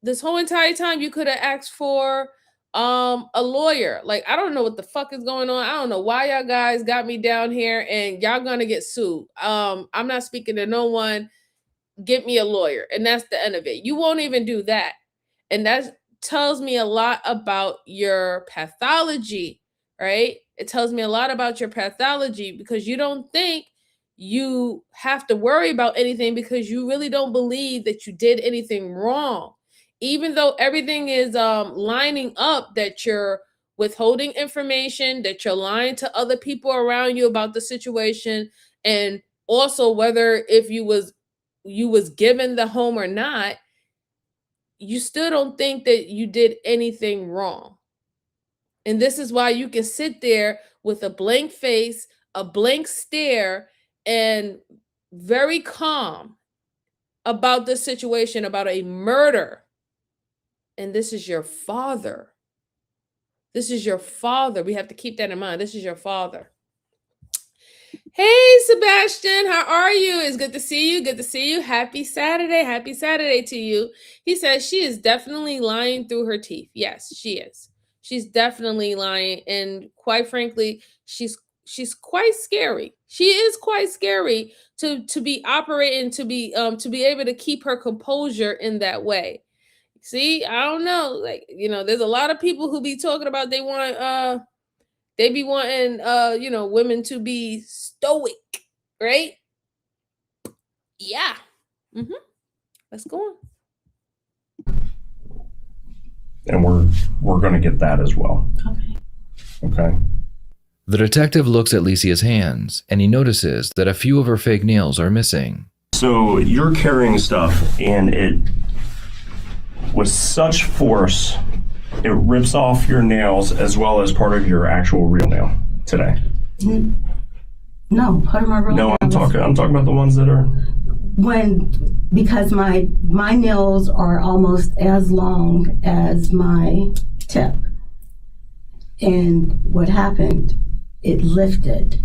this whole entire time you could have asked for a lawyer. Like, I don't know what the fuck is going on. I don't know why y'all guys got me down here and y'all gonna get sued. I'm not speaking to no one. Get me a lawyer. And that's the end of it. You won't even do that. And that tells me a lot about your pathology, right? It tells me a lot about your pathology because you don't think you have to worry about anything because you really don't believe that you did anything wrong. Even though everything is lining up, that you're withholding information, that you're lying to other people around you about the situation, and also whether if you was given the home or not, you still don't think that you did anything wrong. And this is why you can sit there with a blank face, a blank stare, and very calm about this situation, about a murder. And this is your father. This is your father. We have to keep that in mind. This is your father. Hey, Sebastian, how are you? It's good to see you. Good to see you. Happy Saturday. Happy Saturday to you. He says she is definitely lying through her teeth. Yes, she is. She's definitely lying. And quite frankly, she's quite scary. She is quite scary to be operating, to be able to keep her composure in that way. See, I don't know. Like, there's a lot of people who be talking about they be wanting women to be stoic, right? Yeah. Let's go on. And we're going to get that as well. Okay. The detective looks at Licia's hands and he notices that a few of her fake nails are missing. So you're carrying stuff and it, with such force, it rips off your nails as well as part of your actual real nail. today? No, part of my real No, nails. I'm talking about the ones that are... Because my nails are almost as long as my tip. And what happened, it lifted.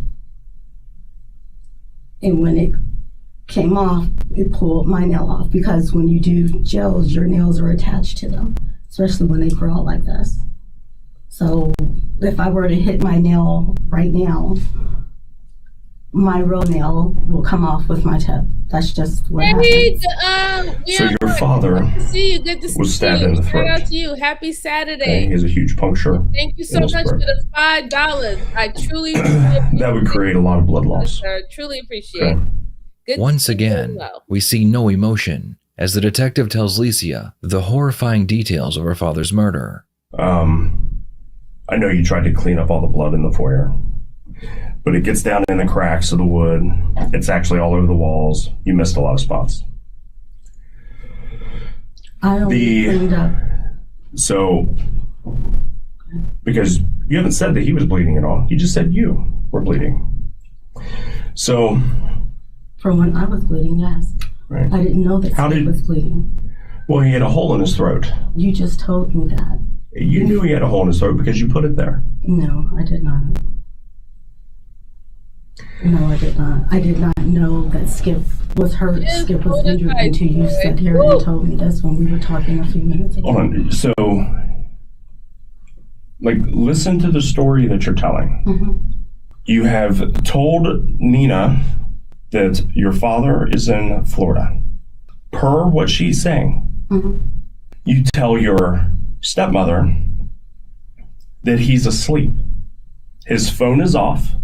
And when it came off, it pulled my nail off, because when you do gels, your nails are attached to them, especially when they grow out like this. So if I were to hit my nail right now, my real nail will come off with my tip. That's just what happens. So your father was stabbed in the throat. Shout out to you. Happy Saturday. Okay, he has a huge puncture. Thank you so much for the $5. I truly that would create a lot of blood loss. I truly appreciate it. Once again, we see no emotion as the detective tells Licia the horrifying details of her father's murder. I know you tried to clean up all the blood in the foyer, but it gets down in the cracks of the wood. It's actually all over the walls. You missed a lot of spots. I only cleaned up. So, because you haven't said that he was bleeding at all. You just said you were bleeding. So... For when I was bleeding, yes. Right. I didn't know that Skip was bleeding. Well, he had a hole in his throat. You just told me that. You knew he had a hole in his throat because you put it there. No, I did not. No, I did not. I did not know that Skip was hurt. Skip was injured until you sat here and told me this when we were talking a few minutes ago. Hold on. So, listen to the story that you're telling. Mm-hmm. You have told Nina that your father is in Florida. Per what she's saying, mm-hmm. You tell your stepmother that he's asleep. His phone is off.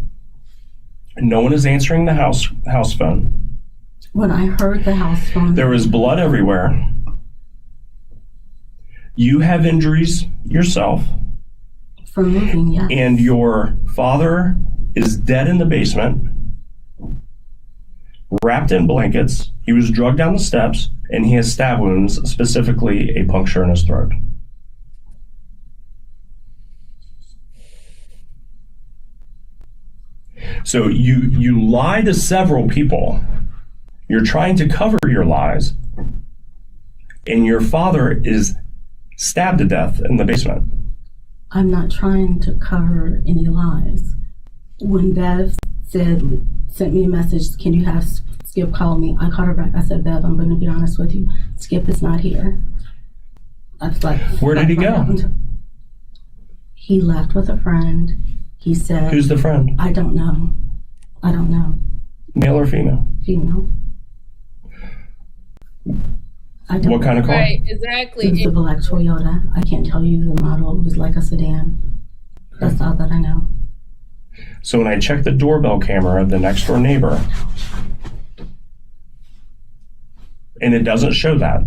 No one is answering the house phone. When I heard the house phone... There is blood everywhere. You have injuries yourself. From moving, yes. And your father is dead in the basement, wrapped in blankets. He was drugged down the steps, and he has stab wounds, specifically a puncture in his throat. So you lie to several people. You're trying to cover your lies, and your father is stabbed to death in the basement. I'm not trying to cover any lies. When Bev sent me a message, can you have Skip call me? I called her back. I said, Bev, I'm going to be honest with you. Skip is not here. Where did he go? He left with a friend. He said... Who's the friend? I don't know. Male or female? Female. What kind of car? Right, exactly. It was a black Toyota. I can't tell you the model. It was like a sedan. That's all that I know. So when I checked the doorbell camera of the next door neighbor, and it doesn't show that.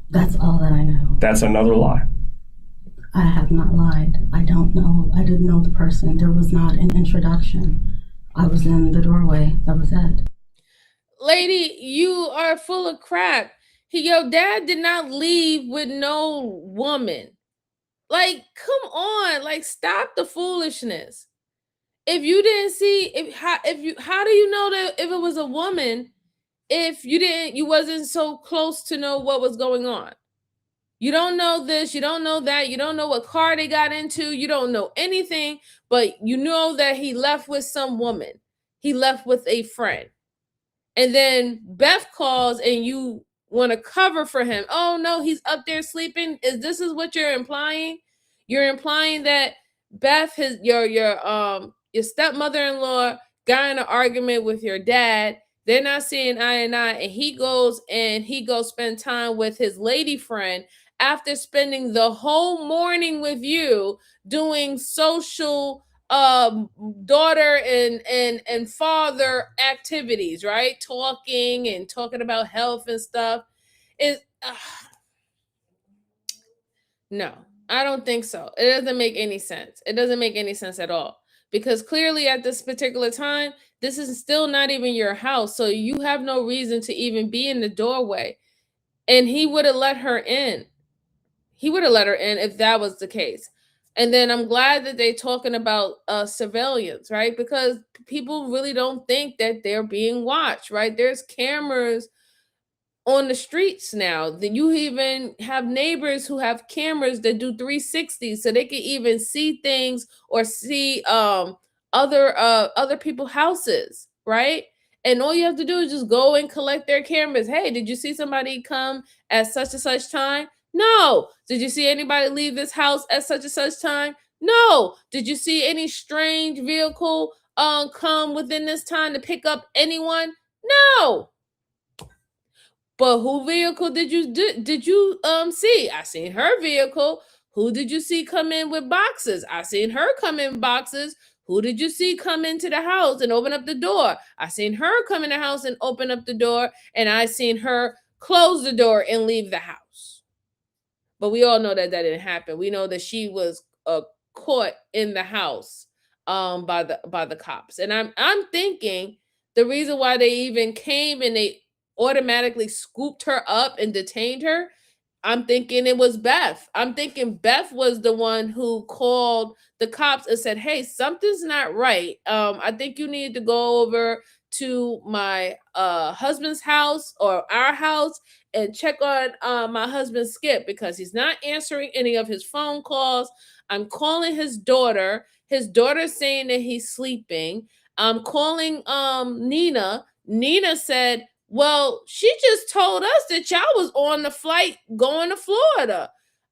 That's all that I know. That's another lie. I have not lied. I don't know. I didn't know the person. There was not an introduction. I was in the doorway. That was it. Lady, you are full of crap. Your dad did not leave with no woman. Come on. Stop the foolishness. If you didn't see, how do you know that if it was a woman, if you wasn't so close to know what was going on? You don't know this, you don't know that, you don't know what car they got into, you don't know anything, but you know that he left with some woman. He left with a friend. And then Beth calls and you want to cover for him. Oh no, he's up there sleeping. This is what you're implying? You're implying that Beth, your stepmother-in-law, got in an argument with your dad. They're not seeing eye and eye, and he goes spend time with his lady friend after spending the whole morning with you doing social daughter and father activities, right? Talking about health and stuff. No, I don't think so. It doesn't make any sense. It doesn't make any sense at all. Because clearly at this particular time, this is still not even your house. So you have no reason to even be in the doorway. And he would have let her in. He would have let her in if that was the case. And then I'm glad that they're talking about surveillance, right? Because people really don't think that they're being watched, right? There's cameras on the streets now. Then you even have neighbors who have cameras that do 360, so they can even see things or see other people's houses, right? And all you have to do is just go and collect their cameras. Hey, did you see somebody come at such and such time? No. Did you see anybody leave this house at such and such time? No. Did you see any strange vehicle come within this time to pick up anyone? No. But who vehicle did you see? I seen her vehicle. Who did you see come in with boxes? I seen her come in boxes. Who did you see come into the house and open up the door? I seen her come in the house and open up the door, and I seen her close the door and leave the house. But we all know that didn't happen. We know that she was caught in the house by the cops. And I'm thinking the reason why they even came and they automatically scooped her up and detained her, I'm thinking it was Beth. I'm thinking Beth was the one who called the cops and said, "Hey, something's not right. I think you need to go over to my husband's house or our house and check on my husband Skip, because he's not answering any of his phone calls. I'm calling his daughter. His daughter's saying that he's sleeping. I'm calling Nina. Nina said, well, she just told us that y'all was on the flight going to Florida."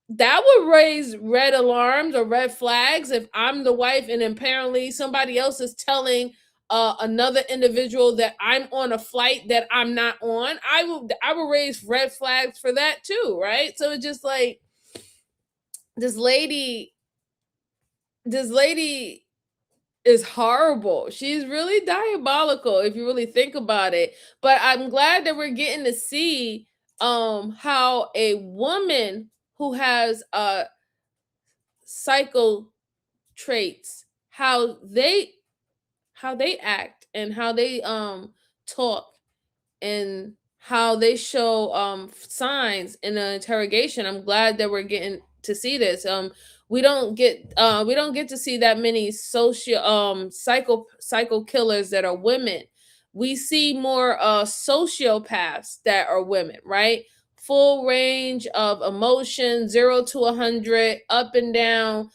That would raise red alarms or red flags if I'm the wife and apparently somebody else is telling another individual that I'm on a flight that I'm not on. I will raise red flags for that too, right? So it's just like this lady is horrible. She's really diabolical if you really think about it. But I'm glad that we're getting to see how a woman who has psycho traits, how they act and how they talk and how they show signs in the interrogation. I'm glad that we're getting to see this. We don't get to see that many psycho killers that are women. We see more sociopaths that are women, right? Full range of emotion, 0 to 100, up and down,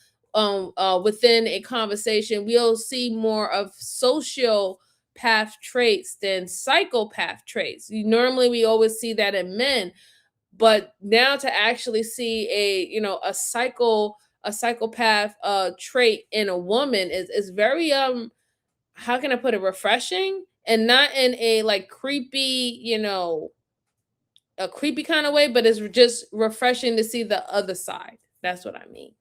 within a conversation. We'll see more of sociopath traits than psychopath traits. Normally we always see that in men, but now to actually see a psychopath trait in a woman is very how can I put it, refreshing, and not in a like creepy, a creepy kind of way, but it's just refreshing to see the other side. That's what I mean.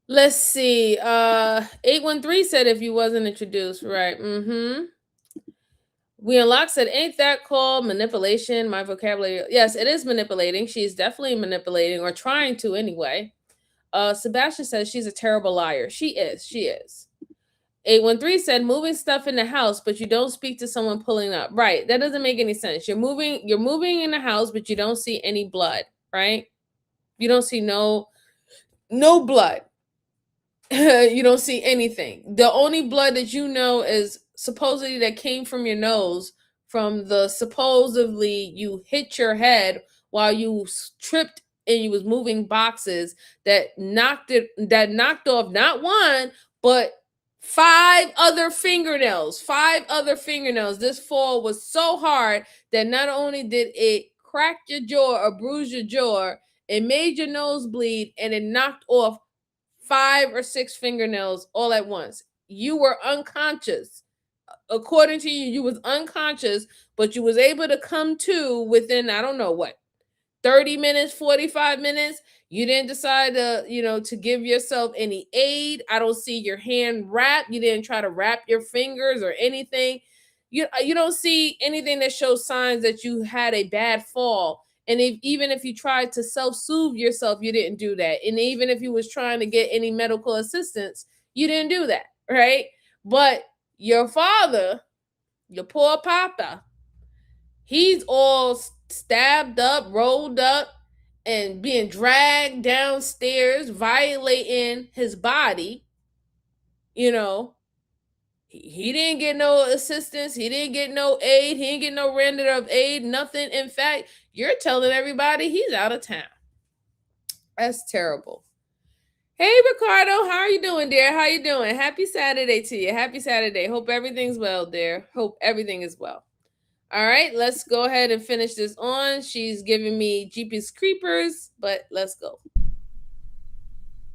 Let's see. 813 said if you wasn't introduced, right? We Unlocked said, ain't that called manipulation? My vocabulary. Yes, it is manipulating. She's definitely manipulating, or trying to anyway. Sebastian says she's a terrible liar. She is. 813 said, moving stuff in the house, but you don't speak to someone pulling up. Right. That doesn't make any sense. You're moving in the house, but you don't see any blood, right? You don't see no blood. You don't see anything. The only blood that you know is supposedly that came from your nose, from the supposedly you hit your head while you tripped and you was moving boxes that knocked off not one but 5 other fingernails. This fall was so hard that not only did it crack your jaw or bruise your jaw, it made your nose bleed, and it knocked off 5 or 6 fingernails all at once. You were unconscious. According to you, you was unconscious, but you was able to come to within, I don't know what, 30 minutes, 45 minutes. You didn't decide to give yourself any aid. I don't see your hand wrapped. You didn't try to wrap your fingers or anything. You don't see anything that shows signs that you had a bad fall. And even if you tried to self-soothe yourself, you didn't do that. And even if you was trying to get any medical assistance, you didn't do that, right? But your father, your poor papa, he's all stabbed up, rolled up, and being dragged downstairs, violating his body. You know, he didn't get no assistance. He didn't get no aid. He didn't get no render of aid, nothing. In fact, you're telling everybody he's out of town. That's terrible. Hey, Ricardo, how are you doing, dear? How you doing? Happy Saturday to you. Happy Saturday. Hope everything's well, dear. Hope everything is well. All right, let's go ahead and finish this on. She's giving me Jeepers Creepers, but let's go.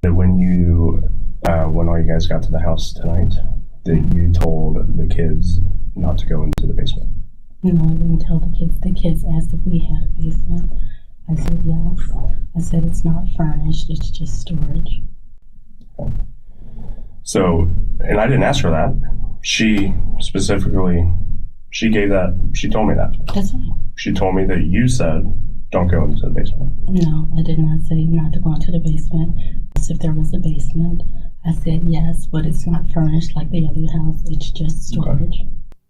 When all you guys got to the house tonight, that you told the kids not to go into the basement. No, I didn't tell the kids. The kids asked if we had a basement. I said yes. I said it's not furnished, it's just storage. Okay. So, and I didn't ask her that. She specifically, she told me that. That's right. She told me that you said, don't go into the basement. No, I did not say not to go into the basement. If there was a basement, I said yes, but it's not furnished like the other house. It's just storage. Okay.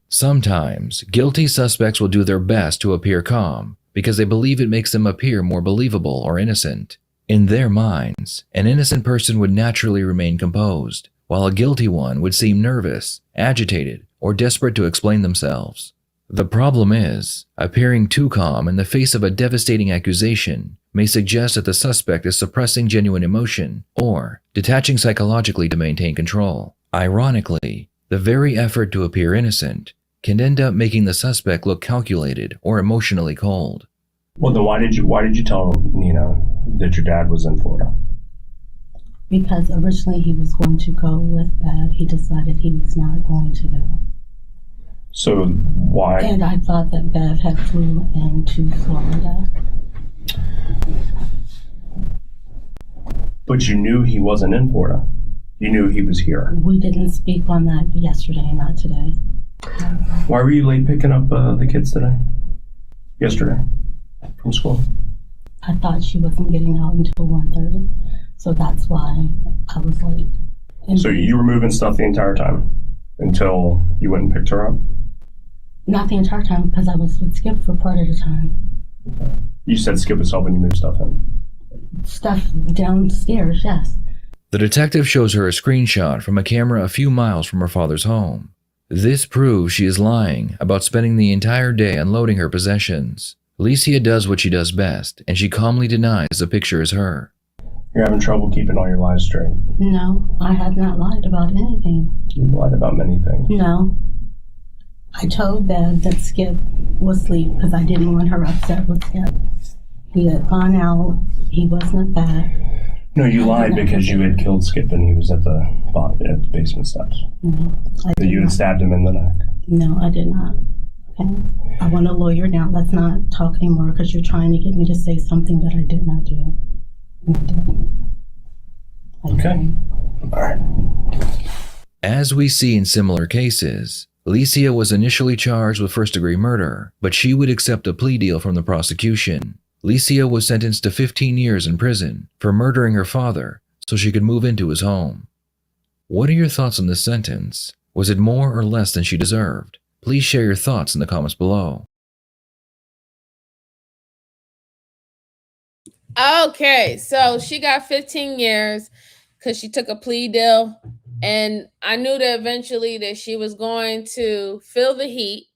Sometimes, guilty suspects will do their best to appear calm because they believe it makes them appear more believable or innocent. In their minds, an innocent person would naturally remain composed, while a guilty one would seem nervous, agitated, or desperate to explain themselves. The problem is, appearing too calm in the face of a devastating accusation may suggest that the suspect is suppressing genuine emotion or detaching psychologically to maintain control. Ironically, the very effort to appear innocent can end up making the suspect look calculated or emotionally cold. Well, then why did you tell Nina that your dad was in Florida? Because originally he was going to go with Bev. He decided he was not going to go. So why? And I thought that Bev had flew into Florida. But you knew he wasn't in Florida. You knew he was here. We didn't speak on that yesterday, not today. Why were you late picking up the kids today? Yesterday? From school? I thought she wasn't getting out until 1:30, so that's why I was late. And so you were moving stuff the entire time until you went and picked her up? Not the entire time, because I was with Skip for part of the time. Okay. You said Skip was helping you move stuff in? Stuff downstairs, yes. The detective shows her a screenshot from a camera a few miles from her father's home. This proves she is lying about spending the entire day unloading her possessions. Licia does what she does best, and she calmly denies the picture is her. You're having trouble keeping all your lies straight. No, I have not lied about anything. You lied about many things. No. I told Bev that Skip was asleep because I didn't want her upset with Skip. He had gone out. He wasn't back. No, you lied because you had killed Skip and he was at the basement steps. No, that you had stabbed him in the neck. No, I did not. Okay? I want a lawyer now. Let's not talk anymore because you're trying to get me to say something that I did not do. And I didn't. Okay. All right. As we see in similar cases, Licia was initially charged with first-degree murder, but she would accept a plea deal from the prosecution. Licia was sentenced to 15 years in prison for murdering her father so she could move into his home. What are your thoughts on this sentence? Was it more or less than she deserved? Please share your thoughts in the comments below. Okay, so she got 15 years because she took a plea deal. And I knew that eventually that she was going to feel the heat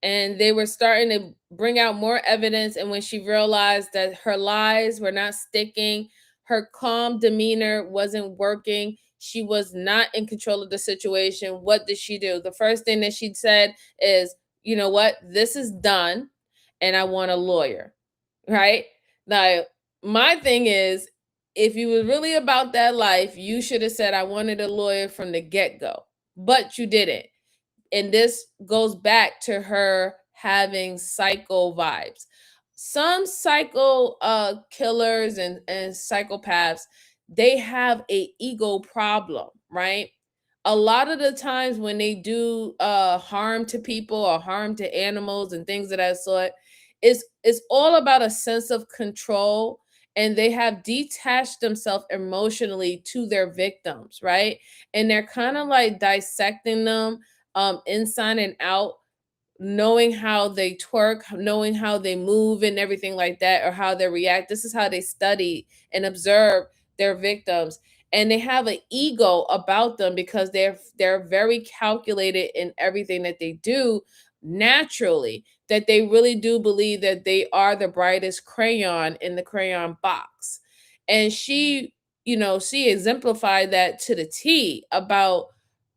and they were starting to bring out more evidence. And when she realized that her lies were not sticking, her calm demeanor wasn't working, she was not in control of the situation, what did she do? The first thing that she said is, you know what, this is done and I want a lawyer, right? Now, my thing is, if you were really about that life, you should have said, I wanted a lawyer from the get-go, but you didn't. And this goes back to her having psycho vibes. Some psycho killers and psychopaths, they have a ego problem, right? A lot of the times when they do harm to people or harm to animals and things of that sort, it's all about a sense of control, and they have detached themselves emotionally to their victims, right? And they're kind of like dissecting them inside and out knowing how they twerk, knowing how they move and everything like that, or how they react. This is how they study and observe their victims. And they have an ego about them because they're very calculated in everything that they do naturally, that they really do believe that they are the brightest crayon in the crayon box. And she, she exemplified that to the T about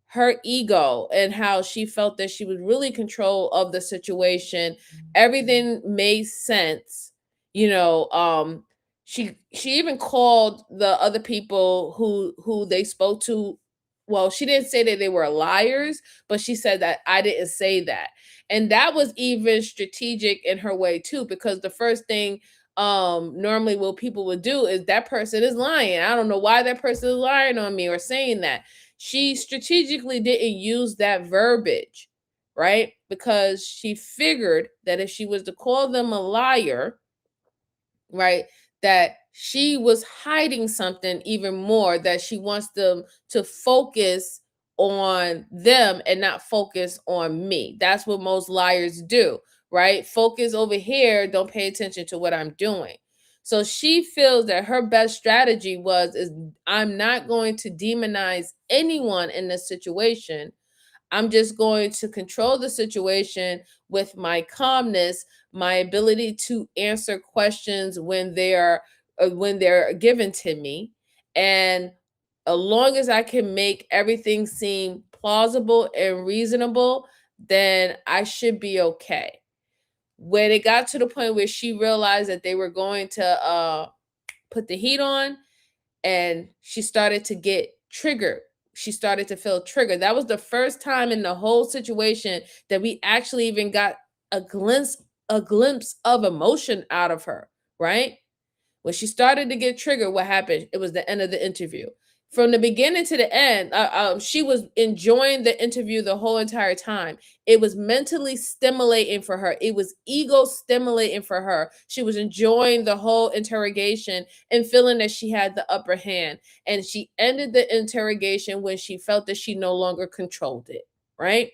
her ego and how she felt that she was really control of the situation. Everything made sense. She even called the other people who they spoke to. Well, she didn't say that they were liars, but she said that I didn't say that. And that was even strategic in her way too, because the first thing normally what people would do is that person is lying. I don't know why that person is lying on me or saying that. She strategically didn't use that verbiage, right? Because she figured that if she was to call them a liar, right, that she was hiding something even more, that she wants them to focus on them and not focus on me. That's what most liars do, right? Focus over here, don't pay attention to what I'm doing. So she feels that her best strategy is I'm not going to demonize anyone in this situation. I'm just going to control the situation with my calmness, my ability to answer questions when they're given to me, and as long as I can make everything seem plausible and reasonable, then I should be okay. When it got to the point where she realized that they were going to put the heat on, and she started to get triggered. She started to feel triggered. That was the first time in the whole situation that we actually even got a glimpse of emotion out of her, right? When she started to get triggered, what happened? It was the end of the interview. From the beginning to the end, she was enjoying the interview the whole entire time. It was mentally stimulating for her. It was ego stimulating for her. She was enjoying the whole interrogation and feeling that she had the upper hand. And she ended the interrogation when she felt that she no longer controlled it, right?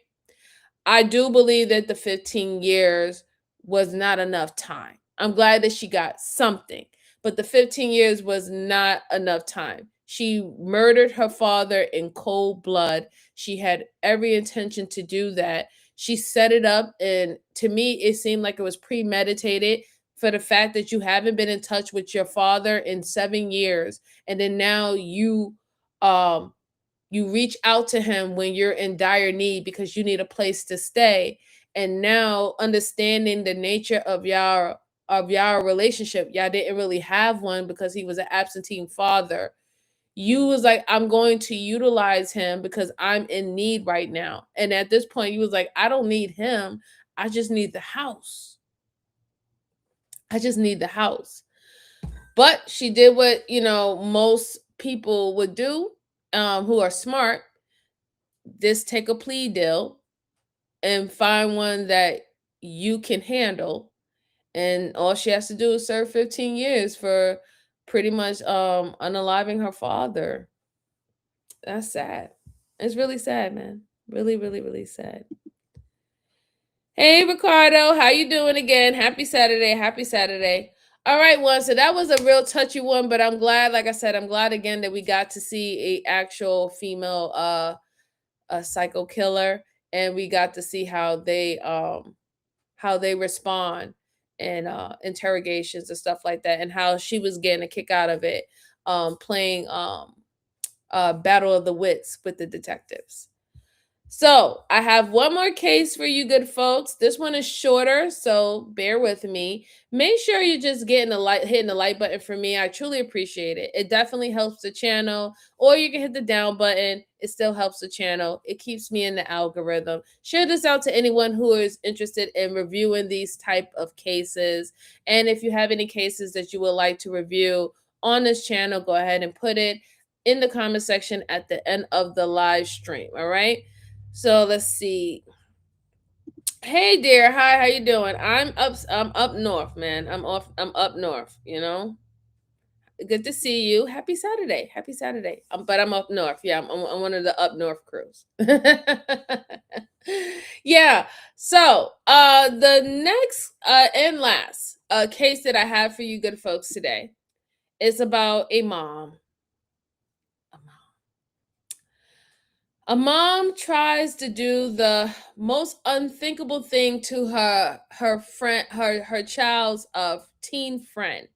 I do believe that the 15 years was not enough time. I'm glad that she got something, but the 15 years was not enough time. She murdered her father in cold blood. She had every intention to do that. She set it up, and to me, it seemed like it was premeditated for the fact that you haven't been in touch with your father in 7 years, and then now you reach out to him when you're in dire need because you need a place to stay. And now understanding the nature of y'all relationship, y'all didn't really have one because he was an absentee father. You was like, I'm going to utilize him because I'm in need right now. And at this point, you was like, I don't need him. I just need the house. I just need the house. But she did what, most people would do, who are smart. Just take a plea deal and find one that you can handle. And all she has to do is serve 15 years for pretty much unaliving her father. That's sad. It's really sad, man. Really, really, really sad. Hey, Ricardo, how you doing again? Happy Saturday. Happy Saturday. All right, so that was a real touchy one, but I'm glad, like I said, I'm glad again that we got to see a actual female a psycho killer, and we got to see how they respond in interrogations and stuff like that, and how she was getting a kick out of it, playing battle of the wits with the detectives. So I have one more case for you good folks. This one is shorter, so bear with me. Make sure you're just hitting the like button for me. I truly appreciate it. It definitely helps the channel, or you can hit the down button. It still helps the channel. It keeps me in the algorithm. Share this out to anyone who is interested in reviewing these type of cases. And if you have any cases that you would like to review on this channel, go ahead and put it in the comment section at the end of the live stream. All right. So let's see. Hey dear, hi, how you doing? I'm up north, man. I'm up north, Good to see you. Happy Saturday. Happy Saturday. But I'm up north. Yeah, I'm one of the up north crews. Yeah. So the next and last case that I have for you good folks today is about a mom. A mom tries to do the most unthinkable thing to her child's teen friend.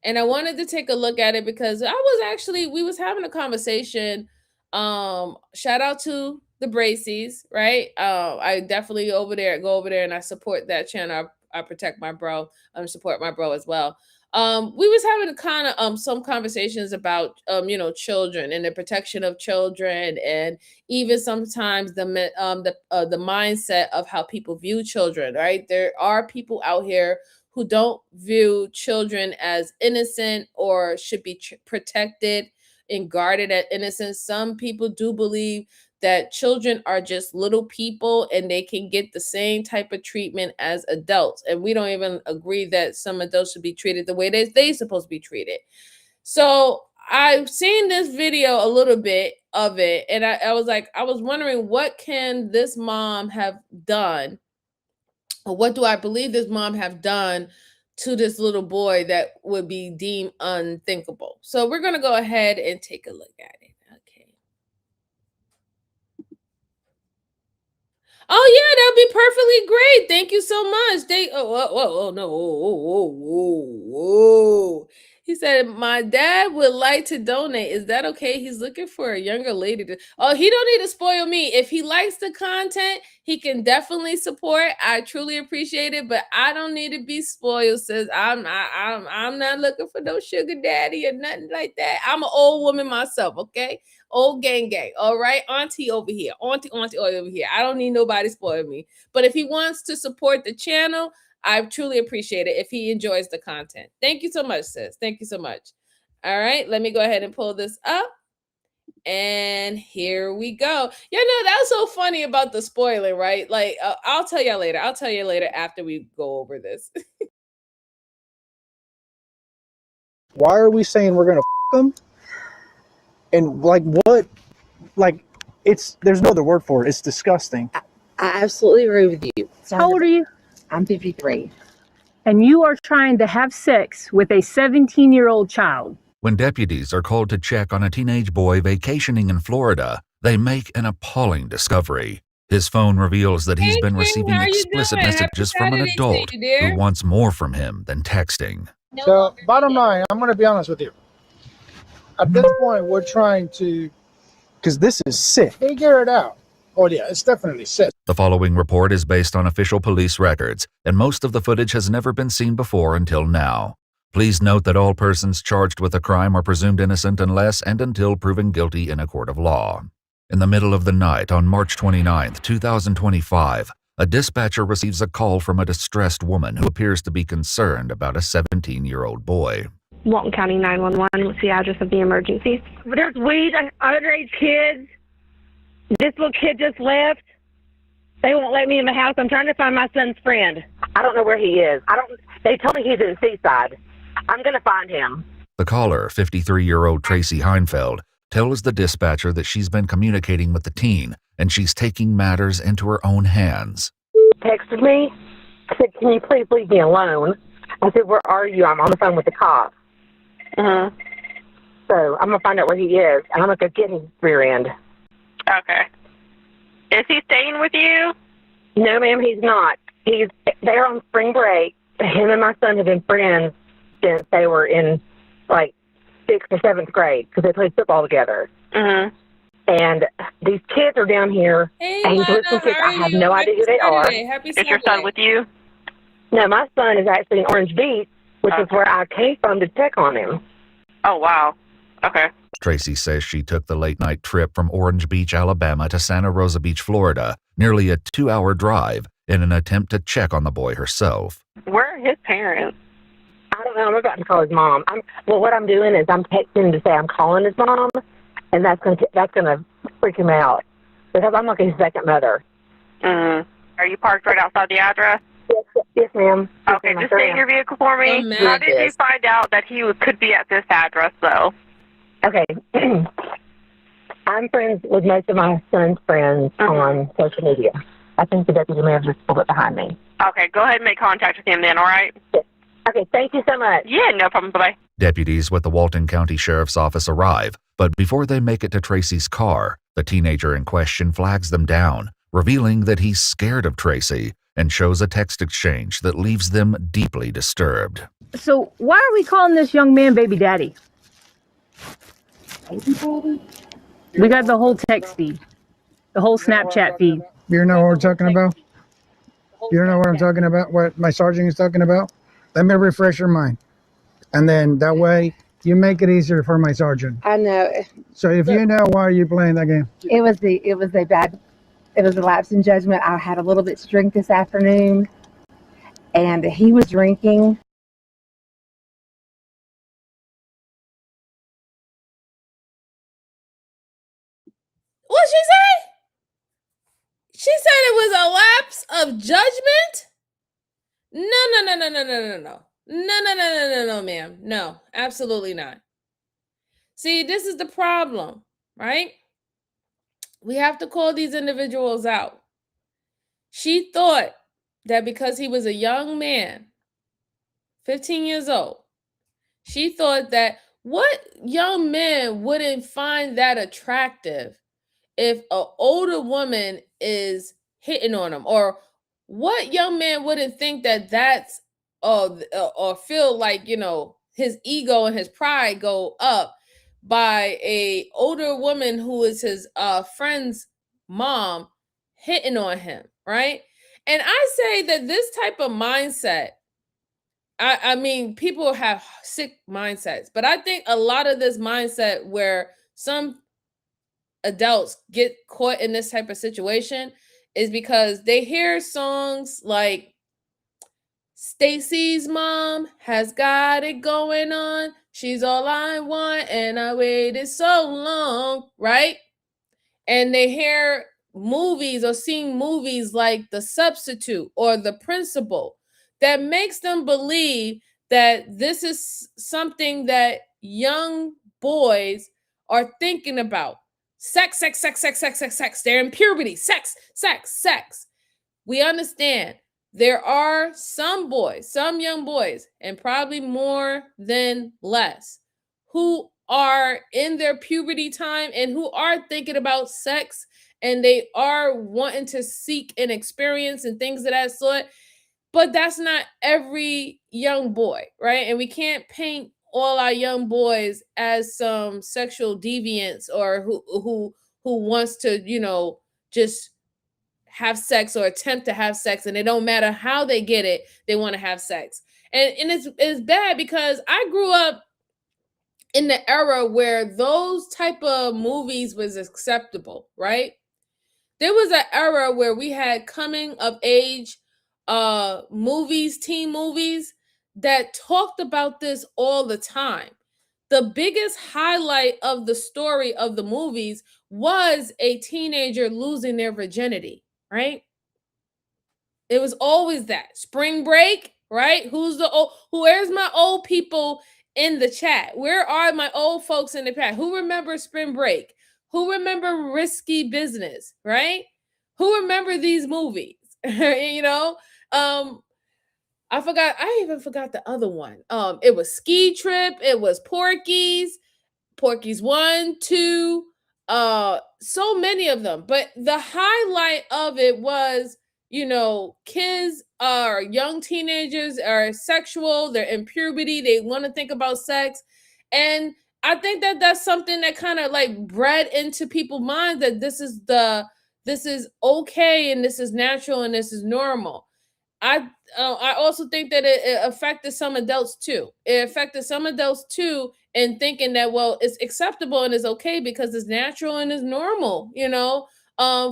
And I wanted to take a look at it because we was having a conversation. Shout out to the Bracy's, right? I definitely go over there and I support that channel. I protect my bro, support my bro as well. We was having kind of some conversations about children and the protection of children, and even sometimes the mindset of how people view children, right? There are people out here who don't view children as innocent or should be protected and guarded at innocence. Some people do believe that children are just little people and they can get the same type of treatment as adults. And we don't even agree that some adults should be treated the way they're supposed to be treated. So I've seen this video, a little bit of it, and I was wondering, what can this mom have done, or what do I believe this mom have done to this little boy that would be deemed unthinkable? So we're going to go ahead and take a look at it. Okay. Oh yeah, that'd be perfectly great. Thank you so much. Whoa. He said, my dad would like to donate. Is that okay? He's looking for a younger lady to. Oh, he don't need to spoil me. If he likes the content, he can definitely support. I truly appreciate it, but I don't need to be spoiled. Says I'm not looking for no sugar daddy or nothing like that. I'm an old woman myself. Okay. Old gang. All right. Auntie over here. Auntie over here. I don't need nobody spoil me. But if he wants to support the channel, I truly appreciate it if he enjoys the content. Thank you so much, sis. Thank you so much. All right. Let me go ahead and pull this up. And here we go. That's so funny about the spoiling, right? Like, I'll tell you later. I'll tell you later after we go over this. Why are we saying we're going to them? And like what? Like, there's no other word for it. It's disgusting. I absolutely agree with you. How old are you? I'm 53. And you are trying to have sex with a 17-year-old child. When deputies are called to check on a teenage boy vacationing in Florida, they make an appalling discovery. His phone reveals that he's been receiving explicit messages from an adult who wants more from him than texting. So, bottom line, I'm going to be honest with you. At this point, we're trying to, because this is sick, figure it out. Oh yeah, it's definitely sick. The following report is based on official police records, and most of the footage has never been seen before until now. Please note that all persons charged with a crime are presumed innocent unless and until proven guilty in a court of law. In the middle of the night on March 29, 2025, a dispatcher receives a call from a distressed woman who appears to be concerned about a 17-year-old boy. Walton County 911, what's the address of the emergency? There's weed, underage kids. This little kid just left. They won't let me in the house. I'm trying to find my son's friend. I don't know where he is. They told me he's in Seaside. I'm going to find him. The caller, 53-year-old Tracy Heinfeld, tells the dispatcher that she's been communicating with the teen and she's taking matters into her own hands. Texted me. I said, can you please leave me alone? I said, where are you? I'm on the phone with the cops. Mm-hmm. So I'm going to find out where he is, and I'm going to go get his rear end. Okay. Is he staying with you? No, ma'am, he's not. They're on spring break. Him and my son have been friends since they were in, like, 6th or 7th grade, because they played football together. Mm-hmm. And these kids are down here. Hey, and kids, I have no idea who they are. Is your son with you? No, my son is actually in Orange Beach, which is where I came from to check on him. Oh, wow. Okay. Tracy says she took the late-night trip from Orange Beach, Alabama to Santa Rosa Beach, Florida, nearly a 2-hour drive, in an attempt to check on the boy herself. Where are his parents? I don't know. I'm about to call his mom. What I'm doing is I'm texting him to say I'm calling his mom, and that's gonna freak him out because I'm like his second mother. Mm. Are you parked right outside the address? Yes, ma'am. Okay, just stay in your vehicle for me. How did you find out that he could be at this address, though? Okay. I'm friends with most of my son's friends on social media. I think the deputy mayor just pulled it behind me. Okay, go ahead and make contact with him then, all right? Yes. Okay, thank you so much. Yeah, no problem. Bye-bye. Deputies with the Walton County Sheriff's Office arrive, but before they make it to Tracy's car, the teenager in question flags them down, revealing that he's scared of Tracy and shows a text exchange that leaves them deeply disturbed. So why are we calling this young man baby daddy? Baby daddy? We got the whole text feed, the whole Snapchat feed. You know what we're talking about? You don't know what I'm talking about? What my sergeant is talking about? Let me refresh your mind. And then that way you make it easier for my sergeant. I know. So if you know, why are you playing that game? It was a lapse in judgment. I had a little bit to drink this afternoon, and he was drinking. What'd she say? She said it was a lapse of judgment? No, ma'am. No, absolutely not. See, this is the problem, right? We have to call these individuals out. She thought that because he was a young man, 15 years old, she thought that what young man wouldn't find that attractive if an older woman is hitting on him? Or what young man wouldn't think that that's or feel like, you know, his ego and his pride go up by a older woman who is his friend's mom hitting on him, right? And I say that this type of mindset, I mean, people have sick mindsets, but I think a lot of this mindset where some adults get caught in this type of situation is because they hear songs like Stacy's mom has got it going on. She's all I want and I waited so long, right? And they hear movies or seeing movies like The Substitute or The Principal that makes them believe that this is something that young boys are thinking about. Sex. They're in puberty. Sex. We understand there are some boys, some young boys, and probably more than less, who are in their puberty time and who are thinking about sex and they are wanting to seek an experience and things of that sort. But that's not every young boy, right? And we can't paint all our young boys as some sexual deviants or who wants to, you know, just have sex or attempt to have sex, and it don't matter how they get it, they want to have sex. And it's bad because I grew up in the era where those type of movies was acceptable, right? There was an era where we had coming of age movies, teen movies that talked about this all the time. The biggest highlight of the story of the movies was a teenager losing their virginity, right? It was always that. Spring Break, right? Where's my old people in the chat? Where are my old folks in the chat? Who remembers Spring Break? Who remember Risky Business, right? Who remember these movies? You know, I even forgot the other one. It was Ski Trip, it was Porky's 1, 2, so many of them. But the highlight of it was, you know, kids are young teenagers are sexual, they're in puberty, they want to think about sex. And I think that that's something that kind of like bred into people's minds that this is okay and this is natural and this is normal. I also think that it affected some adults too. It affected some adults too in thinking that, well, it's acceptable and it's okay because it's natural and it's normal, you know,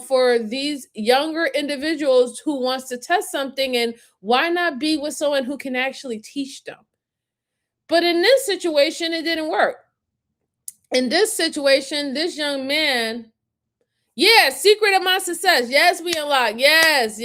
for these younger individuals who wants to test something, and why not be with someone who can actually teach them? But in this situation, it didn't work. In this situation, this young man, yeah, secret of my success. Yes, we unlock. Yes,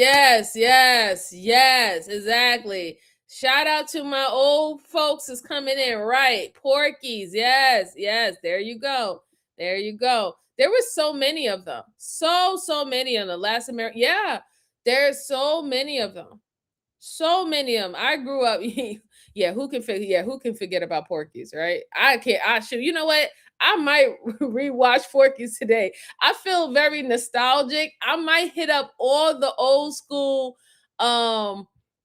exactly. Shout out to my old folks is coming in, right? Porky's, yes. There you go. There were so many of them. So many of the last American. Yeah, There's so many of them. So many of them. I grew up. Yeah, who can forget about Porky's, right? I can't. I should. You know what? I might rewatch Porky's today. I feel very nostalgic. I might hit up all the old school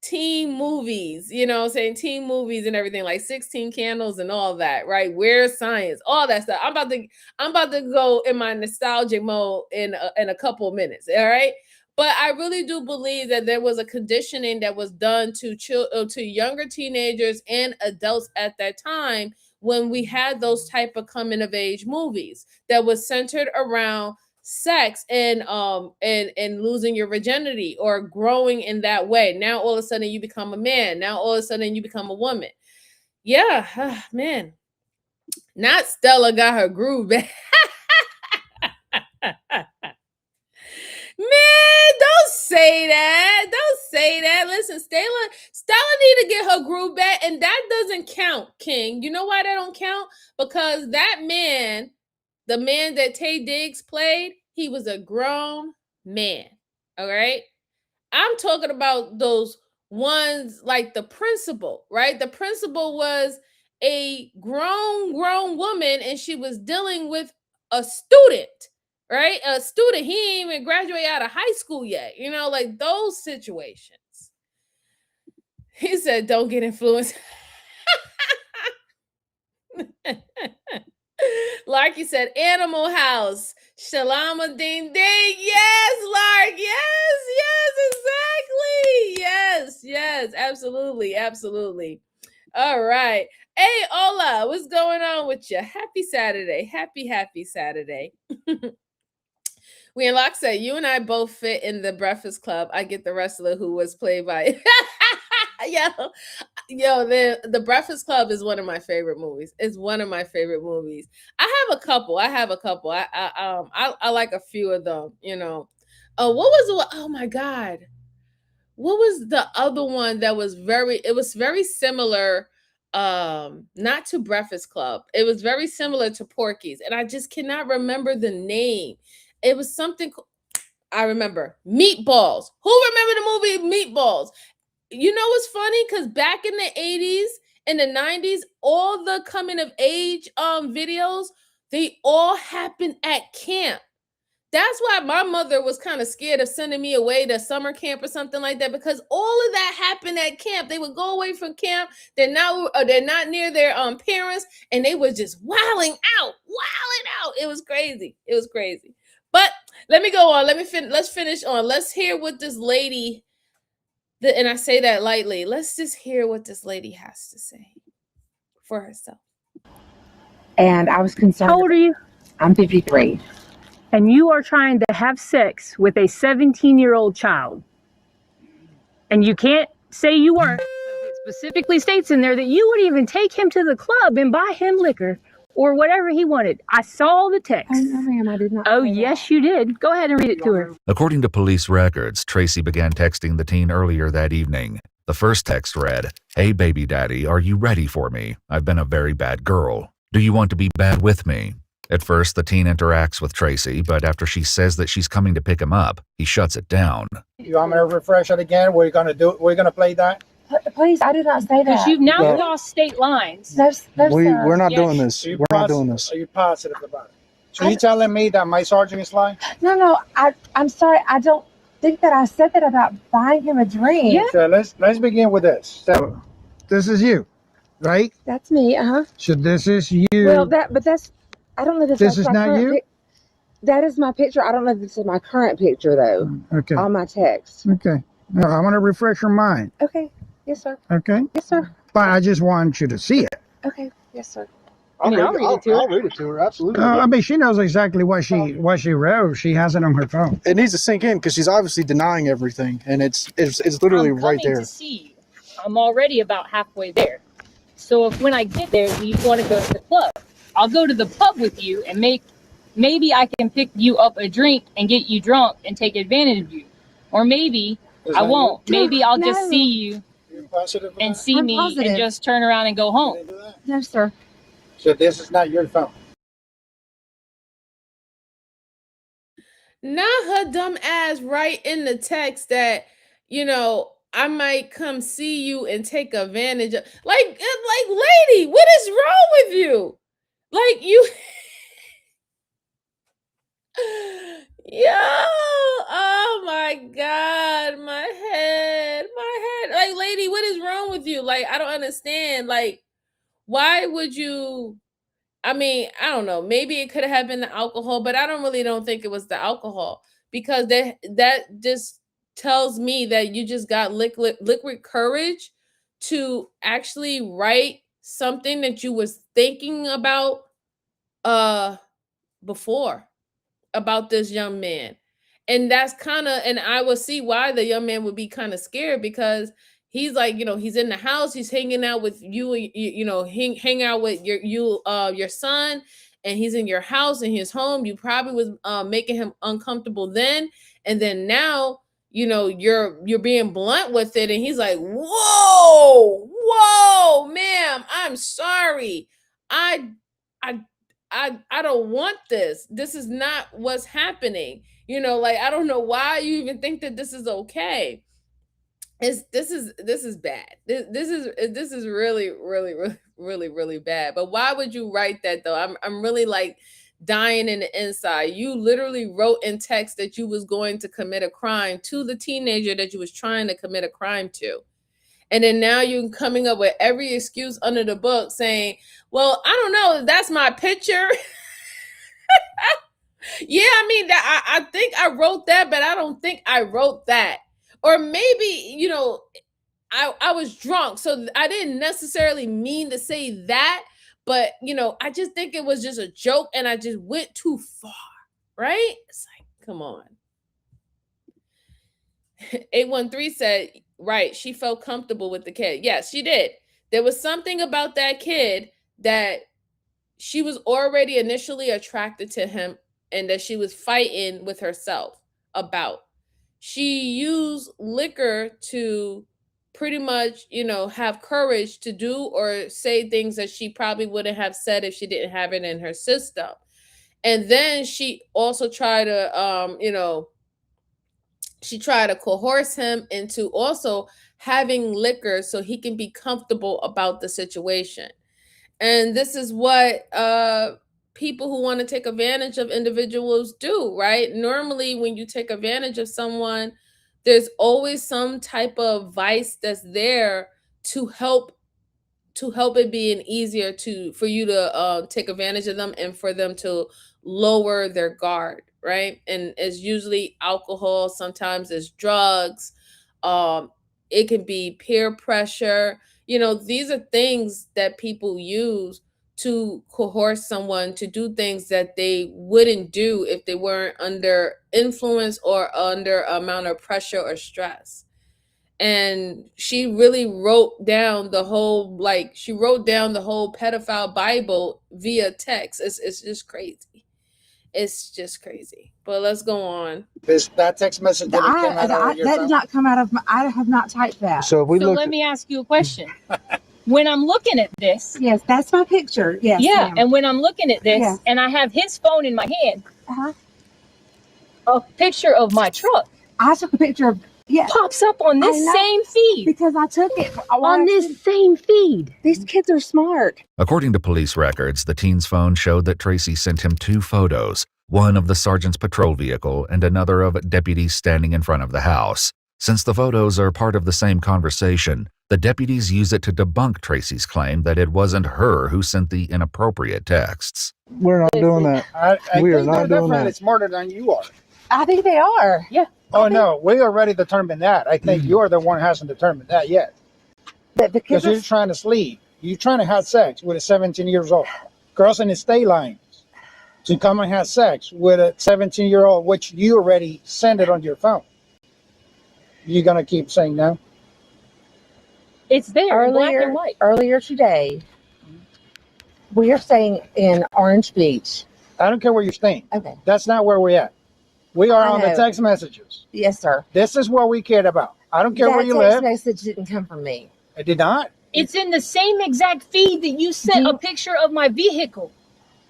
teen movies, you know what I'm saying? Teen movies and everything, like 16 Candles and all that, right? Where's Science? All that stuff. I'm about to go in my nostalgic mode in a couple of minutes, all right? But I really do believe that there was a conditioning that was done to younger teenagers and adults at that time when we had those type of coming of age movies that was centered around sex and losing your virginity or growing in that way. Now all of a sudden you become a man. Now all of a sudden you become a woman. Yeah, man. Not Stella got her groove back. Man, don't say that. Don't say that. Listen, Stella need to get her groove back, and that doesn't count, King. You know why that don't count? Because that man, the man that Taye Diggs played, he was a grown man. All right. I'm talking about those ones like the principal, right? The principal was a grown woman, and she was dealing with a student. Right? A student, he ain't even graduate out of high school yet. You know, like those situations. He said, don't get influenced. Lark, you said Animal House. Shalama Ding Ding. Yes, Lark. Yes, absolutely. All right. Hey, Ola, what's going on with you? Happy Saturday. Happy Saturday. We and Locke said, you and I both fit in the Breakfast Club. I get the wrestler who was played by Yo, the Breakfast Club is one of my favorite movies. It's one of my favorite movies. I have a couple. I like a few of them, you know. Oh my God. What was the other one that was very similar, not to Breakfast Club. It was very similar to Porky's, and I just cannot remember the name. It was something I remember. Meatballs. Who remember the movie Meatballs? You know what's funny? Because back in the 80s and the 90s, all the coming of age videos, they all happened at camp. That's why my mother was kind of scared of sending me away to summer camp or something like that, because all of that happened at camp. They would go away from camp. They're not near their parents, and they were just wilding out. It was crazy. But let me go on. Let's finish on. Let's hear what this lady, and I say that lightly. Let's just hear what this lady has to say for herself. And I was concerned. How old are you? I'm 53. And you are trying to have sex with a 17-year-old child. And you can't say you weren't. It specifically states in there that you would even take him to the club and buy him liquor or whatever he wanted. I saw the text. Oh, no, ma'am, I did not. Oh, yes, you did. Go ahead and read it to her. According to police records, Tracy began texting the teen earlier that evening. The first text read, "Hey, baby daddy, are you ready for me? I've been a very bad girl. Do you want to be bad with me?" At first, the teen interacts with Tracy, but after she says that she's coming to pick him up, he shuts it down. You want me to refresh it again? We're going to play that? Please, I did not say that. Because you've now crossed state lines. No, We're not doing this. We're not doing this. Are you positive about it? So you telling me that my sergeant is lying? No, I'm sorry. I don't think that I said that about buying him a drink. Yeah. So let's begin with this. So this is you, right? That's me, So this is you. Well, that's, I don't know if this is not you? That is my picture. I don't know if this is my current picture, though. Okay. On my text. Okay. No, I want to refresh your mind. Okay. Yes, sir. Okay. Yes, sir. But I just want you to see it. Okay. Yes, sir. I'll read it to her. Absolutely. I mean, she knows exactly what she wrote. She has it on her phone. It needs to sink in because she's obviously denying everything, and it's literally right there. To see you. I'm already about halfway there. So if when I get there, you want to go to the club, I'll go to the pub with you and maybe I can pick you up a drink and get you drunk and take advantage of you. Or maybe I won't. Maybe I'll just see you and see me and just turn around and go home. No, sir. So this is not your phone. Not her dumb ass right in the text that, I might come see you and take advantage of. Like, lady, what is wrong with you? Like, you. Yo, oh my God, my head. Like, lady, what is wrong with you? Like, I don't understand. Like, why would you? I mean, I don't know. Maybe it could have been the alcohol, but I don't think it was the alcohol, because that just tells me that you just got liquid courage to actually write something that you was thinking about before about this young man. And that's and I will see why the young man would be kind of scared, because he's like, he's in the house, he's hanging out with you, hang out with your son, and he's in your house, in his home. You probably was making him uncomfortable then, and then now, you're being blunt with it, and he's like, whoa, ma'am, I'm sorry. I I don't want this. This is not what's happening. Like, I don't know why you even think that this is okay. This is bad. This is really, really, really, really, really bad. But why would you write that though? I'm really like dying in the inside. You literally wrote in text that you was going to commit a crime to the teenager that you was trying to commit a crime to. And then now you're coming up with every excuse under the book saying, well, I don't know, that's my picture. Yeah, I mean, that I think I wrote that, but I don't think I wrote that. Or maybe, I was drunk, so I didn't necessarily mean to say that, but I just think it was just a joke and I just went too far, right? It's like, come on. 813 said, right, she felt comfortable with the kid. Yes, she did. There was something about that kid that she was already initially attracted to him, and that she was fighting with herself about. She used liquor to pretty much, have courage to do or say things that she probably wouldn't have said if she didn't have it in her system. And then she also tried to, she tried to coerce him into also having liquor so he can be comfortable about the situation. And this is what people who want to take advantage of individuals do, right? Normally, when you take advantage of someone, there's always some type of vice that's there to help it being easier for you to take advantage of them and for them to lower their guard, right? And it's usually alcohol, sometimes it's drugs, it can be peer pressure. These are things that people use to coerce someone to do things that they wouldn't do if they weren't under influence or under amount of pressure or stress. And she really wrote down the whole pedophile Bible via text. It's just crazy. It's just crazy. But let's go on. That text message didn't come out of your that phone? did not come out of my. I have not typed that. So let me ask you a question. When I'm looking at this, yes, that's my picture. Yes. Yeah, ma'am. and when I'm looking at this, Yes. and I have his phone in my hand, a picture of my truck. I took a picture of. Yeah. Pops up on this same feed. Because I took it on this same feed. These kids are smart. According to police records, the teen's phone showed that Tracy sent him 2 photos, one of the sergeant's patrol vehicle and another of deputies standing in front of the house. Since the photos are part of the same conversation, the deputies use it to debunk Tracy's claim that it wasn't her who sent the inappropriate texts. We're not doing that. We are not doing that. It's smarter than you are. I think they are. Yeah. Oh, no, we already determined that. I think you're the one who hasn't determined that yet. Because you're trying to sleep. You're trying to have sex with a 17 years old. Girls in the state lines to come and have sex with a 17-year-old, which you already sent it on your phone. You going to keep saying no? It's there in black and white. Earlier today, we are staying in Orange Beach. I don't care where you're staying. Okay. That's not where we're at. We are on the text messages. Yes, sir. This is what we cared about. I don't care where you live. That text message didn't come from me. It did not. It's in the same exact feed that you sent a picture of my vehicle.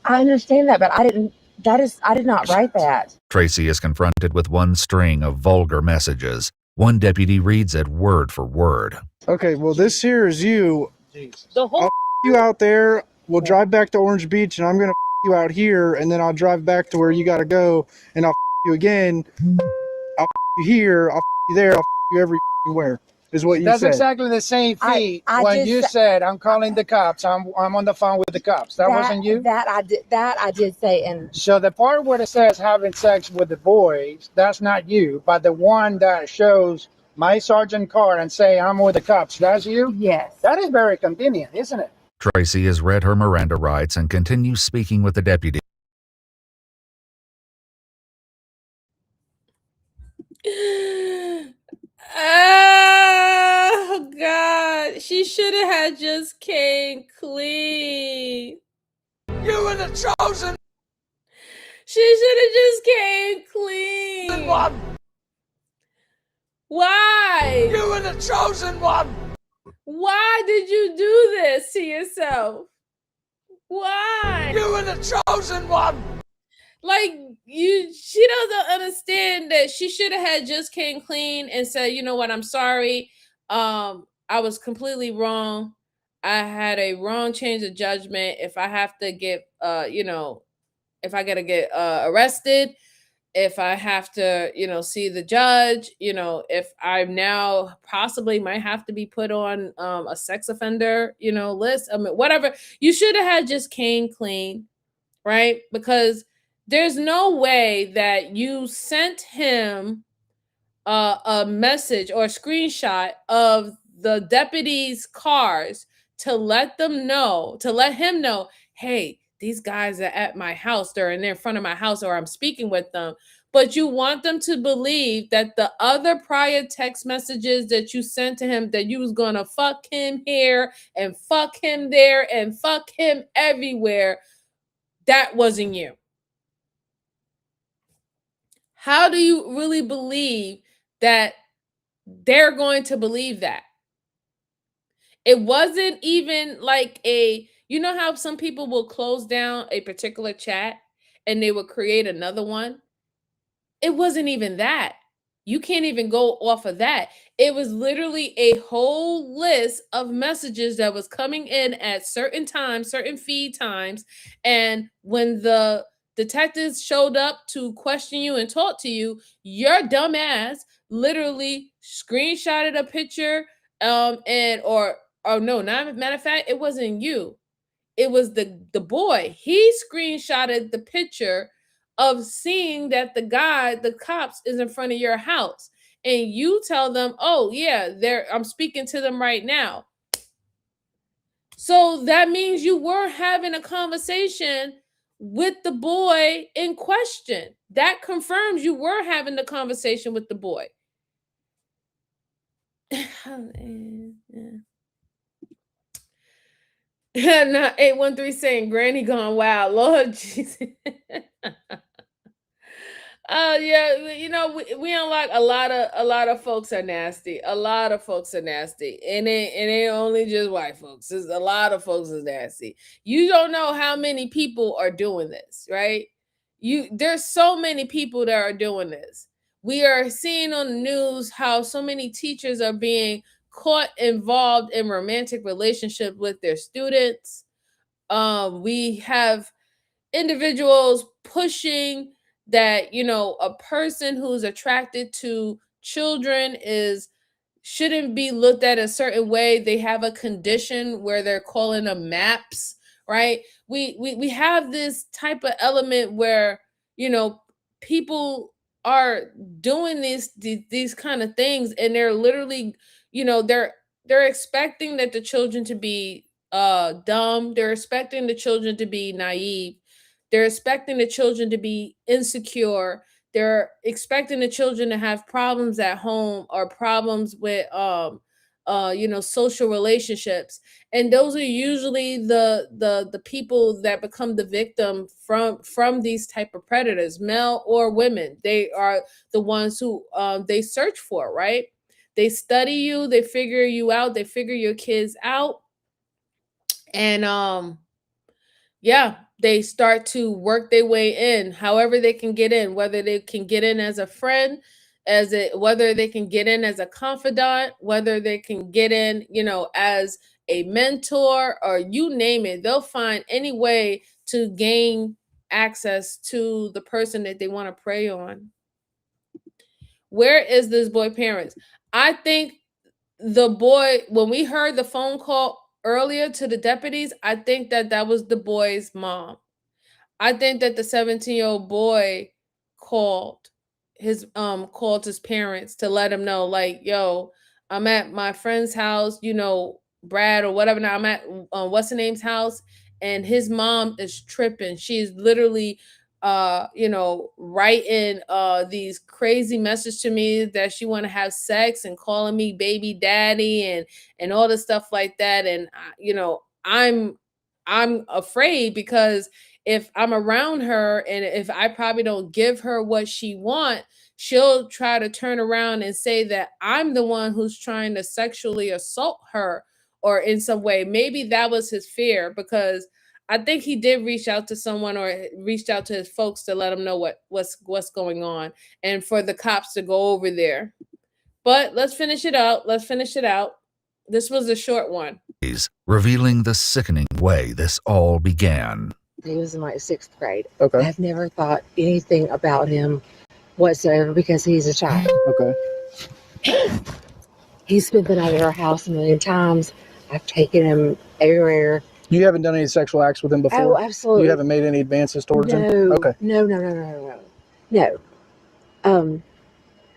I understand that, but I didn't. I did not write that. Tracy is confronted with one string of vulgar messages. One deputy reads it word for word. Okay, well, this here is you. The whole I'll you out there. We'll drive back to Orange Beach, and I'm gonna you out here, and then I'll drive back to where you gotta go, and I'll you again. I'll you here. I'll you there. I'll you everywhere. Is what you That's said. exactly the same feed when you said, "I'm calling the cops. I'm on the phone with the cops." That wasn't you. That I did say, and so the part where it says having sex with the boys, that's not you. But the one that shows my sergeant card and say I'm with the cops, that's you. Yes. That is very convenient, isn't it? Tracy has read her Miranda rights and continues speaking with the deputy. Oh God, she should have had just came clean. You were the chosen. She should have just came clean. One. Why? You were the chosen one. Why did you do this to yourself? Why? You were the chosen one. Like, she doesn't understand that she should have had just came clean and said, you know what, I'm sorry. I was completely wrong. I had a wrong change of judgment. If I have to get, if I gotta get arrested, if I have to, see the judge, if I now possibly might have to be put on a sex offender, list. I mean, whatever. You should have had just came clean, right? Because there's no way that you sent him a message or a screenshot of the deputies' cars to let him know, hey, these guys are at my house, they're in front of my house, or I'm speaking with them. But you want them to believe that the other prior text messages that you sent to him, that you was gonna fuck him here and fuck him there and fuck him everywhere, that wasn't you. How do you really believe that they're going to believe that? It wasn't even like you know how some people will close down a particular chat and they will create another one? It wasn't even that. You can't even go off of that. It was literally a whole list of messages that was coming in at certain times, certain feed times. And when the detectives showed up to question you and talk to you, your dumb ass literally screenshotted a picture matter of fact, it wasn't you. It was the boy. He screenshotted the picture of seeing that the cops is in front of your house. And you tell them, oh yeah, I'm speaking to them right now. So that means you were having a conversation with the boy in question. That confirms you were having the conversation with the boy. No, 813 saying Granny gone wild. Lord Jesus. Yeah, we unlock a lot of folks are nasty. A lot of folks are nasty. And it ain't only just white folks. It's a lot of folks is nasty. You don't know how many people are doing this, right? There's so many people that are doing this. We are seeing on the news how so many teachers are being caught involved in romantic relationships with their students. We have individuals pushing that a person who's attracted to children shouldn't be looked at a certain way. They have a condition where they're calling them MAPS, right? We have this type of element where people are doing these kind of things, and they're literally they're expecting that the children to be dumb. They're expecting the children to be naive. They're expecting the children to be insecure. They're expecting the children to have problems at home or problems with social relationships. And those are usually the people that become the victim from these type of predators, male or women. They are the ones who they search for, right? They study you, they figure you out, they figure your kids out. And yeah, they start to work their way in, however they can get in, whether they can get in as a friend, whether they can get in as a confidant, whether they can get in, as a mentor, or you name it. They'll find any way to gain access to the person that they want to prey on. Where is this boy parents? I think the boy, when we heard the phone call earlier to the deputies, I think that was the boy's mom. I think that the 17-year-old boy called his parents to let him know, like, yo, I'm at my friend's house, Brad or whatever. Now I'm at what's the name's house, and his mom is tripping. She's literally writing these crazy messages to me that she want to have sex and calling me baby daddy and all this stuff like that. And I'm afraid, because if I'm around her and if I probably don't give her what she wants, she'll try to turn around and say that I'm the one who's trying to sexually assault her or in some way. Maybe that was his fear, because I think he did reach out to someone or reached out to his folks to let them know what's going on and for the cops to go over there. But let's finish it out. This was a short one. Revealing the sickening way this all began. He was in like 6th grade. Okay. I've never thought anything about him whatsoever because he's a child. Okay. He's been out of our house a million times. I've taken him everywhere. You haven't done any sexual acts with him before? Oh, absolutely. You haven't made any advances towards him? Okay. No.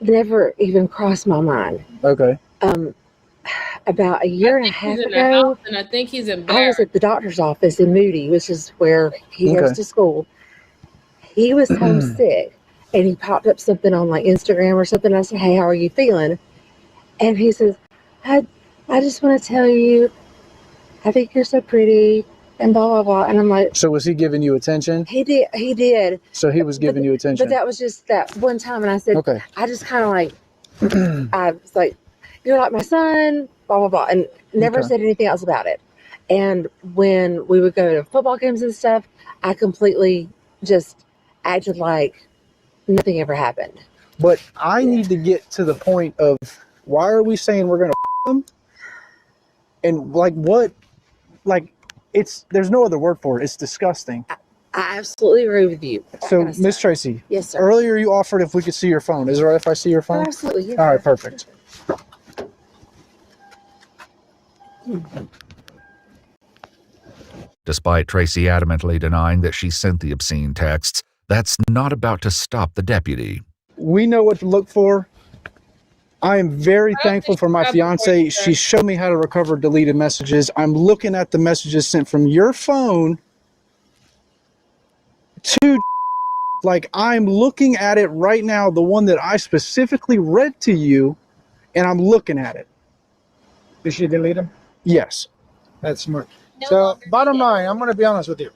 Never even crossed my mind. Okay. About a year and a half ago, and I think he's in. I was at the doctor's office in Moody, which is where he goes to school. He was homesick, and he popped up something on like Instagram or something. I said, "Hey, how are you feeling?" And he says, "I just want to tell you, I think you're so pretty," and blah blah blah. And I'm like, so was he giving you attention? He did. So he was giving you attention. But that was just that one time, and I said, okay. I just kind of like, I was like, "You're like my son," blah blah blah, and never said anything else about it. And when we would go to football games and stuff, I completely just acted like nothing ever happened. But I need to get to the point of, why are we saying we're gonna them? And like what? Like, there's no other word for it. It's disgusting. I absolutely agree with you. So, Miss Tracy. Yes, sir. Earlier you offered if we could see your phone. Is it all right if I see your phone? Oh, absolutely. Yes, all right, perfect. Despite Tracy adamantly denying that she sent the obscene texts, that's not about to stop the deputy. We know what to look for. I am very thankful for my fiance. She showed me how to recover deleted messages. I'm looking at the messages sent from your phone to, like, I'm looking at it right now, the one that I specifically read to you, and I'm looking at it. Did she delete them? Yes. That's smart. So, bottom line, I'm going to be honest with you.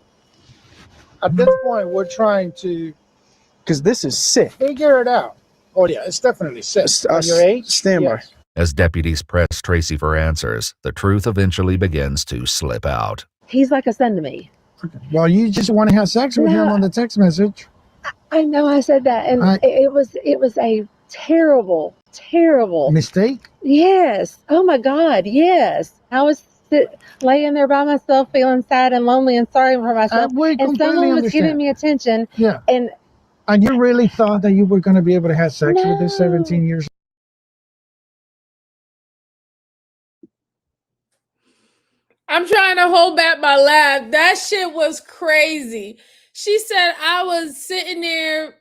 At this point, we're trying to... Because this is sick. Figure it out. Oh, yeah, it's definitely sick. Your age? Stand by. Yes. As deputies press Tracy for answers, the truth eventually begins to slip out. He's like a son to me. Well, you just want to have sex with him on the text message. I know I said that, and it was a terrible mistake. Yes. Oh my God. Yes. I was laying there by myself, feeling sad and lonely and sorry for myself, and someone was giving me attention. Yeah. And you really thought that you were going to be able to have sex with this 17 years old? I'm trying to hold back my laugh. That shit was crazy. She said I was sitting there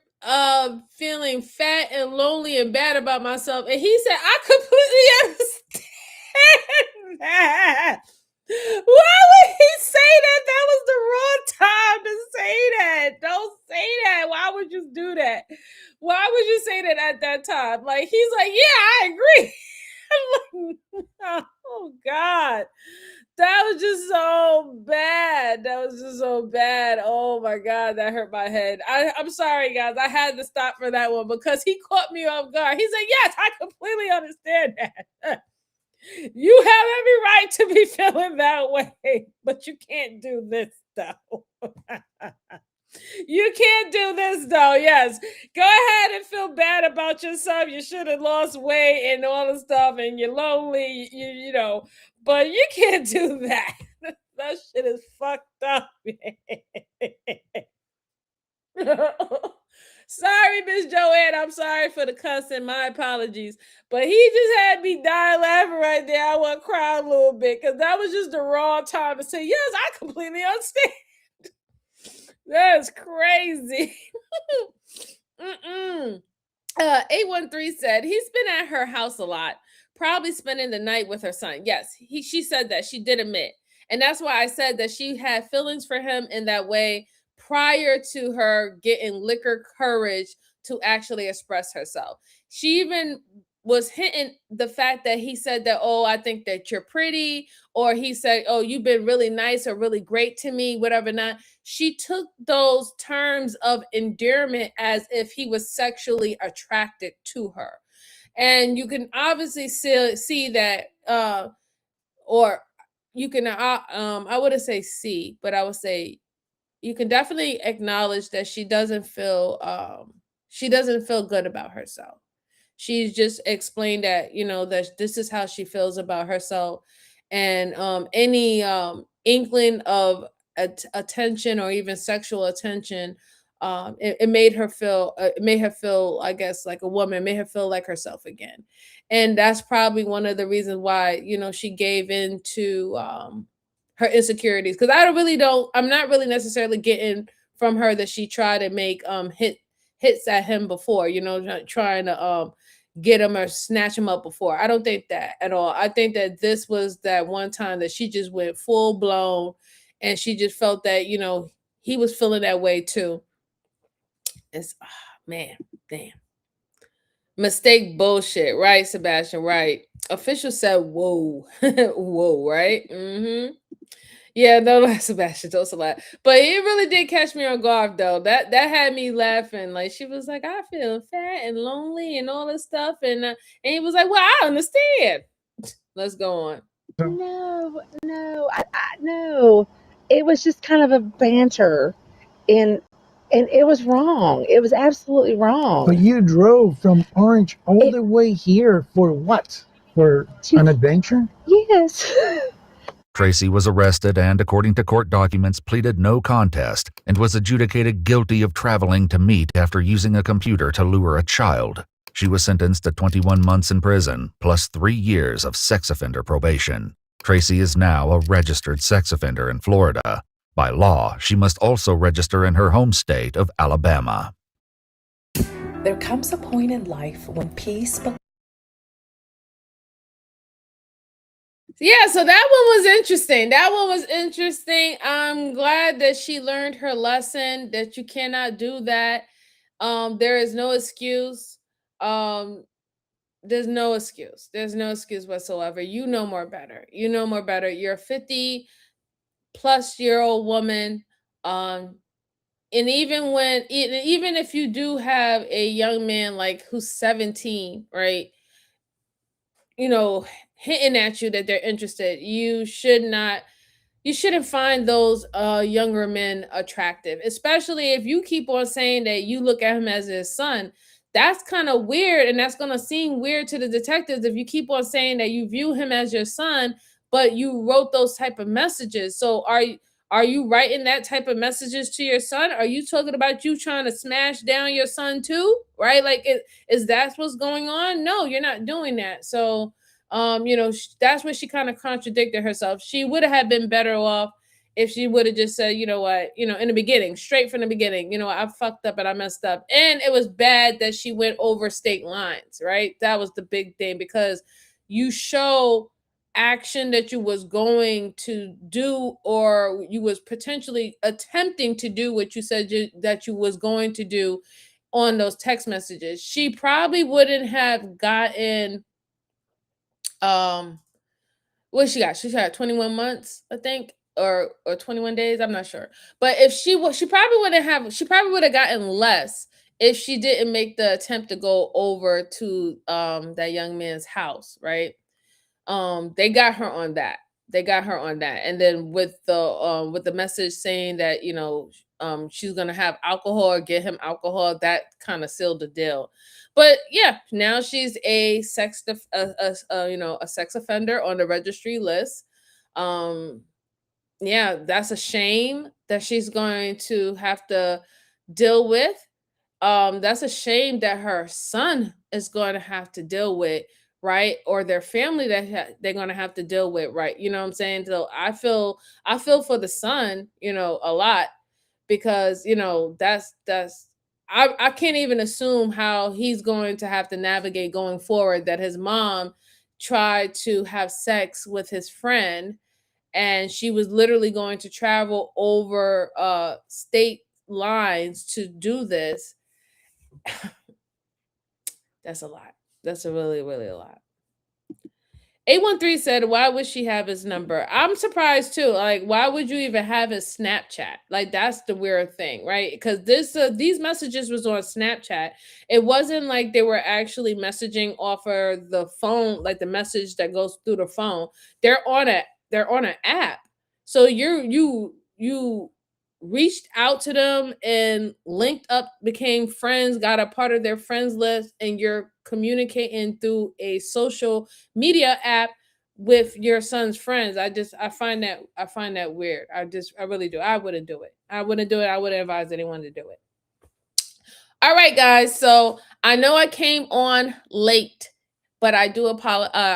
feeling fat and lonely and bad about myself. And he said, I completely understand that. Why would he say that? That was the wrong time to say that. Don't say that. Why would you do that? Why would you say that at that time? Like, he's like, yeah, I agree. I'm like, oh God. That was just so bad. Oh my God, that hurt my head. I'm sorry, guys. I had to stop for that one because he caught me off guard. He said, yes, I completely understand that. You have every right to be feeling that way, but you can't do this though. You can't do this though. Yes, go ahead and feel bad about yourself. You should have lost weight and all the stuff, and you're lonely. You know, but you can't do that. That shit is fucked up. Sorry, Miss Joanne. I'm sorry for the cussing. My apologies. But he just had me dying laughing right there. I want to cry a little bit because that was just the wrong time to say, yes, I completely understand. That's crazy. 813 said he's been at her house a lot, probably spending the night with her son. Yes, she said that. She did admit. And that's why I said that she had feelings for him in that way prior to her getting liquor courage to actually express herself. She even was hinting the fact that he said that, oh, I think that you're pretty, or he said, oh, you've been really nice or really great to me, whatever not. She took those terms of endearment as if he was sexually attracted to her. And you can obviously see that, or you can, I wouldn't say see, but I would say you can definitely acknowledge that she doesn't feel good about herself. She's just explained that, you know, that this is how she feels about herself, and any inkling of attention or even sexual attention, it made her feel, I guess, like a woman, made her feel like herself again. And that's probably one of the reasons why, you know, she gave in to her insecurities. Because I'm not really necessarily getting from her that she tried to make hits at him before, you know, trying to get him or snatch him up before. I don't think that at all. I think that this was that one time that she just went full blown, and she just felt that, you know, he was feeling that way too. It's man, damn. Mistake bullshit, right, Sebastian? Right. Official said, whoa. Whoa, right? Mm-hmm. Yeah, no, Sebastian, don't laugh. But it really did catch me on guard, though. That had me laughing. Like, she was like, I feel fat and lonely and all this stuff. And he was like, well, I understand. Let's go on. No, no. It was just kind of a banter, and it was wrong. It was absolutely wrong. But you drove from Orange all the way here for what? For an adventure? Yes. Tracy was arrested and, according to court documents, pleaded no contest and was adjudicated guilty of traveling to meet after using a computer to lure a child. She was sentenced to 21 months in prison, plus 3 years of sex offender probation. Tracy is now a registered sex offender in Florida. By law, she must also register in her home state of Alabama. There comes a point in life when peace... Yeah, so that one was interesting. I'm glad that she learned her lesson, that you cannot do that. There is no excuse. There's no excuse. There's no excuse whatsoever. You know more better. You're a 50-plus-year-old woman. And even if you do have a young man like who's 17, right? You know, hinting at you that they're interested, you shouldn't find those younger men attractive, especially if you keep on saying that you look at him as his son. That's kind of weird, and that's going to seem weird to the detectives if you keep on saying that you view him as your son, but you wrote those type of messages. So are you writing that type of messages to your son? Are you talking about you trying to smash down your son too? Right? Like, is that what's going on? No, you're not doing that. So, you know, that's where she kind of contradicted herself. She would have been better off if she would have just said, you know what, you know, in the beginning, straight from the beginning, you know, I fucked up and I messed up. And it was bad that she went over state lines, right? That was the big thing, because you show action that you was going to do, or you was potentially attempting to do what you said that you was going to do on those text messages. She probably wouldn't have gotten what she got 21 months, I think, or 21 days, I'm not sure. But if she probably would have gotten less if she didn't make the attempt to go over to that young man's house, right? They got her on that. they got her on that. And then with the message saying that, you know, she's gonna have alcohol or get him alcohol, that kind of sealed the deal. But yeah, now she's a sex offender on the registry list. Yeah, that's a shame that she's going to have to deal with. That's a shame that her son is going to have to deal with, right? Or their family that they're going to have to deal with, right? You know what I'm saying? So I feel for the son, you know, a lot, because you know that's I can't even assume how he's going to have to navigate going forward, that his mom tried to have sex with his friend, and she was literally going to travel over state lines to do this. That's a lot. That's a really, really a lot. 813 said, why would she have his number? I'm surprised too. Like, why would you even have his Snapchat? Like, that's the weird thing, right? Because these messages was on Snapchat. It wasn't like they were actually messaging off of the phone, like the message that goes through the phone. They're on an app. So you reached out to them and linked up, became friends, got a part of their friends list, and you're communicating through a social media app with your son's friends. I find that weird. I really do. I wouldn't do it. I wouldn't do it. I wouldn't advise anyone to do it. All right, guys. So I know I came on late, but I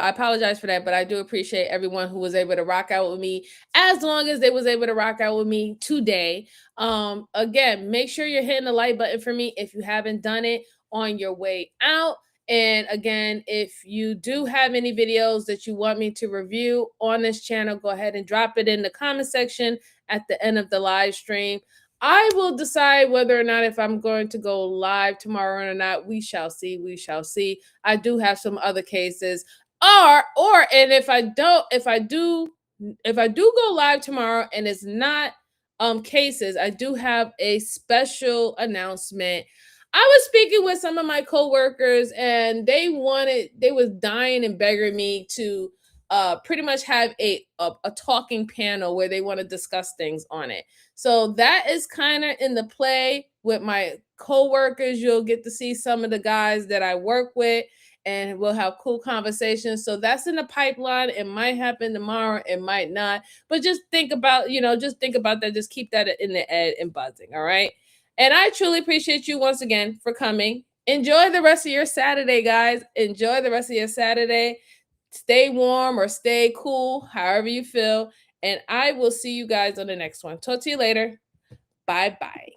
apologize for that. But I do appreciate everyone who was able to rock out with me, as long as they was able to rock out with me today. Again, make sure you're hitting the like button for me if you haven't done it on your way out. And again, if you do have any videos that you want me to review on this channel, go ahead and drop it in the comment section at the end of the live stream. I will decide whether or not if I'm going to go live tomorrow or not. We shall see. We shall see. I do have some other cases. And if I do go live tomorrow and it's not cases, I do have a special announcement. I was speaking with some of my coworkers, and they was dying and begging me to pretty much have a talking panel where they want to discuss things on it. So that is kind of in the play with my coworkers. You'll get to see some of the guys that I work with, and we'll have cool conversations. So that's in the pipeline. It might happen tomorrow. It might not. But just think about that. Just keep that in the ed and buzzing. All right. And I truly appreciate you once again for coming. Enjoy the rest of your Saturday, guys. Enjoy the rest of your Saturday. Stay warm or stay cool, however you feel. And I will see you guys on the next one. Talk to you later. Bye-bye.